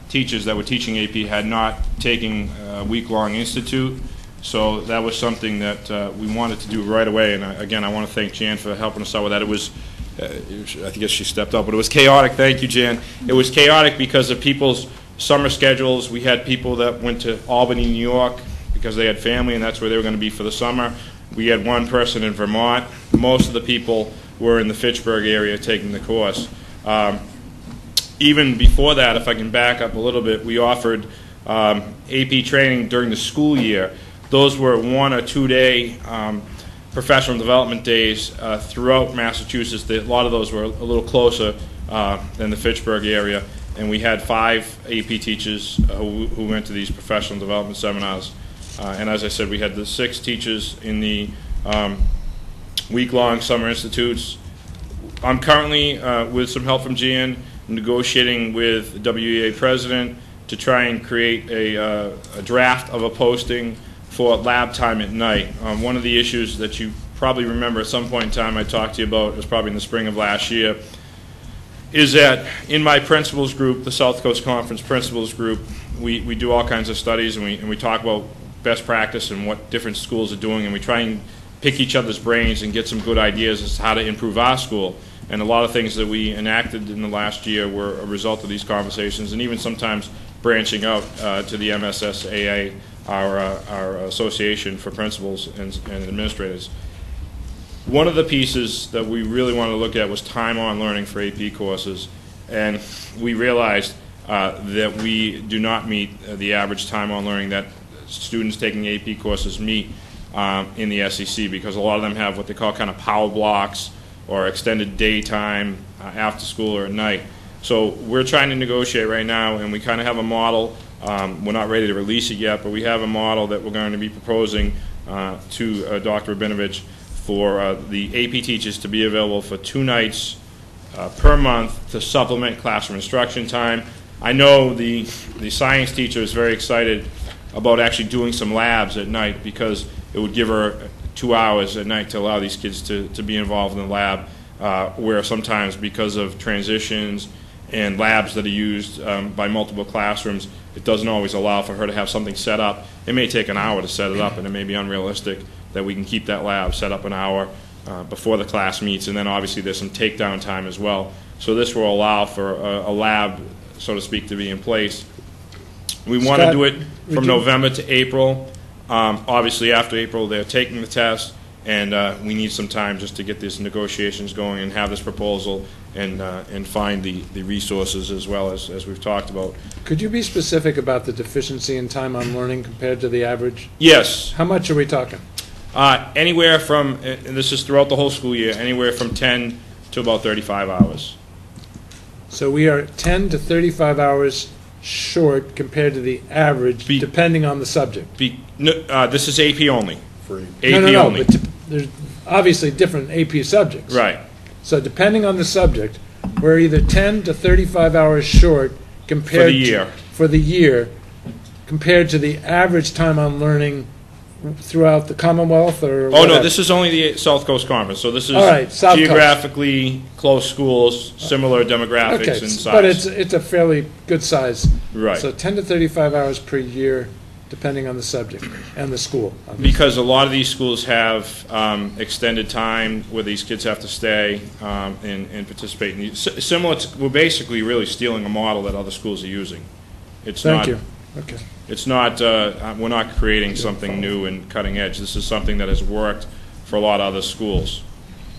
teachers that were teaching AP had not taken a week-long institute. So that was something that we wanted to do right away, and again, I want to thank Jan for helping us out with that. It was, I guess she stepped up, but it was chaotic. Thank you, Jan. It was chaotic because of people's summer schedules. We had people that went to Albany, New York, because they had family, and that's where they were going to be for the summer. We had one person in Vermont. Most of the people were in the Fitchburg area taking the course. Even before that, if I can back up a little bit, we offered AP training during the school year. Those were 1 or 2 day professional development days throughout Massachusetts. A lot of those were a little closer than the Fitchburg area, and we had 5 AP teachers who went to these professional development seminars. And as I said, we had the 6 teachers in the week-long summer institutes. I'm currently, with some help from Jan, negotiating with the WEA president to try and create a draft of a posting for lab time at night. One of the issues that you probably remember at some point in time I talked to you about, it was probably in the spring of last year, is that in my principals group, the South Coast Conference Principals Group, we do all kinds of studies, and we talk about best practice and what different schools are doing, and we try and pick each other's brains and get some good ideas as to how to improve our school. And a lot of things that we enacted in the last year were a result of these conversations, and even sometimes branching out to the MSSAA, our association for principals and administrators. One of the pieces that we really wanted to look at was time on learning for AP courses, and we realized that we do not meet the average time on learning that students taking AP courses meet in the SEC, because a lot of them have what they call kind of power blocks or extended daytime after school or at night. So we're trying to negotiate right now, and we kind of have a model. We're not ready to release it yet, but we have a model that we're going to be proposing to Dr. Rabinovich for the AP teachers to be available for 2 nights per month to supplement classroom instruction time. I know the science teacher is very excited about actually doing some labs at night, because it would give her 2 hours at night to allow these kids to be involved in the lab, where sometimes because of transitions and labs that are used by multiple classrooms, it doesn't always allow for her to have something set up. It may take an hour to set it up, and it may be unrealistic that we can keep that lab set up an hour before the class meets, and then obviously there's some takedown time as well. So this will allow for a lab, so to speak, to be in place. We want to do it from November to April. Obviously after April they're taking the test, and we need some time just to get these negotiations going and have this proposal and find the resources as well as we've talked about. Could you be specific about the deficiency in time on learning compared to the average? Yes. How much are we talking? Anywhere from, and this is throughout the whole school year, anywhere from 10 to about 35 hours. So we are 10 to 35 hours short compared to the average, depending on the subject. This is AP only. AP no, only. But there's obviously different AP subjects. Right. So depending on the subject, we're either 10 to 35 hours short compared for the year compared to the average time on learning throughout the Commonwealth, or Oh, no, this is only the South Coast Conference, so this is all right, South geographically close schools, similar demographics and size. But it's a fairly good size. Right. So 10 to 35 hours per year, depending on the subject and the school. Obviously. Because a lot of these schools have extended time where these kids have to stay and participate in these. Similar to, we're basically really stealing a model that other schools are using. It's Thank you. Okay. It's not, we're not creating something new and cutting edge. This is something that has worked for a lot of other schools.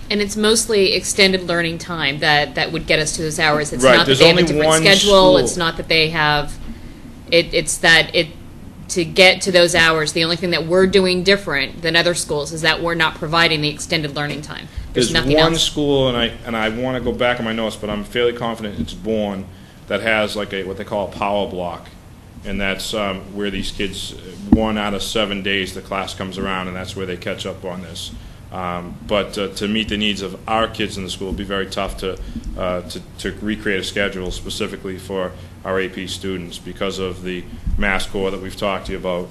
And it's mostly extended learning time that would get us to those hours. It's right. not that they have a different schedule. It's not that they have, it's that to get to those hours, the only thing that we're doing different than other schools is that we're not providing the extended learning time. There's nothing one else. school, and I want to go back on my notes, but I'm fairly confident it's Bourne, that has like what they call a power block. and that's where these kids, 1 out of 7 days the class comes around, and that's where they catch up on this. But to meet the needs of our kids in the school, it would be very tough to recreate a schedule specifically for our AP students because of the mass core that we've talked to you about.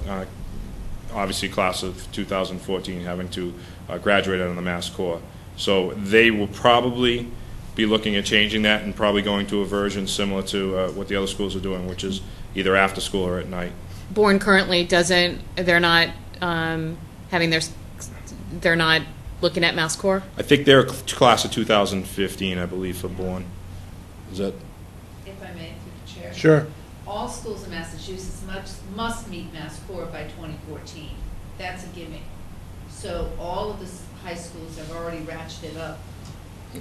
Obviously, class of 2014 having to graduate out of the mass core. So they will probably be looking at changing that and probably going to a version similar to what the other schools are doing, which is either after school or at night. Bourne currently doesn't, they're not they're not looking at mass core? I think they're class of 2015, I believe, for Bourne. Is that? If I may, through the chair. Sure. All schools in Massachusetts must meet mass core by 2014. That's a gimme. So all of the high schools have already ratcheted up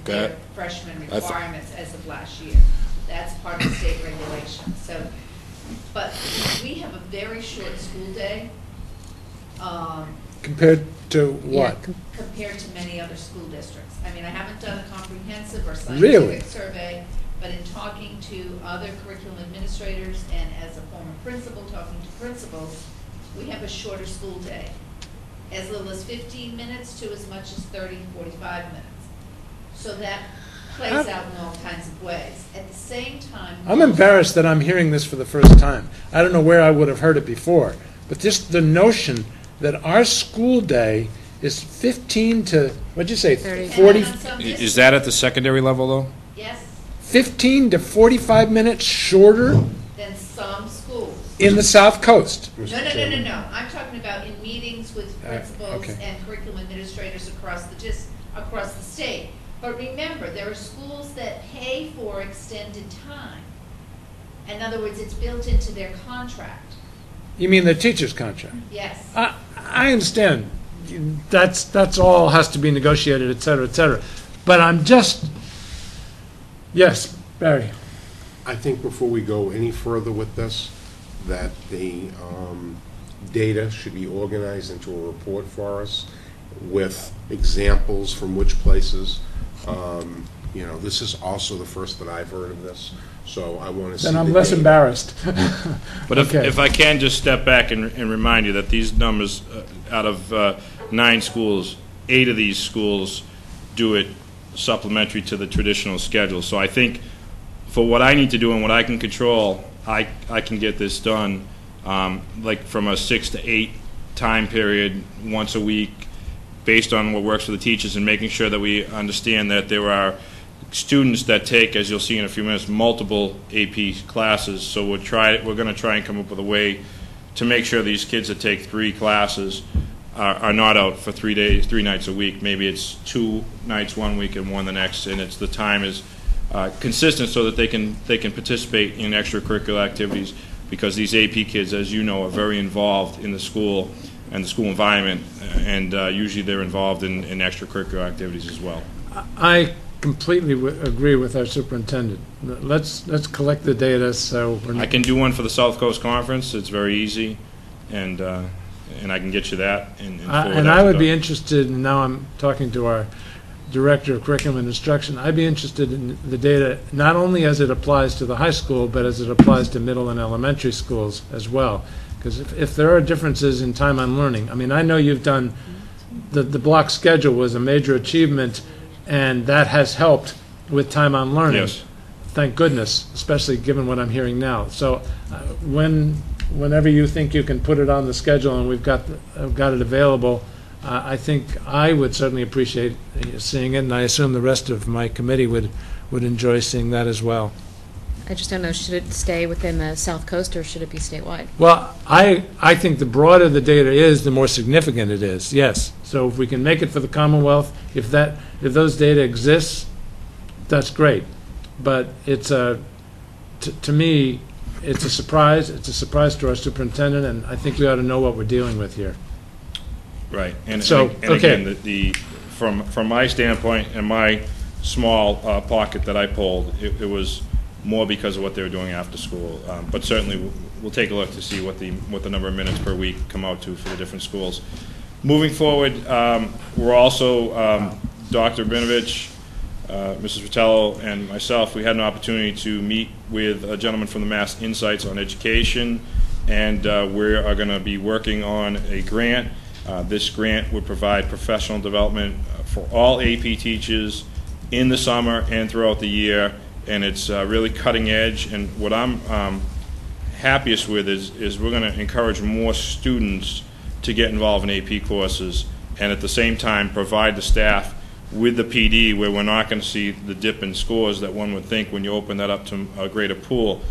their freshman requirements as of last year. That's part of the state regulation. So, but we have a very short school day. Compared to what? Yeah, compared to many other school districts. I mean, I haven't done a comprehensive or Really? scientific survey, but in talking to other curriculum administrators and as a former principal talking to principals, we have a shorter school day. As little as 15 minutes to as much as 30, 45 minutes. So that plays out in all kinds of ways. At the same time... I'm embarrassed that I'm hearing this for the first time. I don't know where I would have heard it before, but just the notion that our school day is 15 to, what'd you say, 40? Is that at the secondary level, though? Yes. 15 to 45 minutes shorter Than some schools. in the South Coast. No. I'm talking about in meetings with principals and curriculum administrators across the state. But remember, there are schools that pay for extended time. In other words, it's built into their contract. You mean the teacher's contract? Yes. I understand. That's all has to be negotiated, et cetera, et cetera. But I'm just, yes, Barry. I think before we go any further with this, that the data should be organized into a report for us with examples from which places. You know, this is also the first that I've heard of this, so I want to see. Then I'm less embarrassed. But if I can just step back and remind you that these numbers, out of 9 schools, 8 of these schools do it supplementary to the traditional schedule. So I think for what I need to do and what I can control, I can get this done, like from a 6 to 8 time period, once a week, based on what works for the teachers, and making sure that we understand that there are students that take, as you'll see in a few minutes, multiple AP classes. So we're going to try and come up with a way to make sure these kids that take 3 classes are not out for 3 nights a week. Maybe it's 2 nights one week and 1 the next, and the time is consistent so that they can participate in extracurricular activities, because these AP kids, as you know, are very involved in the school and the school environment, and usually they're involved in extracurricular activities as well. I completely agree with our superintendent. Let's collect the data so we're not... I can do one for the South Coast Conference. It's very easy, and I can get you that. And I would be interested, and now I'm talking to our Director of Curriculum and Instruction, I'd be interested in the data not only as it applies to the high school, but as it applies to middle and elementary schools as well. Because if there are differences in time on learning, I mean, I know you've done, the block schedule was a major achievement, and that has helped with time on learning. Yes. Thank goodness, especially given what I'm hearing now. So whenever you think you can put it on the schedule and we've got it available, I think I would certainly appreciate seeing it, and I assume the rest of my committee would enjoy seeing that as well. I just don't know, should it stay within the South Coast or should it be statewide? Well, I think the broader the data is, the more significant it is, yes. So if we can make it for the Commonwealth, if those data exist, that's great. But it's to me, it's a surprise. It's a surprise to our superintendent, and I think we ought to know what we're dealing with here. Right. And okay. Again, from my standpoint and my small pocket that I pulled, it was more because of what they were doing after school. But certainly we'll take a look to see what the number of minutes per week come out to for the different schools. Moving forward, we're also, Dr. Binovich Mrs. Vitello and myself, we had an opportunity to meet with a gentleman from the Mass Insights on Education, and we are going to be working on a grant. This grant would provide professional development for all AP teachers in the summer and throughout the year, and it's really cutting edge. And what I'm happiest with is we're going to encourage more students to get involved in AP courses, and at the same time provide the staff with the PD, where we're not going to see the dip in scores that one would think when you open that up to a greater pool.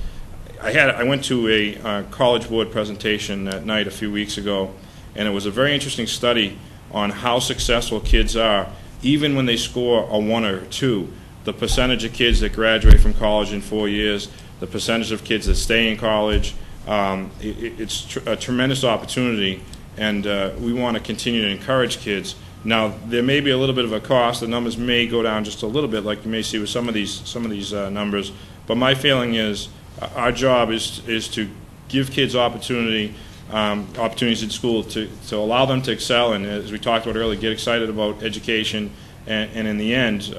I went to a College Board presentation at night a few weeks ago, and it was a very interesting study on how successful kids are, even when they score a 1 or 2. The percentage of kids that graduate from college in 4 years, the percentage of kids that stay in college, it's a tremendous opportunity, and we want to continue to encourage kids. Now, there may be a little bit of a cost. The numbers may go down just a little bit, like you may see with some of these numbers. But my feeling is our job is to give kids opportunities in school to allow them to excel, and as we talked about earlier, get excited about education. And in the end,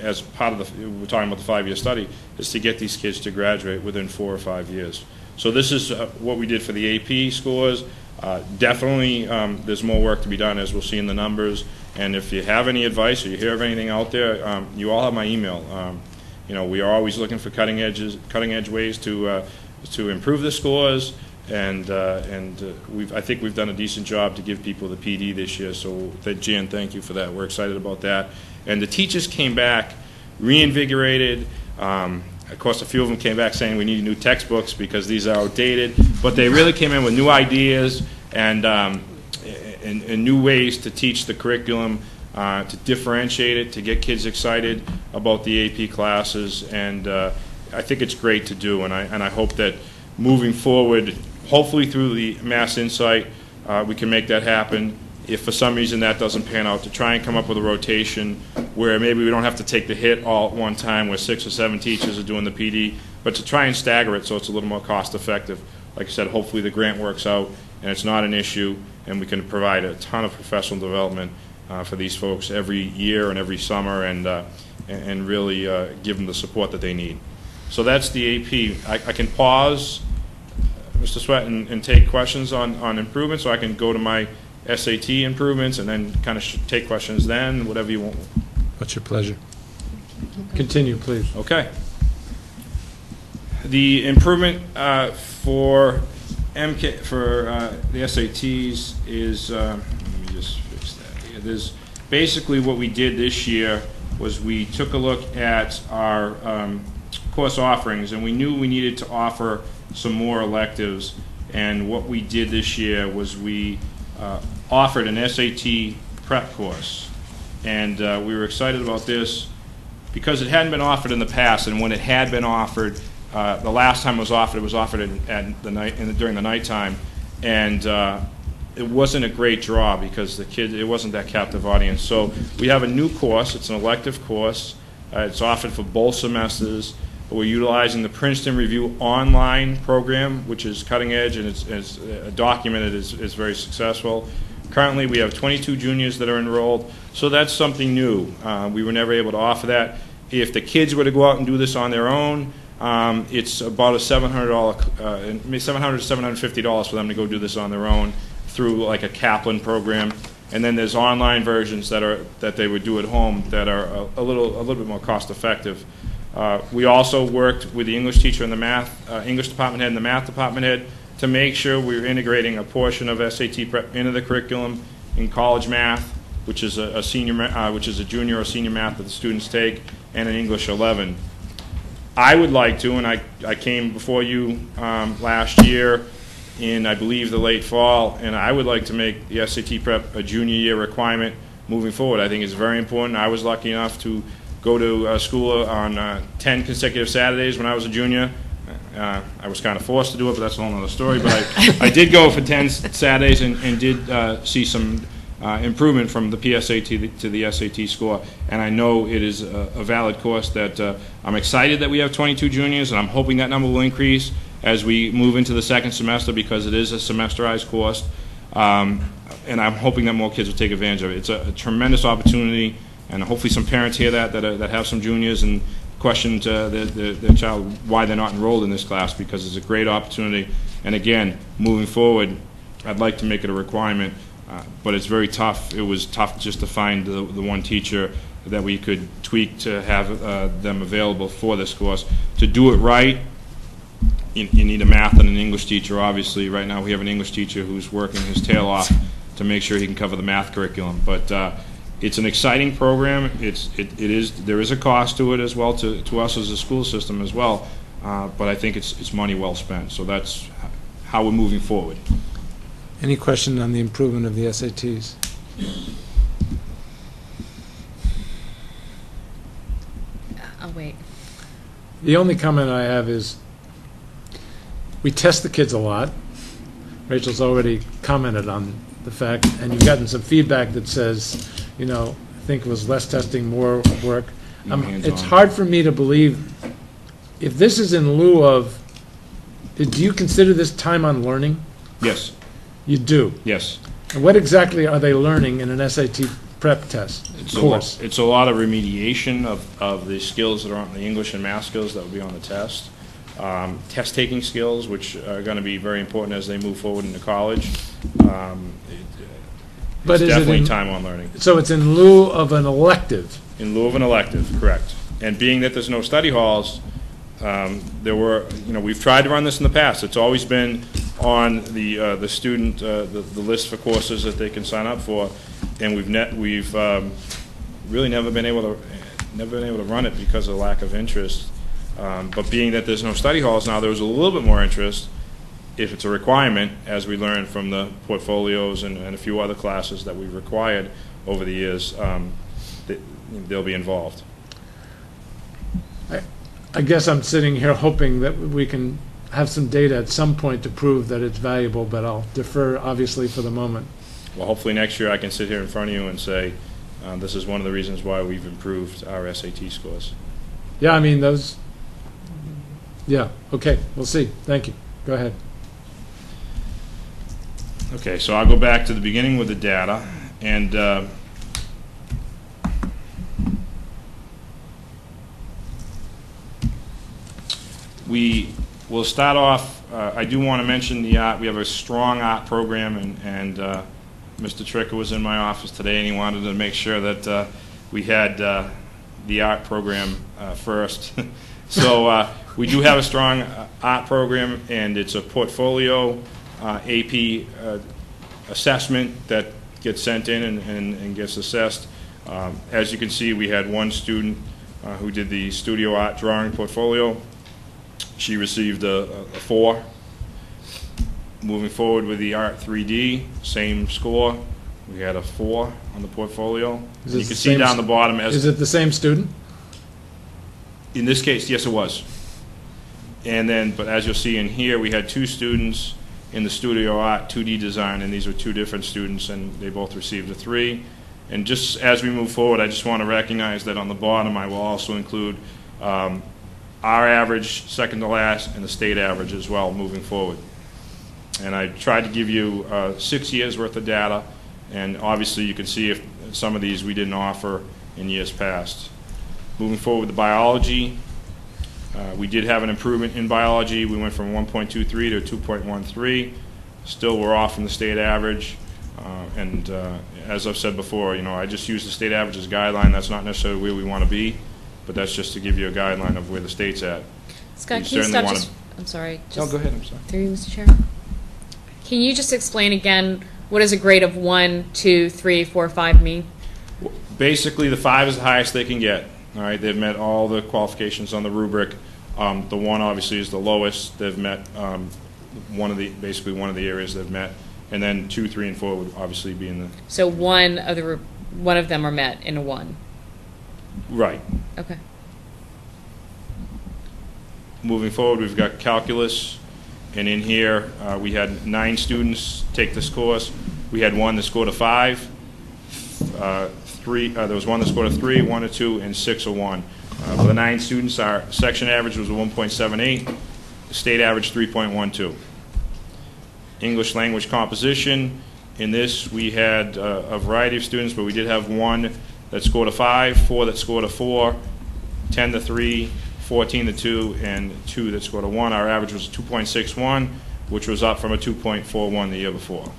as part of we're talking about the 5-year study, is to get these kids to graduate within 4 or 5 years. So this is what we did for the AP scores. Definitely, there's more work to be done, as we'll see in the numbers. And if you have any advice or you hear of anything out there, you all have my email. We are always looking for cutting edge ways to improve the scores. And I think we've done a decent job to give people the PD this year. So, Jan, thank you for that. We're excited about that. And the teachers came back reinvigorated. Of course, a few of them came back saying we need new textbooks because these are outdated. But they really came in with new ideas and new ways to teach the curriculum, to differentiate it, to get kids excited about the AP classes. And I think it's great to do. And I hope that moving forward, hopefully through the Mass Insight, we can make that happen. If for some reason that doesn't pan out, to try and come up with a rotation where maybe we don't have to take the hit all at one time where 6 or 7 teachers are doing the PD, but to try and stagger it so it's a little more cost effective. Like I said, hopefully the grant works out and it's not an issue, and we can provide a ton of professional development for these folks every year and every summer, and really give them the support that they need. So that's the AP. I can pause, Mr. Sweat, and take questions on improvements, so I can go to my SAT improvements and then kind of take questions then, whatever you want. What's your pleasure? Continue, please. Okay. The improvement for MK for the SATs is let me just fix that here. There's basically what we did this year was we took a look at our course offerings, and we knew we needed to offer some more electives. And what we did this year was we offered an SAT prep course, and we were excited about this because it hadn't been offered in the past. And when it had been offered, the last time it was offered at the night during the nighttime, and it wasn't a great draw because it wasn't that captive audience. So we have a new course. It's an elective course. It's offered for both semesters. We're utilizing the Princeton Review online program, which is cutting edge and it's documented as very successful. Currently, we have 22 juniors that are enrolled, so that's something new. We were never able to offer that. If the kids were to go out and do this on their own, it's about a $700 to $750 for them to go do this on their own through like a Kaplan program. And then there's online versions that they would do at home that are a little bit more cost effective. We also worked with the English teacher and the English department head and the math department head to make sure we were integrating a portion of SAT prep into the curriculum in college math, which is a junior or senior math that the students take, and in English 11. I would like to, and I came before you last year in, I believe, the late fall, and I would like to make the SAT prep a junior year requirement moving forward. I think it's very important. I was lucky enough to go to school on 10 consecutive Saturdays when I was a junior. I was kind of forced to do it, but that's a whole other story. But I did go for 10 Saturdays and did see some improvement from the PSAT to the SAT score. And I know it is a valid course that I'm excited that we have 22 juniors, and I'm hoping that number will increase as we move into the second semester because it is a semesterized course. And I'm hoping that more kids will take advantage of it. It's a tremendous opportunity And hopefully some parents hear that have some juniors and question their child why they're not enrolled in this class, because it's a great opportunity. And again, moving forward, I'd like to make it a requirement, but it's very tough. It was tough just to find the one teacher that we could tweak to have them available for this course. To do it right, you need a math and an English teacher, obviously. Right now we have an English teacher who's working his tail off to make sure he can cover the math curriculum. But it's an exciting program. There is a cost to it as well, to us as a school system as well. But I think it's money well spent. So that's how we're moving forward. Any question on the improvement of the SATs? I'll wait. The only comment I have is we test the kids a lot. Rachel's already commented on the fact, and you've gotten some feedback that says, you know, I think it was less testing, more work. It's hard for me to believe, if this is in lieu of, do you consider this time on learning? Yes. You do? Yes. And what exactly are they learning in an SAT prep test course? It's a lot of remediation of the skills that are on the English and math skills that will be on the test. Test-taking skills, which are going to be very important as they move forward into college. It's definitely time on learning. So it's in lieu of an elective? In lieu of an elective, correct. And being that there's no study halls, we've tried to run this in the past. It's always been on the student the list for courses that they can sign up for, and we've really never been able to run it because of lack of interest. But being that there's no study halls now, there's a little bit more interest. If it's a requirement, as we learned from the portfolios and a few other classes that we've required over the years, they'll be involved. I guess I'm sitting here hoping that we can have some data at some point to prove that it's valuable, but I'll defer, obviously, for the moment. Well, hopefully next year I can sit here in front of you and say, this is one of the reasons why we've improved our SAT scores. Yeah, I mean, yeah, okay, we'll see. Thank you. Go ahead. Okay, so I'll go back to the beginning with the data, and we will start off. I do want to mention the art. We have a strong art program, and Mr. Tricker was in my office today, and he wanted to make sure that we had the art program first. So we do have a strong art program, and it's a portfolio AP assessment that gets sent in and gets assessed. As you can see, we had one student who did the studio art drawing portfolio. She received a 4. Moving forward with the art 3D, same score. We had a 4 on the portfolio. You can see down the bottom. Is it the same student? In this case, yes, it was. And then, but as you'll see in here, we had 2 students in the studio art 2D design, and these were 2 different students, and they both received a 3. And just as we move forward, I just want to recognize that on the bottom I will also include our average, second to last, and the state average as well moving forward. And I tried to give you 6 years worth of data, and obviously you can see if some of these we didn't offer in years past. Moving forward with the biology, we did have an improvement in biology. We went from 1.23 to 2.13. Still, we're off from the state average. And as I've said before, I just use the state average as a guideline. That's not necessarily where we want to be, but that's just to give you a guideline of where the state's at. Scott, can you stop just... I'm sorry. No, go ahead. I'm sorry. Through you, Mr. Chair. Can you just explain again, what does a grade of 1, 2, 3, 4, 5 mean? Basically, the 5 is the highest they can get. All right, they've met all the qualifications on the rubric. The 1 obviously is the lowest. They've met basically one of the areas they've met, and then 2, 3, and 4 would obviously be in the. So one of them are met in a 1. Right. Okay. Moving forward, we've got calculus, and in here we had 9 students take this course. We had 1 that scored a 5. 3. There was 1 that scored a 3, 1 a 2, and 6 a 1. For the 9 students, our section average was a 1.78. The state average 3.12. English language composition. In this, we had a variety of students, but we did have 1 that scored a 5, 4 that scored a 4, 10 to 3, 14 to 2, and 2 that scored a 1. Our average was 2.61, which was up from a 2.41 the year before.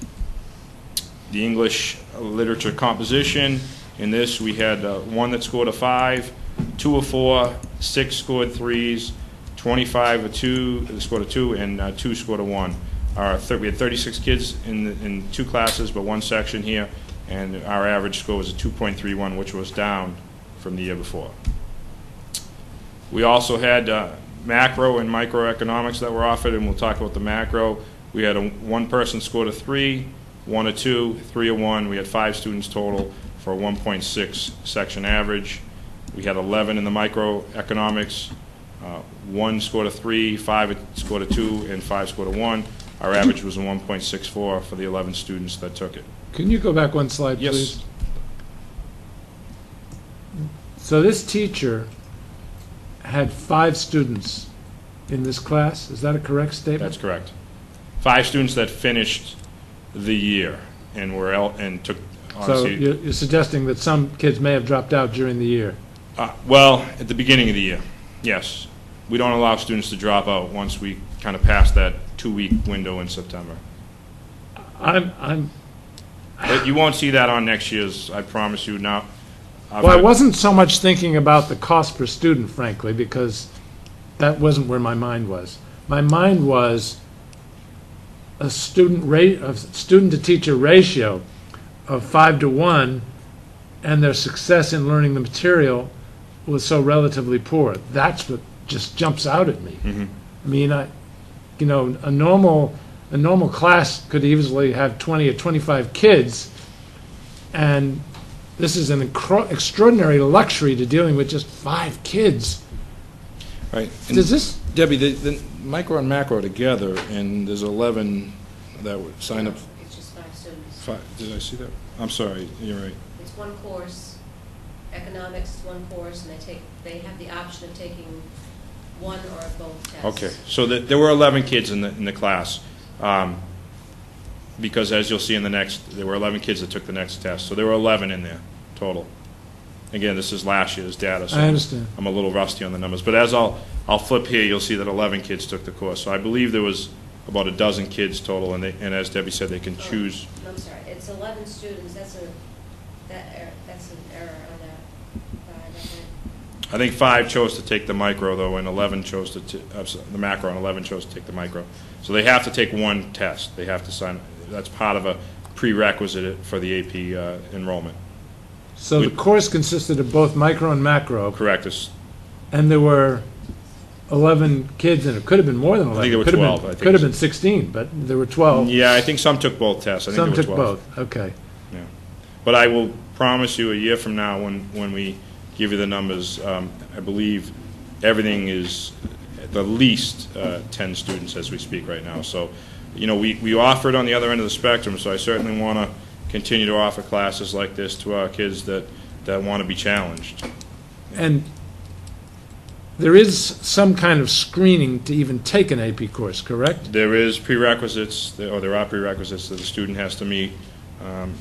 The English literature composition, in this we had 1 that scored a 5, 2 a 4, 6 scored 3s, 25 a 2 that scored a 2, and 2 scored a 1. We had 36 kids in 2 classes, but 1 section here, and our average score was a 2.31, which was down from the year before. We also had macro and microeconomics that were offered, and we'll talk about the macro. We had 1 person scored a 3, 1 a 2, 3 a 1. We had 5 students total for a 1.6 section average. We had 11 in the microeconomics. 1 scored a 3, 5 scored a 2, and 5 scored a 1. Our average was a 1.64 for the 11 students that took it. Can you go back 1 slide, Yes. please? So this teacher had 5 students in this class. Is that a correct statement? That's correct. 5 students that finished the year and were and took. So you're suggesting that some kids may have dropped out during the year? Well, at the beginning of the year, yes. We don't allow students to drop out once we kind of pass that 2-week window in September. But you won't see that on next year's, I promise you now. Well, I wasn't so much thinking about the cost per student, frankly, because that wasn't where my mind was. My mind was a student to teacher ratio of 5 to 1, and their success in learning the material was so relatively poor. That's what just jumps out at me. Mm-hmm. I mean, a normal class could easily have 20 or 25 kids, and this is an extraordinary luxury to dealing with just 5 kids. Right. And Does this, Debbie, the micro and macro together, and there's 11 that would sign up. It's just 5 students. 5, did I see that? I'm sorry, you're right. It's 1 course, economics is 1 course, and they have the option of taking 1 or both tests. Okay, so there were 11 kids in the class, because as you'll see in the next, there were 11 kids that took the next test. So there were 11 in there total. Again, this is last year's data, so I understand. I'm a little rusty on the numbers. But as I'll flip here, you'll see that 11 kids took the course. So I believe there was about a dozen kids total, and as Debbie said, they can choose. I'm sorry, it's 11 students, that's an error on that. I think 5 chose to take the micro, though, and 11 chose to the macro, and 11 chose to take the micro. So they have to take 1 test. They have to sign. That's part of a prerequisite for the AP enrollment. so the course consisted of both micro and macro, Correct. and there were 11 kids, and it could have been more than 11. I think there were Could have 12, been- I think. Could have been 16, but there were 12. Yeah, I think some took both tests. I think Some there took were 12. both, okay. Yeah. But I will promise you, a year from now, when we give you the numbers, I believe everything is at the least 10 students as we speak right now. So, we offer it on the other end of the spectrum, so I certainly want to continue to offer classes like this to our kids that want to be challenged. And there is some kind of screening to even take an AP course, correct? There is prerequisites, or there are prerequisites that the student has to meet.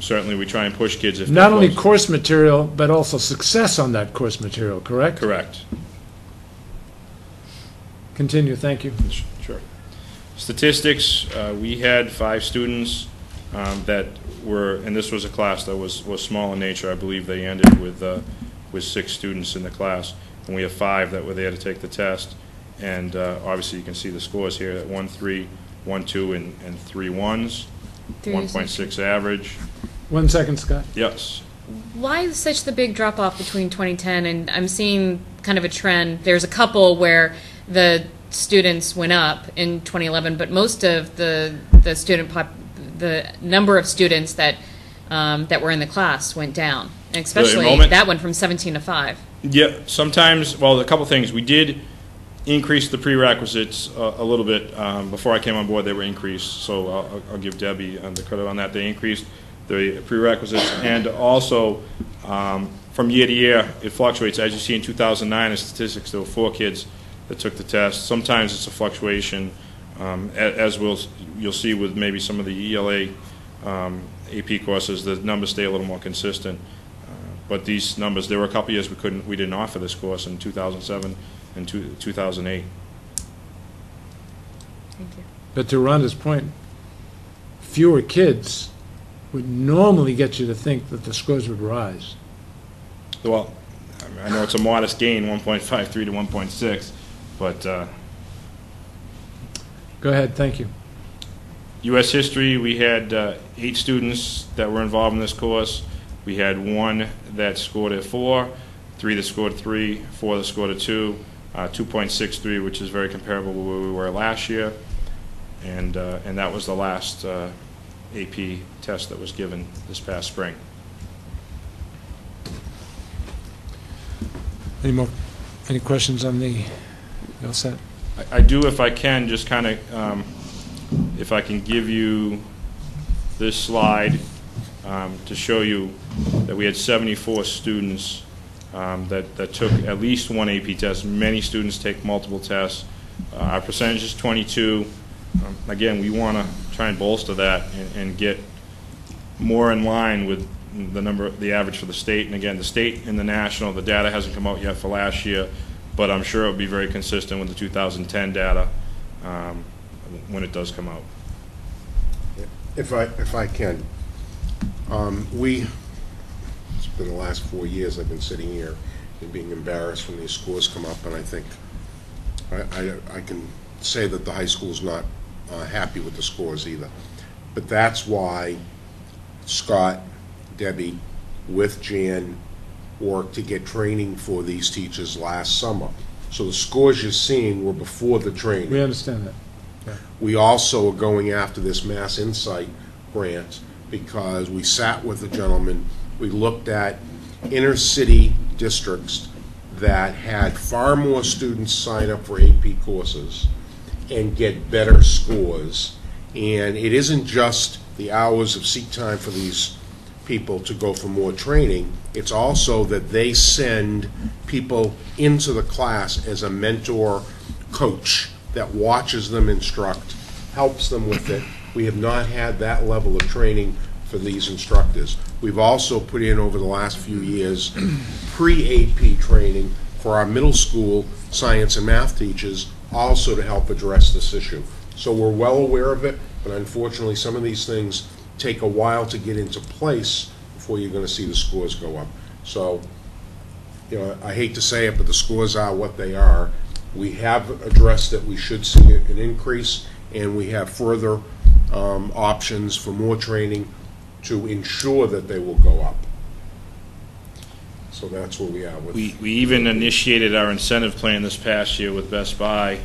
Certainly, we try and push kids if Not they're only close. course material, but also success on that course material, correct? Correct. Continue, thank you. Sure. Statistics, we had 5 students that were, and this was a class that was small in nature. I believe they ended with 6 students in the class, and we have 5 that were there to take the test. And obviously, you can see the scores here at 1.3, 1.2, and 3 1s, 1.6 average. 1 second, Scott. Yes. Why is such the big drop off between 2010 and I'm seeing kind of a trend? There's a couple where the students went up in 2011, but most of the number of students that were in the class went down, and especially enrollment? that went from 17 to 5. Yeah, sometimes, well, a couple things. We did increase the prerequisites a little bit. Before I came on board, they were increased, so I'll give Debbie the credit on that. They increased the prerequisites, and also from year to year, it fluctuates. As you see in 2009, in statistics, there were 4 kids that took the test. Sometimes it's a fluctuation, as you'll see with maybe some of the ELA AP courses, the numbers stay a little more consistent. But these numbers, there were a couple years we didn't offer this course in 2007 and 2008. Thank you. But to Rhonda's point, fewer kids would normally get you to think that the scores would rise. Well, I know it's a modest gain, 1.53 to 1.6, but Go ahead, thank you. U.S. history, we had 8 students that were involved in this course. We had 1 that scored a 4, 3 that scored 3, 4 that scored a 2, 2.63, which is very comparable to where we were last year. And that was the last AP test that was given this past spring. Any questions on the, you all set? I do, if I can, just kind of, if I can give you this slide to show you that we had 74 students that took at least one AP test. Many students take multiple tests. Our percentage is 22. Again, we want to try and bolster that and get more in line with the average for the state. And again, the state and the national, the data hasn't come out yet for last year, but I'm sure it'll be very consistent with the 2010 data when it does come out. If I can, it's been the last 4 years I've been sitting here and being embarrassed when these scores come up, and I think I can say that the high school's not happy with the scores either. But that's why Scott, Debbie, with Jan, worked to get training for these teachers last summer. So the scores you're seeing were before the training. We understand that. Yeah. We also are going after this Mass Insight grant because we sat with the gentleman, we looked at inner city districts that had far more students sign up for AP courses and get better scores. And it isn't just the hours of seat time for these people to go for more training, it's also that they send people into the class as a mentor coach that watches them instruct, helps them with it. We have not had that level of training for these instructors. We've also put in over the last few years pre-AP training for our middle school science and math teachers also to help address this issue. So we're well aware of it, but unfortunately some of these things take a while to get into place before you're going to see the scores go up. So, you know, I hate to say it, but the scores are what they are. We have addressed that we should see an increase, and we have further options for more training to ensure that they will go up. So that's where we are with. We even initiated our incentive plan this past year with Best Buy,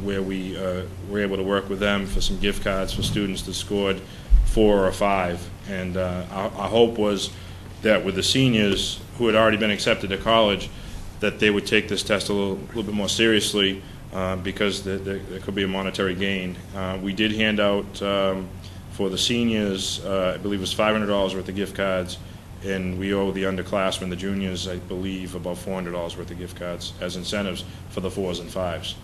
where we were able to work with them for some gift cards for students that scored 4 or 5. And our hope was that with the seniors who had already been accepted to college, that they would take this test a little bit more seriously because there could be a monetary gain. We did hand out for the seniors, I believe it was $500 worth of gift cards, and we owe the underclassmen, the juniors, I believe, about $400 worth of gift cards as incentives for the 4s and 5s.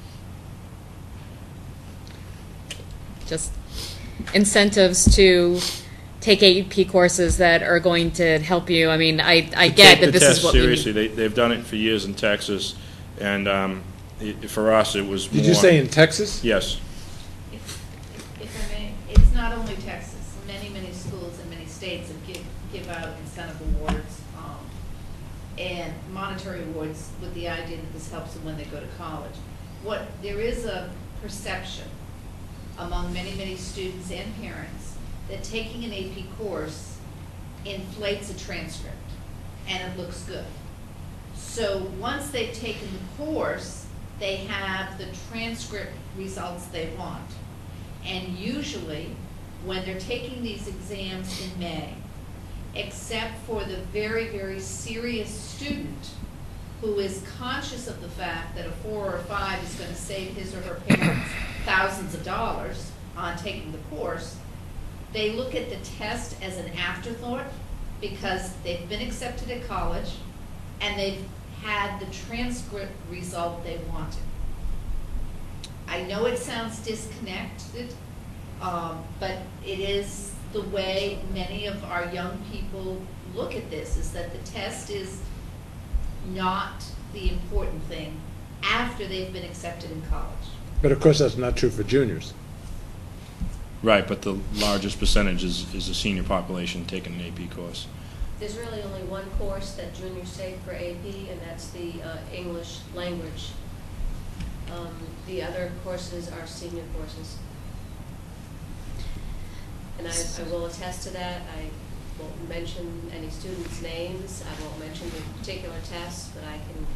Just incentives to take AP courses that are going to help you. I mean, I get that this is what seriously. They've done it for years in Texas, and for us it was more. Did you say in Texas? Yes. If I may, it's not only Texas. Many schools in many states give out incentive awards and monetary awards with the idea that this helps them when they go to college. There is a perception among many students and parents that taking an AP course inflates a transcript and it looks good. So once they've taken the course, they have the transcript results they want. And usually, when they're taking these exams in May, except for the very serious student who is conscious of the fact that a 4 or a 5 is going to save his or her parents thousands of dollars on taking the course, they look at the test as an afterthought because they've been accepted at college and they've had the transcript result they wanted. I know it sounds disconnected, but it is the way many of our young people look at this, is that the test is not the important thing after they've been accepted in college. But of course, that's not true for juniors. Right, but the largest percentage is the senior population taking an AP course. There's really only one course that juniors take for AP, and that's the English language. The other courses are senior courses. And I will attest to that. I won't mention any students' names. I won't mention the particular tests, but I can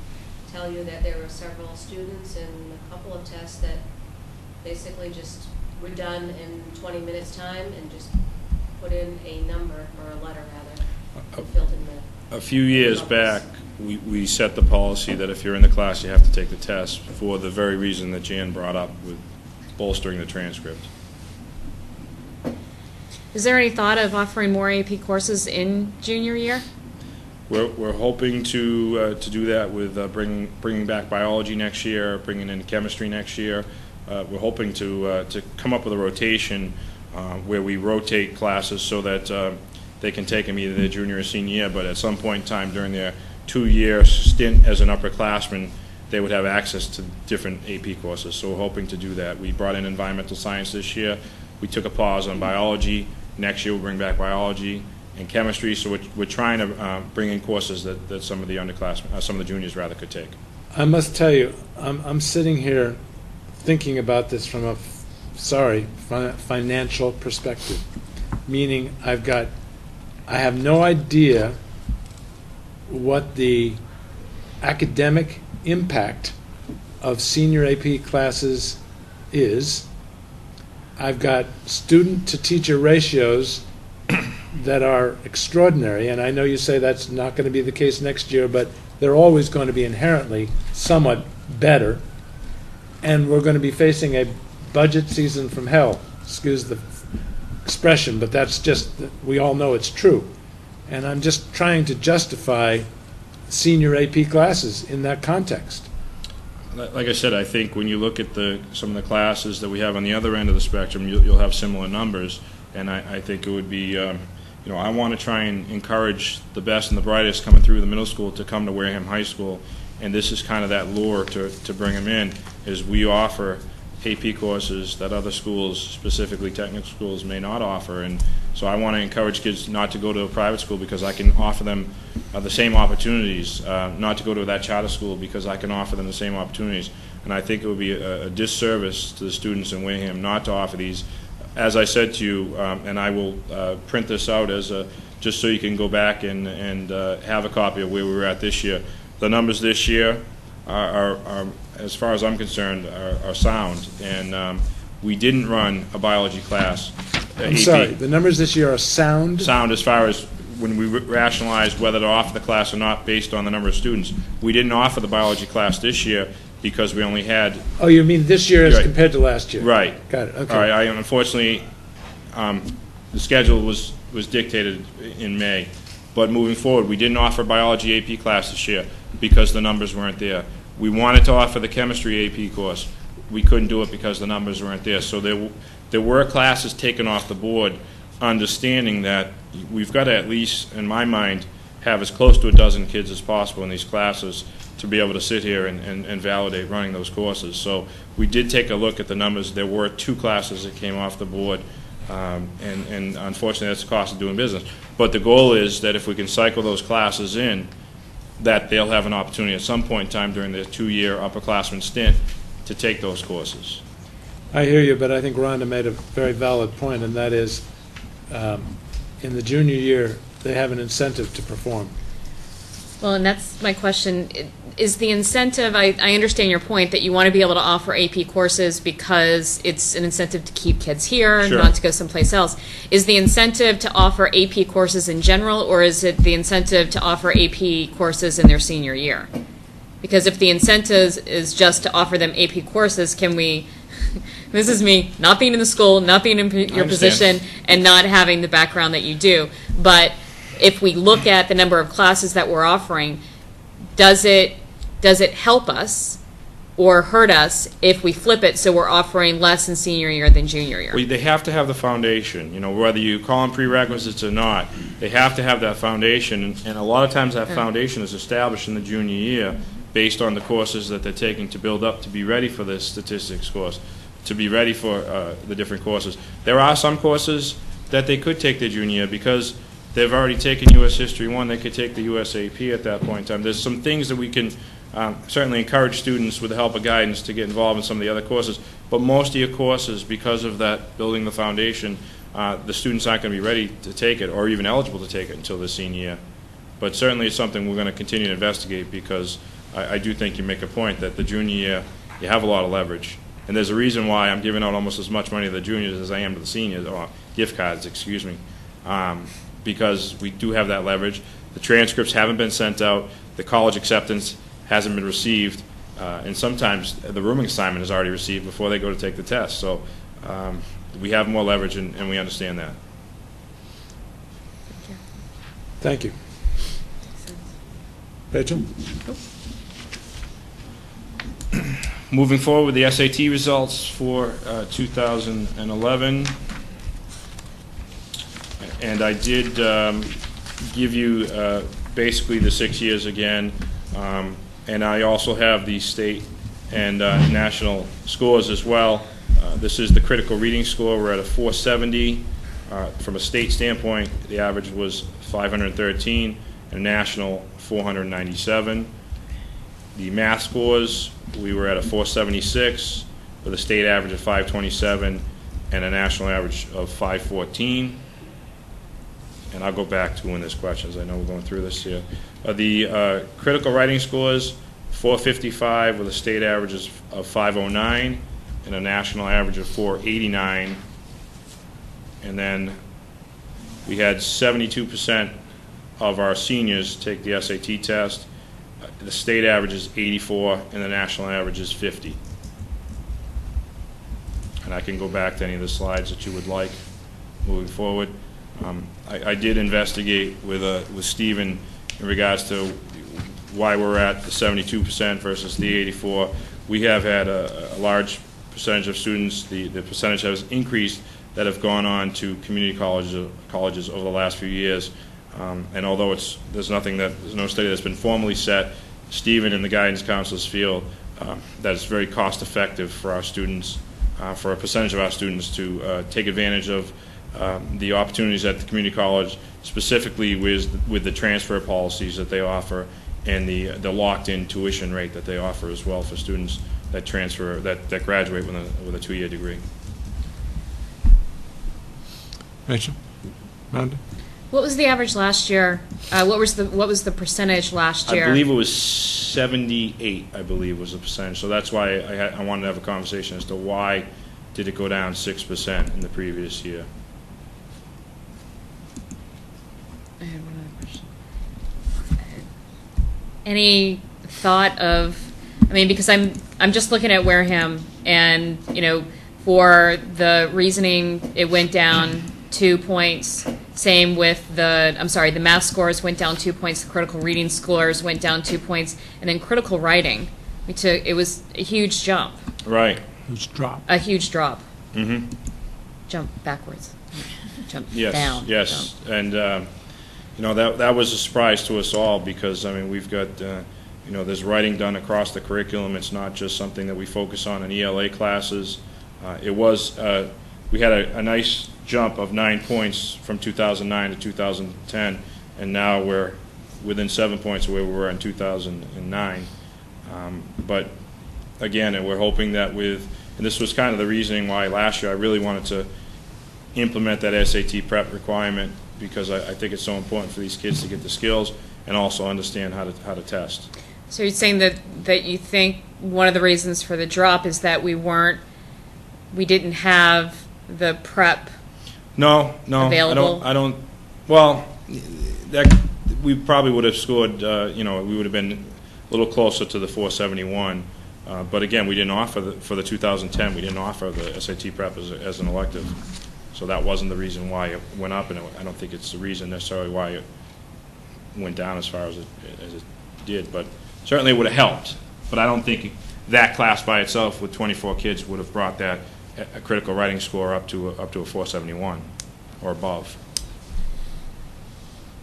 tell you that there were several students and a couple of tests that basically just were done in 20 minutes time and just put in a number, or a letter rather, and filled in the A few years back, we set the policy that if you're in the class, you have to take the test for the very reason that Jan brought up with bolstering the transcript. Is there any thought of offering more AP courses in junior year? We're hoping to do that with bringing back biology next year, bringing in chemistry next year. We're hoping to come up with a rotation where we rotate classes so that they can take them either their junior or senior year, but at some point in time during their 2-year stint as an upperclassman, they would have access to different AP courses. So we're hoping to do that. We brought in environmental science this year. We took a pause on biology. Next year we'll bring back biology and chemistry. So we're trying to bring in courses that some of the underclassmen, some of the juniors rather, could take. I must tell you, I'm sitting here thinking about this from a financial perspective, meaning I have no idea what the academic impact of senior AP classes is. I've got student-to-teacher ratios that are extraordinary, and I know you say that's not going to be the case next year, but they're always going to be inherently somewhat better, and we're going to be facing a budget season from hell. Excuse the expression, but that's just, we all know it's true. And I'm just trying to justify senior AP classes in that context. Like I said, I think when you look at some of the classes that we have on the other end of the spectrum, you'll have similar numbers, and I think it would be, I want to try and encourage the best and the brightest coming through the middle school to come to Wareham High School, and this is kind of that lure to bring them in, is we offer AP courses that other schools, specifically technical schools, may not offer. And so I want to encourage kids not to go to a private school because I can offer them the same opportunities, not to go to that charter school because I can offer them the same opportunities. And I think it would be a disservice to the students in Wareham not to offer these. As I said to you, and I will print this out as just so you can go back and have a copy of where we were at this year. The numbers this year are as far as I'm concerned, are sound. And we didn't run a biology class. I'm sorry, the numbers this year are sound? Sound as far as when we rationalized whether to offer the class or not based on the number of students. We didn't offer the biology class this year because we only had... Oh, you mean this year as compared to last year? Right. Got it, okay. All right, unfortunately, the schedule was dictated in May. But moving forward, we didn't offer biology AP class this year because the numbers weren't there. We wanted to offer the chemistry AP course. We couldn't do it because the numbers weren't there. So there were classes taken off the board, understanding that we've got to at least, in my mind, have as close to a dozen kids as possible in these classes to be able to sit here and validate running those courses. So we did take a look at the numbers. There were 2 classes that came off the board, and unfortunately that's the cost of doing business. But the goal is that if we can cycle those classes in, that they'll have an opportunity at some point in time during their 2-year upperclassman stint to take those courses. I hear you, but I think Rhonda made a very valid point, and that is in the junior year, they have an incentive to perform. Well, and that's my question. Is the incentive, I understand your point that you want to be able to offer AP courses because it's an incentive to keep kids here and not to go someplace else. Is the incentive to offer AP courses in general, or is it the incentive to offer AP courses in their senior year? Because if the incentive is just to offer them AP courses, can we, this is me not being in the school, not being in your position, and not having the background that you do, but if we look at the number of classes that we're offering, does it help us or hurt us if we flip it, so we're offering less in senior year than junior year? Well, they have to have the foundation, whether you call them prerequisites or not. They have to have that foundation, and a lot of times that foundation is established in the junior year based on the courses that they're taking to build up to be ready for the statistics course, to be ready for the different courses. There are some courses that they could take their junior year because they've already taken U.S. History 1. They could take the U.S. AP at that point in time. There's some things that we can certainly encourage students with the help of guidance to get involved in some of the other courses. But most of your courses, because of that building the foundation, the students aren't going to be ready to take it or even eligible to take it until the senior year. But certainly it's something we're going to continue to investigate because I do think you make a point that the junior year, you have a lot of leverage. And there's a reason why I'm giving out almost as much money to the juniors as I am to the seniors, or gift cards, excuse me, because we do have that leverage. The transcripts haven't been sent out. The college acceptance hasn't been received. And sometimes the rooming assignment is already received before they go to take the test. So we have more leverage, and we understand that. Thank you. Rachel? Moving forward with the SAT results for 2011, and I did give you basically the 6 years again, and I also have the state and national scores as well. This is the critical reading score. We're at a 470. From a state standpoint, the average was 513, and national 497. The math scores, we were at a 476 with a state average of 527 and a national average of 514. And I'll go back to when there's questions. I know we're going through this here. The critical writing scores, 455 with a state average of 509 and a national average of 489. And then we had 72% of our seniors take the SAT test. The state average is 84 and the national average is 50. And I can go back to any of the slides that you would like moving forward. I did investigate with Stephen in regards to why we're at the 72% versus the 84. We have had a large percentage of students, the percentage has increased, that have gone on to community colleges over the last few years. And although there's no study that's been formally set, Stephen and the guidance counselors feel that it's very cost effective for our students, for a percentage of our students to take advantage of the opportunities at the community college, specifically with the transfer policies that they offer and the locked-in tuition rate that they offer as well for students that transfer, that graduate with a 2-year degree. Rachel? Rhonda? What was the average last year? What was the percentage last year? I believe it was 78. I believe was the percentage. So that's why I wanted to have a conversation as to why did it go down 6% in the previous year. I have one other question. Any thought of? I mean, because I'm just looking at Wareham, and for the reasoning, it went down 2 points. Same with the math scores went down 2 points, the critical reading scores went down 2 points, and then critical writing, it was a huge jump. Right. Huge drop. A huge drop. Mm-hmm. Jump backwards. Jump yes, down. Yes, jump. And that was a surprise to us all because we've got there's writing done across the curriculum. It's not just something that we focus on in ELA classes. We had a nice jump of 9 points from 2009 to 2010, and now we're within 7 points of where we were in 2009. But again, we're hoping that and this was kind of the reasoning why last year I really wanted to implement that SAT prep requirement, because I think it's so important for these kids to get the skills and also understand how to test. So you're saying that you think one of the reasons for the drop is that we didn't have the prep available? I don't. Well, we probably would have scored. We would have been a little closer to the 471. But again, we didn't offer for the 2010. We didn't offer the SAT prep as an elective, so that wasn't the reason why it went up, and I don't think it's the reason necessarily why it went down as far as it did. But certainly it would have helped. But I don't think that class by itself with 24 kids would have brought that a critical writing score up to a 471 or above.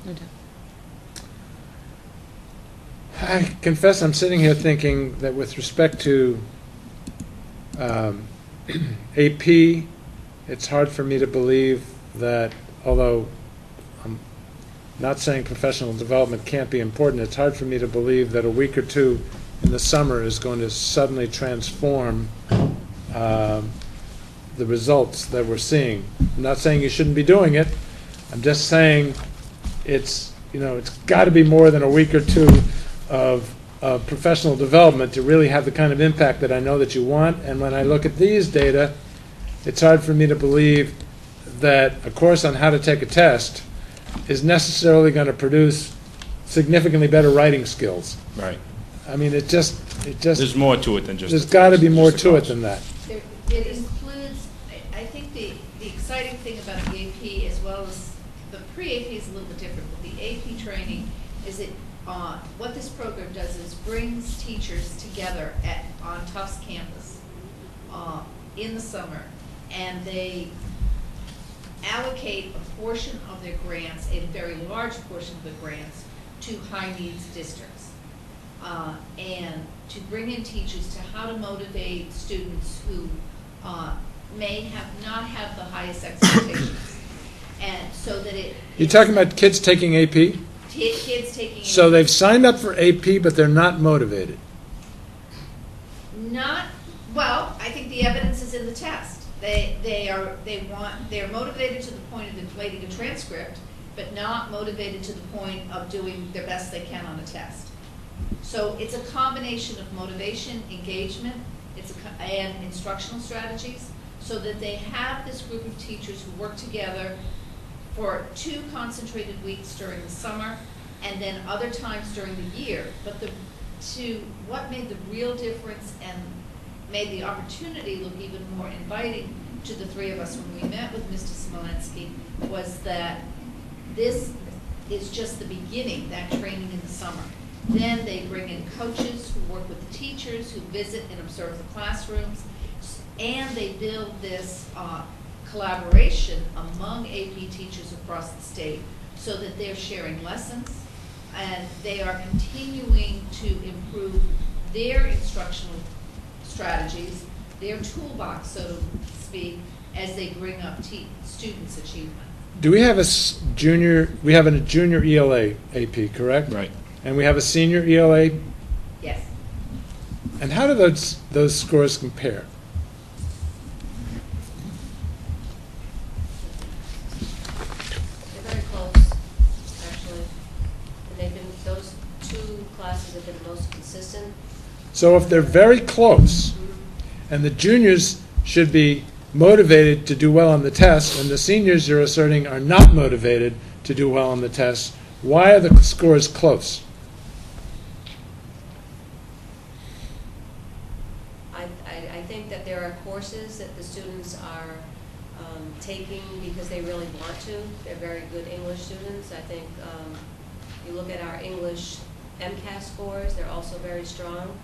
No doubt. I confess I'm sitting here thinking that with respect to AP, it's hard for me to believe that, although I'm not saying professional development can't be important, it's hard for me to believe that a week or two in the summer is going to suddenly transform the results that we're seeing. I'm not saying you shouldn't be doing it. I'm just saying it's got to be more than a week or two of professional development to really have the kind of impact that I know that you want. And when I look at these data, it's hard for me to believe that a course on how to take a test is necessarily going to produce significantly better writing skills. Right. I mean, it just. There's more to it than just. There's got to be more to it than that. It includes, I think the exciting thing about the AP, as well as the pre-AP is a little bit different, but the AP training is what this program does is brings teachers together on Tufts campus in the summer, and they allocate a portion of their grants, a very large portion of the grants, to high-needs districts. And to bring in teachers to how to motivate students who may not have the highest expectations. And so that You're talking about kids taking AP? Kids taking AP. So they've signed up for AP, but they're not motivated. Well, I think the evidence is in the test. They're motivated to the point of inflating a transcript, but not motivated to the point of doing their best they can on a test. So it's a combination of motivation, engagement, and instructional strategies, so that they have this group of teachers who work together for 2 concentrated weeks during the summer, and then other times during the year. But what made the real difference and made the opportunity look even more inviting to the 3 of us when we met with Mr. Smolensky was that this is just the beginning, that training in the summer. Then they bring in coaches who work with the teachers, who visit and observe the classrooms, and they build this collaboration among AP teachers across the state so that they're sharing lessons and they are continuing to improve their instructional strategies, their toolbox, so to speak, as they bring up students' achievement. Do we have a junior ELA AP, correct? Right. And we have a senior ELA? Yes. And how do those scores compare? They're very close, actually. And those 2 classes have been the most consistent. So if they're very close, and the juniors should be motivated to do well on the test, and the seniors you're asserting are not motivated to do well on the test, why are the scores close? I think that there are courses that the students are taking because they really want to. They're very good English students. I think you look at our English MCAS scores, they're also very strong.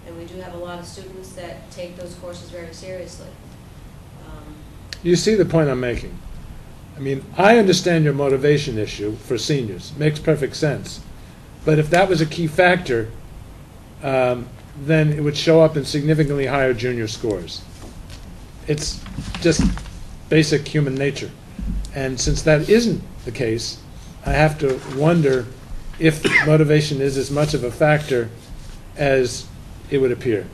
And we do have a lot of students that take those courses very seriously. You see the point I'm making. I mean, I understand your motivation issue for seniors. It makes perfect sense. But if that was a key factor, then it would show up in significantly higher junior scores. It's just basic human nature. And since that isn't the case, I have to wonder if motivation is as much of a factor as it would appear.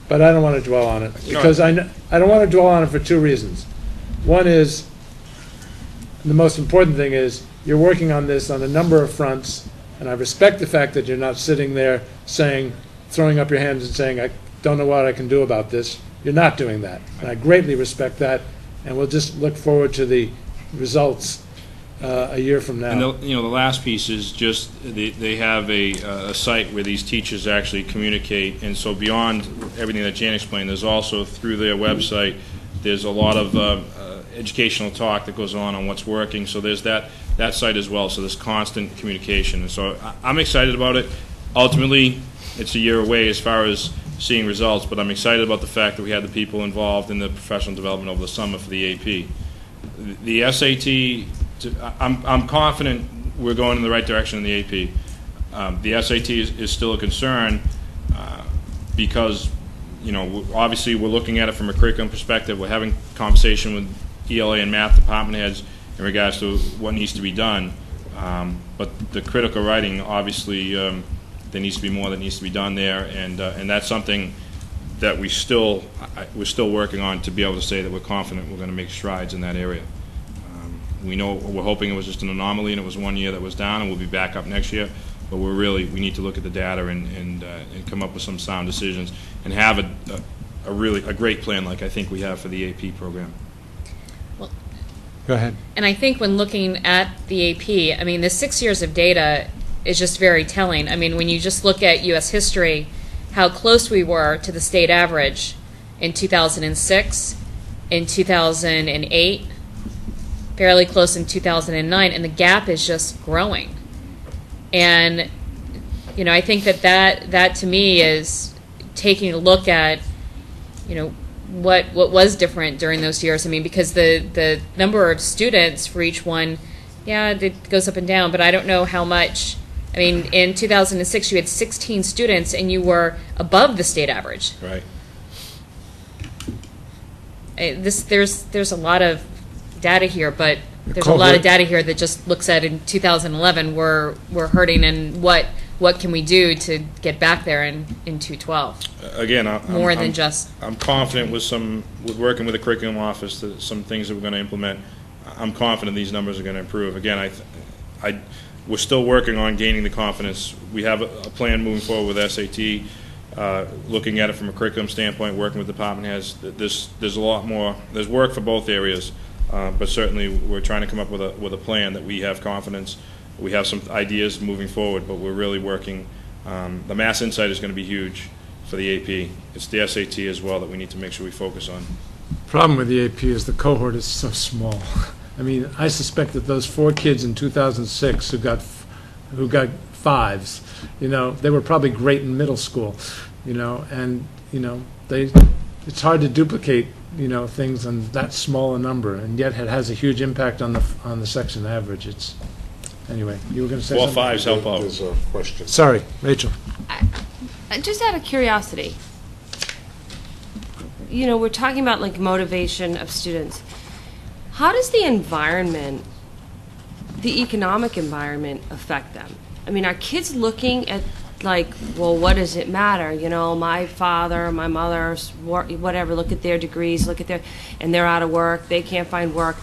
But I don't want to dwell on it, because I don't want to dwell on it for 2 reasons. One is, the most important thing is, you're working on this on a number of fronts, and I respect the fact that you're not sitting there throwing up your hands and saying, I don't know what I can do about this. You're not doing that, and I greatly respect that, and we'll just look forward to the results a year from now. And the last piece is just they have a site where these teachers actually communicate, and so beyond everything that Jan explained, there's also through their website, there's a lot of educational talk that goes on what's working. So there's that site as well. So there's constant communication, and so I'm excited about it. Ultimately, it's a year away as far as seeing results, but I'm excited about the fact that we had the people involved in the professional development over the summer for the AP. The SAT, I'm confident we're going in the right direction in the AP. The SAT is still a concern because, obviously we're looking at it from a curriculum perspective. We're having conversation with ELA and math department heads in regards to what needs to be done. But the critical writing, obviously, there needs to be more that needs to be done there, and that's something that we're still working on to be able to say that we're confident we're going to make strides in that area. We're hoping it was just an anomaly and it was 1 year that was down, and we'll be back up next year. But we need to look at the data and come up with some sound decisions and have a great plan like I think we have for the AP program. Go ahead. And I think when looking at the AP, I mean, the 6 years of data is just very telling. I mean, when you just look at U.S. history, how close we were to the state average in 2006, in 2008, fairly close in 2009, and the gap is just growing. And, I think that to me is taking a look at, what was different during those years. I mean, because the number of students for each one, it goes up and down, but I don't know how much. I mean, in 2006, you had 16 students, and you were above the state average. Right. There's a lot of data here, but there's a lot of data here that just looks at in 2011 we're hurting, and what can we do to get back there in 2012? Again, I'm confident with working with the curriculum office that some things that we're going to implement. I'm confident these numbers are going to improve. Again, we're still working on gaining the confidence. We have a plan moving forward with SAT, looking at it from a curriculum standpoint, working with department heads. There's a lot more. There's work for both areas, but certainly we're trying to come up with a plan that we have confidence. We have some ideas moving forward, but we're really working. The Mass Insight is going to be huge for the AP. It's the SAT as well that we need to make sure we focus on. Problem with the AP is the cohort is so small. I mean, I suspect that those 4 kids in 2006 who got fives, they were probably great in middle school, and it's hard to duplicate, things on that small a number, and yet it has a huge impact on the section average. Anyway, you were going to say something? 5s help out. There's a question. Sorry, Rachel. Just out of curiosity, we're talking about like motivation of students. How does the environment, the economic environment, affect them? I mean, are kids looking at like, well, what does it matter? My father, my mother, whatever, look at their degrees, and they're out of work, they can't find work.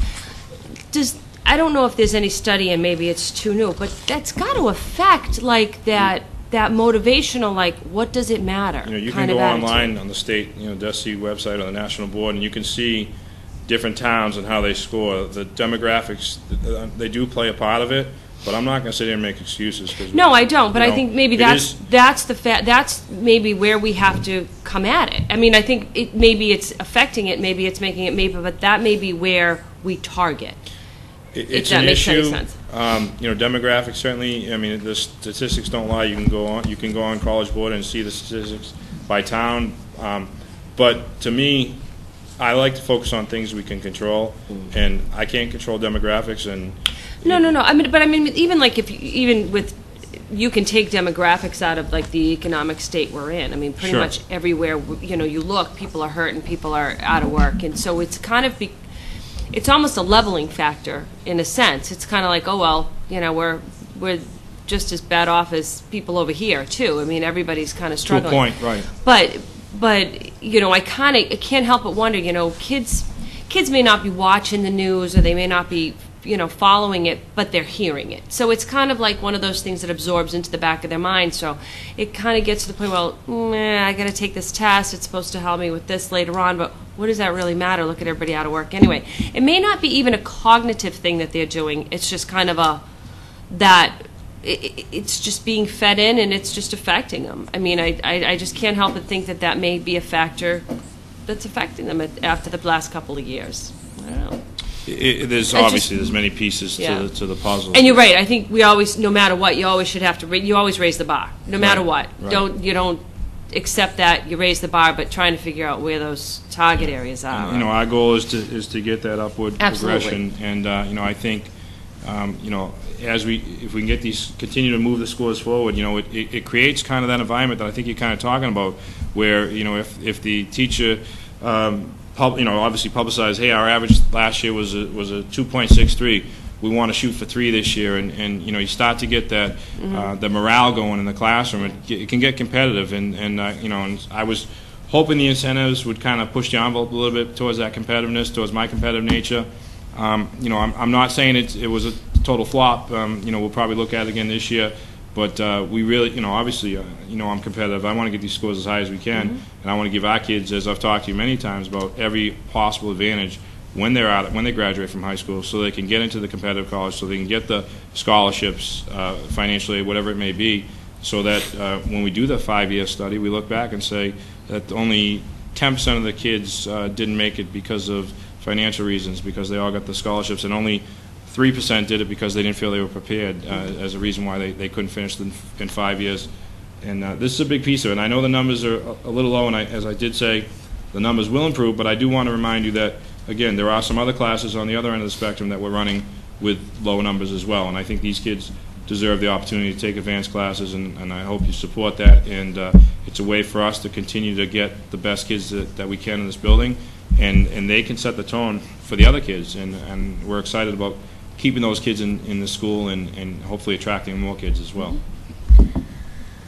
I don't know if there's any study, and maybe it's too new, but that's got to affect like that motivational, like, what does it matter? You can go online on the state, DESI website or the national board, and you can see different towns and how they score. The demographics, they do play a part of it, but I'm not going to sit here and make excuses. No, I don't. But I think maybe that's maybe where we have to come at it. I mean, I think maybe it's affecting it, maybe it's making it, but that may be where we target. It's an issue. Demographics certainly. I mean, the statistics don't lie. You can go on College Board and see the statistics by town. But to me, I like to focus on things we can control, and I can't control demographics. And no. I mean, even with you can take demographics out of like the economic state we're in. I mean, pretty much everywhere you look, people are hurting, people are out of work, and so it's kind of it's almost a leveling factor in a sense. It's kind of like, oh well, we're just as bad off as people over here too. I mean, everybody's kind of struggling. To a point, right? But I can't help but wonder. Kids may not be watching the news, or they may not be following it, but they're hearing it. So it's kind of like one of those things that absorbs into the back of their mind. So it kind of gets to the point, well, I got to take this test. It's supposed to help me with this later on, but what does that really matter? Look at everybody out of work anyway. It may not be even a cognitive thing that they're doing. It's just kind of it's just being fed in, and it's just affecting them. I mean, I just can't help but think that may be a factor that's affecting them after the last couple of years. I don't know. There's many pieces to the puzzle. And you're right. I think we always, no matter what, you always should have to. You always raise the bar, no matter what. Right. You don't accept that you raise the bar, but trying to figure out where those target areas are. You know, our goal is to get that upward Absolutely. progression, and you know, I think you know, if we can get these, continue to move the scores forward, you know, it creates kind of that environment that I think you're kind of talking about, where, you know, if the teacher, you know, obviously publicize, hey, our average last year was a 2.63. We want to shoot for 3 this year, and you know, you start to get that the morale going in the classroom. It can get competitive, and you know, and I was hoping the incentives would kind of push the envelope a little bit towards that competitiveness, towards my competitive nature. You know, I'm not saying it was a total flop. You know, we'll probably look at it again this year, but we really, you know, obviously, you know, I'm competitive. I want to get these scores as high as we can, and I want to give our kids, as I've talked to you many times about, every possible advantage when they graduate from high school, so they can get into the competitive college, so they can get the scholarships, financially, whatever it may be, so that when we do the 5-year study, we look back and say that only 10% of the kids didn't make it because of financial reasons, because they all got the scholarships, and only 3% did it because they didn't feel they were prepared as a reason why they couldn't finish in 5 years. And this is a big piece of it. And I know the numbers are a little low, and as I did say, the numbers will improve, but I do want to remind you that, again, there are some other classes on the other end of the spectrum that we're running with low numbers as well, and I think these kids deserve the opportunity to take advanced classes, and I hope you support that. And it's a way for us to continue to get the best kids that we can in this building, and they can set the tone for the other kids, and we're excited about keeping those kids in the school and hopefully attracting more kids as well.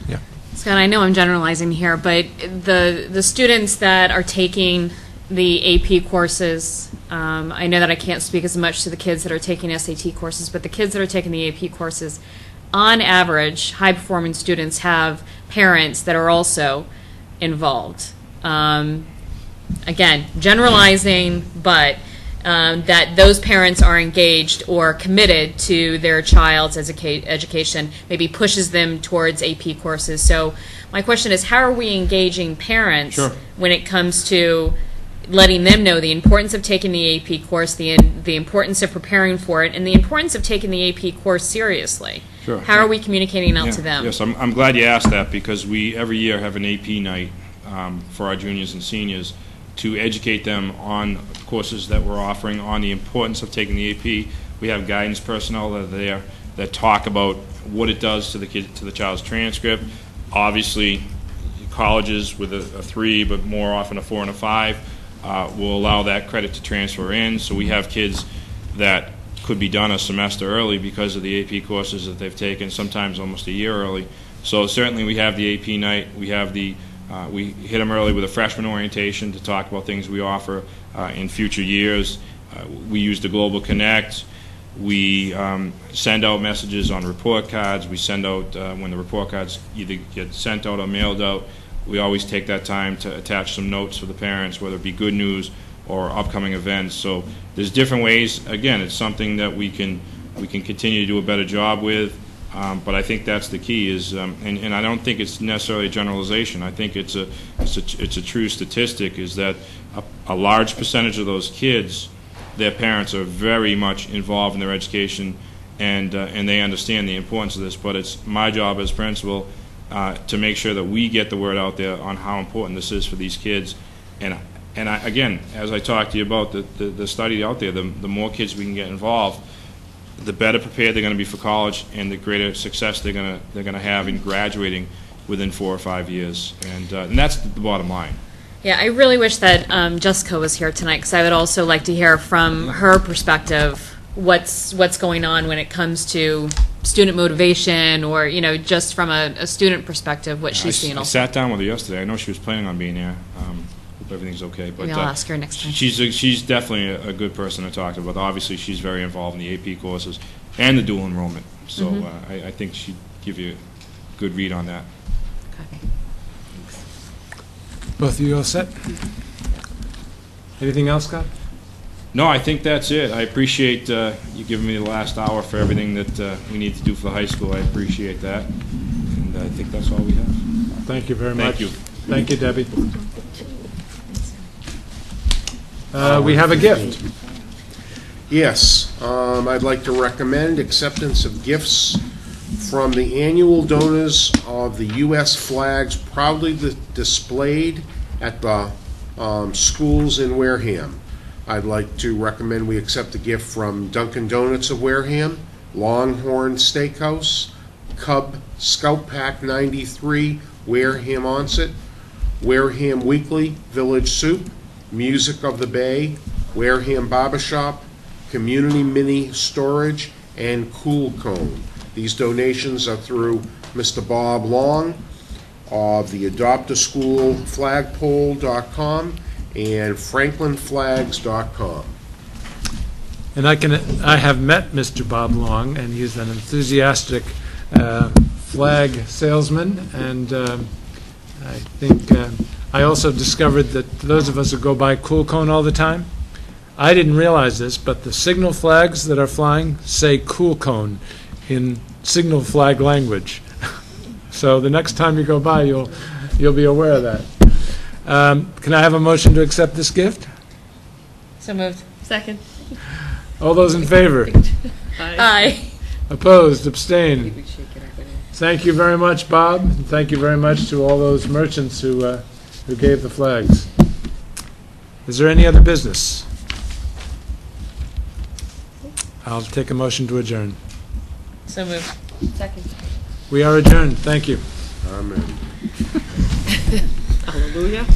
Yeah. Scott, I know I'm generalizing here, but the students that are taking the AP courses, I know that I can't speak as much to the kids that are taking SAT courses, but the kids that are taking the AP courses, on average, high-performing students have parents that are also involved. Again, generalizing, but that those parents are engaged or committed to their child's education, maybe pushes them towards AP courses. So my question is, how are we engaging parents when it comes to letting them know the importance of taking the AP course, the importance of preparing for it, and the importance of taking the AP course seriously? Sure. How are we communicating out to them? Yes, I'm glad you asked that, because we every year have an AP night for our juniors and seniors to educate them on courses that we're offering, on the importance of taking the AP. We have guidance personnel that are there that talk about what it does to the child's transcript. Obviously, colleges with a 3, but more often a 4 and a 5, will allow that credit to transfer in. So we have kids that could be done a semester early because of the AP courses that they've taken, sometimes almost a year early. So certainly we have the AP night. We have we hit them early with a freshman orientation to talk about things we offer in future years. We use the Global Connect. We send out messages on report cards. We send out, when the report cards either get sent out or mailed out, we always take that time to attach some notes for the parents, whether it be good news or upcoming events. So there's different ways. Again, it's something that we can continue to do a better job with. But I think that's the key. Is and I don't think it's necessarily a generalization. I think it's a true statistic. Is that a large percentage of those kids, their parents are very much involved in their education, and they understand the importance of this. But it's my job as principal to make sure that we get the word out there on how important this is for these kids. And again, as I talked to you about the study out there, the more kids we can get involved, the better prepared they're going to be for college, and the greater success they're going to have in graduating within 4 or 5 years. And that's the bottom line. Yeah, I really wish that Jessica was here tonight, because I would also like to hear from her perspective what's going on when it comes to student motivation, or just from a student perspective, what she's seeing. I sat down with her yesterday. I know she was planning on being here. Hope everything's okay. But maybe I'll ask her next time. She's definitely a good person to talk to. But obviously, she's very involved in the AP courses and the dual enrollment. So I think she'd give you a good read on that. Okay. Both of you all set? Anything else, Scott? No, I think that's it. I appreciate you giving me the last hour for everything that we need to do for the high school. I appreciate that. And I think that's all we have. Thank you very much. Thank you. Thank you, Debbie. We have a gift. Yes, I'd like to recommend acceptance of gifts from the annual donors of the U.S. flags proudly displayed at the schools in Wareham. I'd like to recommend we accept a gift from Dunkin' Donuts of Wareham, Longhorn Steakhouse, Cub Scout Pack 93, Wareham Onset, Wareham Weekly, Village Soup, Music of the Bay, Wareham Barbershop, Community Mini Storage, and Cool Cone. These donations are through Mr. Bob Long of the AdoptASchoolFlagPole.com and FranklinFlags.com. And I have met Mr. Bob Long, and he's an enthusiastic flag salesman, and I think I also discovered that those of us who go by Cool Cone all the time, I didn't realize this, but the signal flags that are flying say Cool Cone in signal flag language. So the next time you go by, you'll be aware of that. Can I have a motion to accept this gift? So moved. Second. All those in favor? Aye. Opposed? Abstained? Thank you very much, Bob. And thank you very much to all those merchants who gave the flags. Is there any other business? I'll take a motion to adjourn. So moved. Second. We are adjourned. Thank you. Amen. Hallelujah.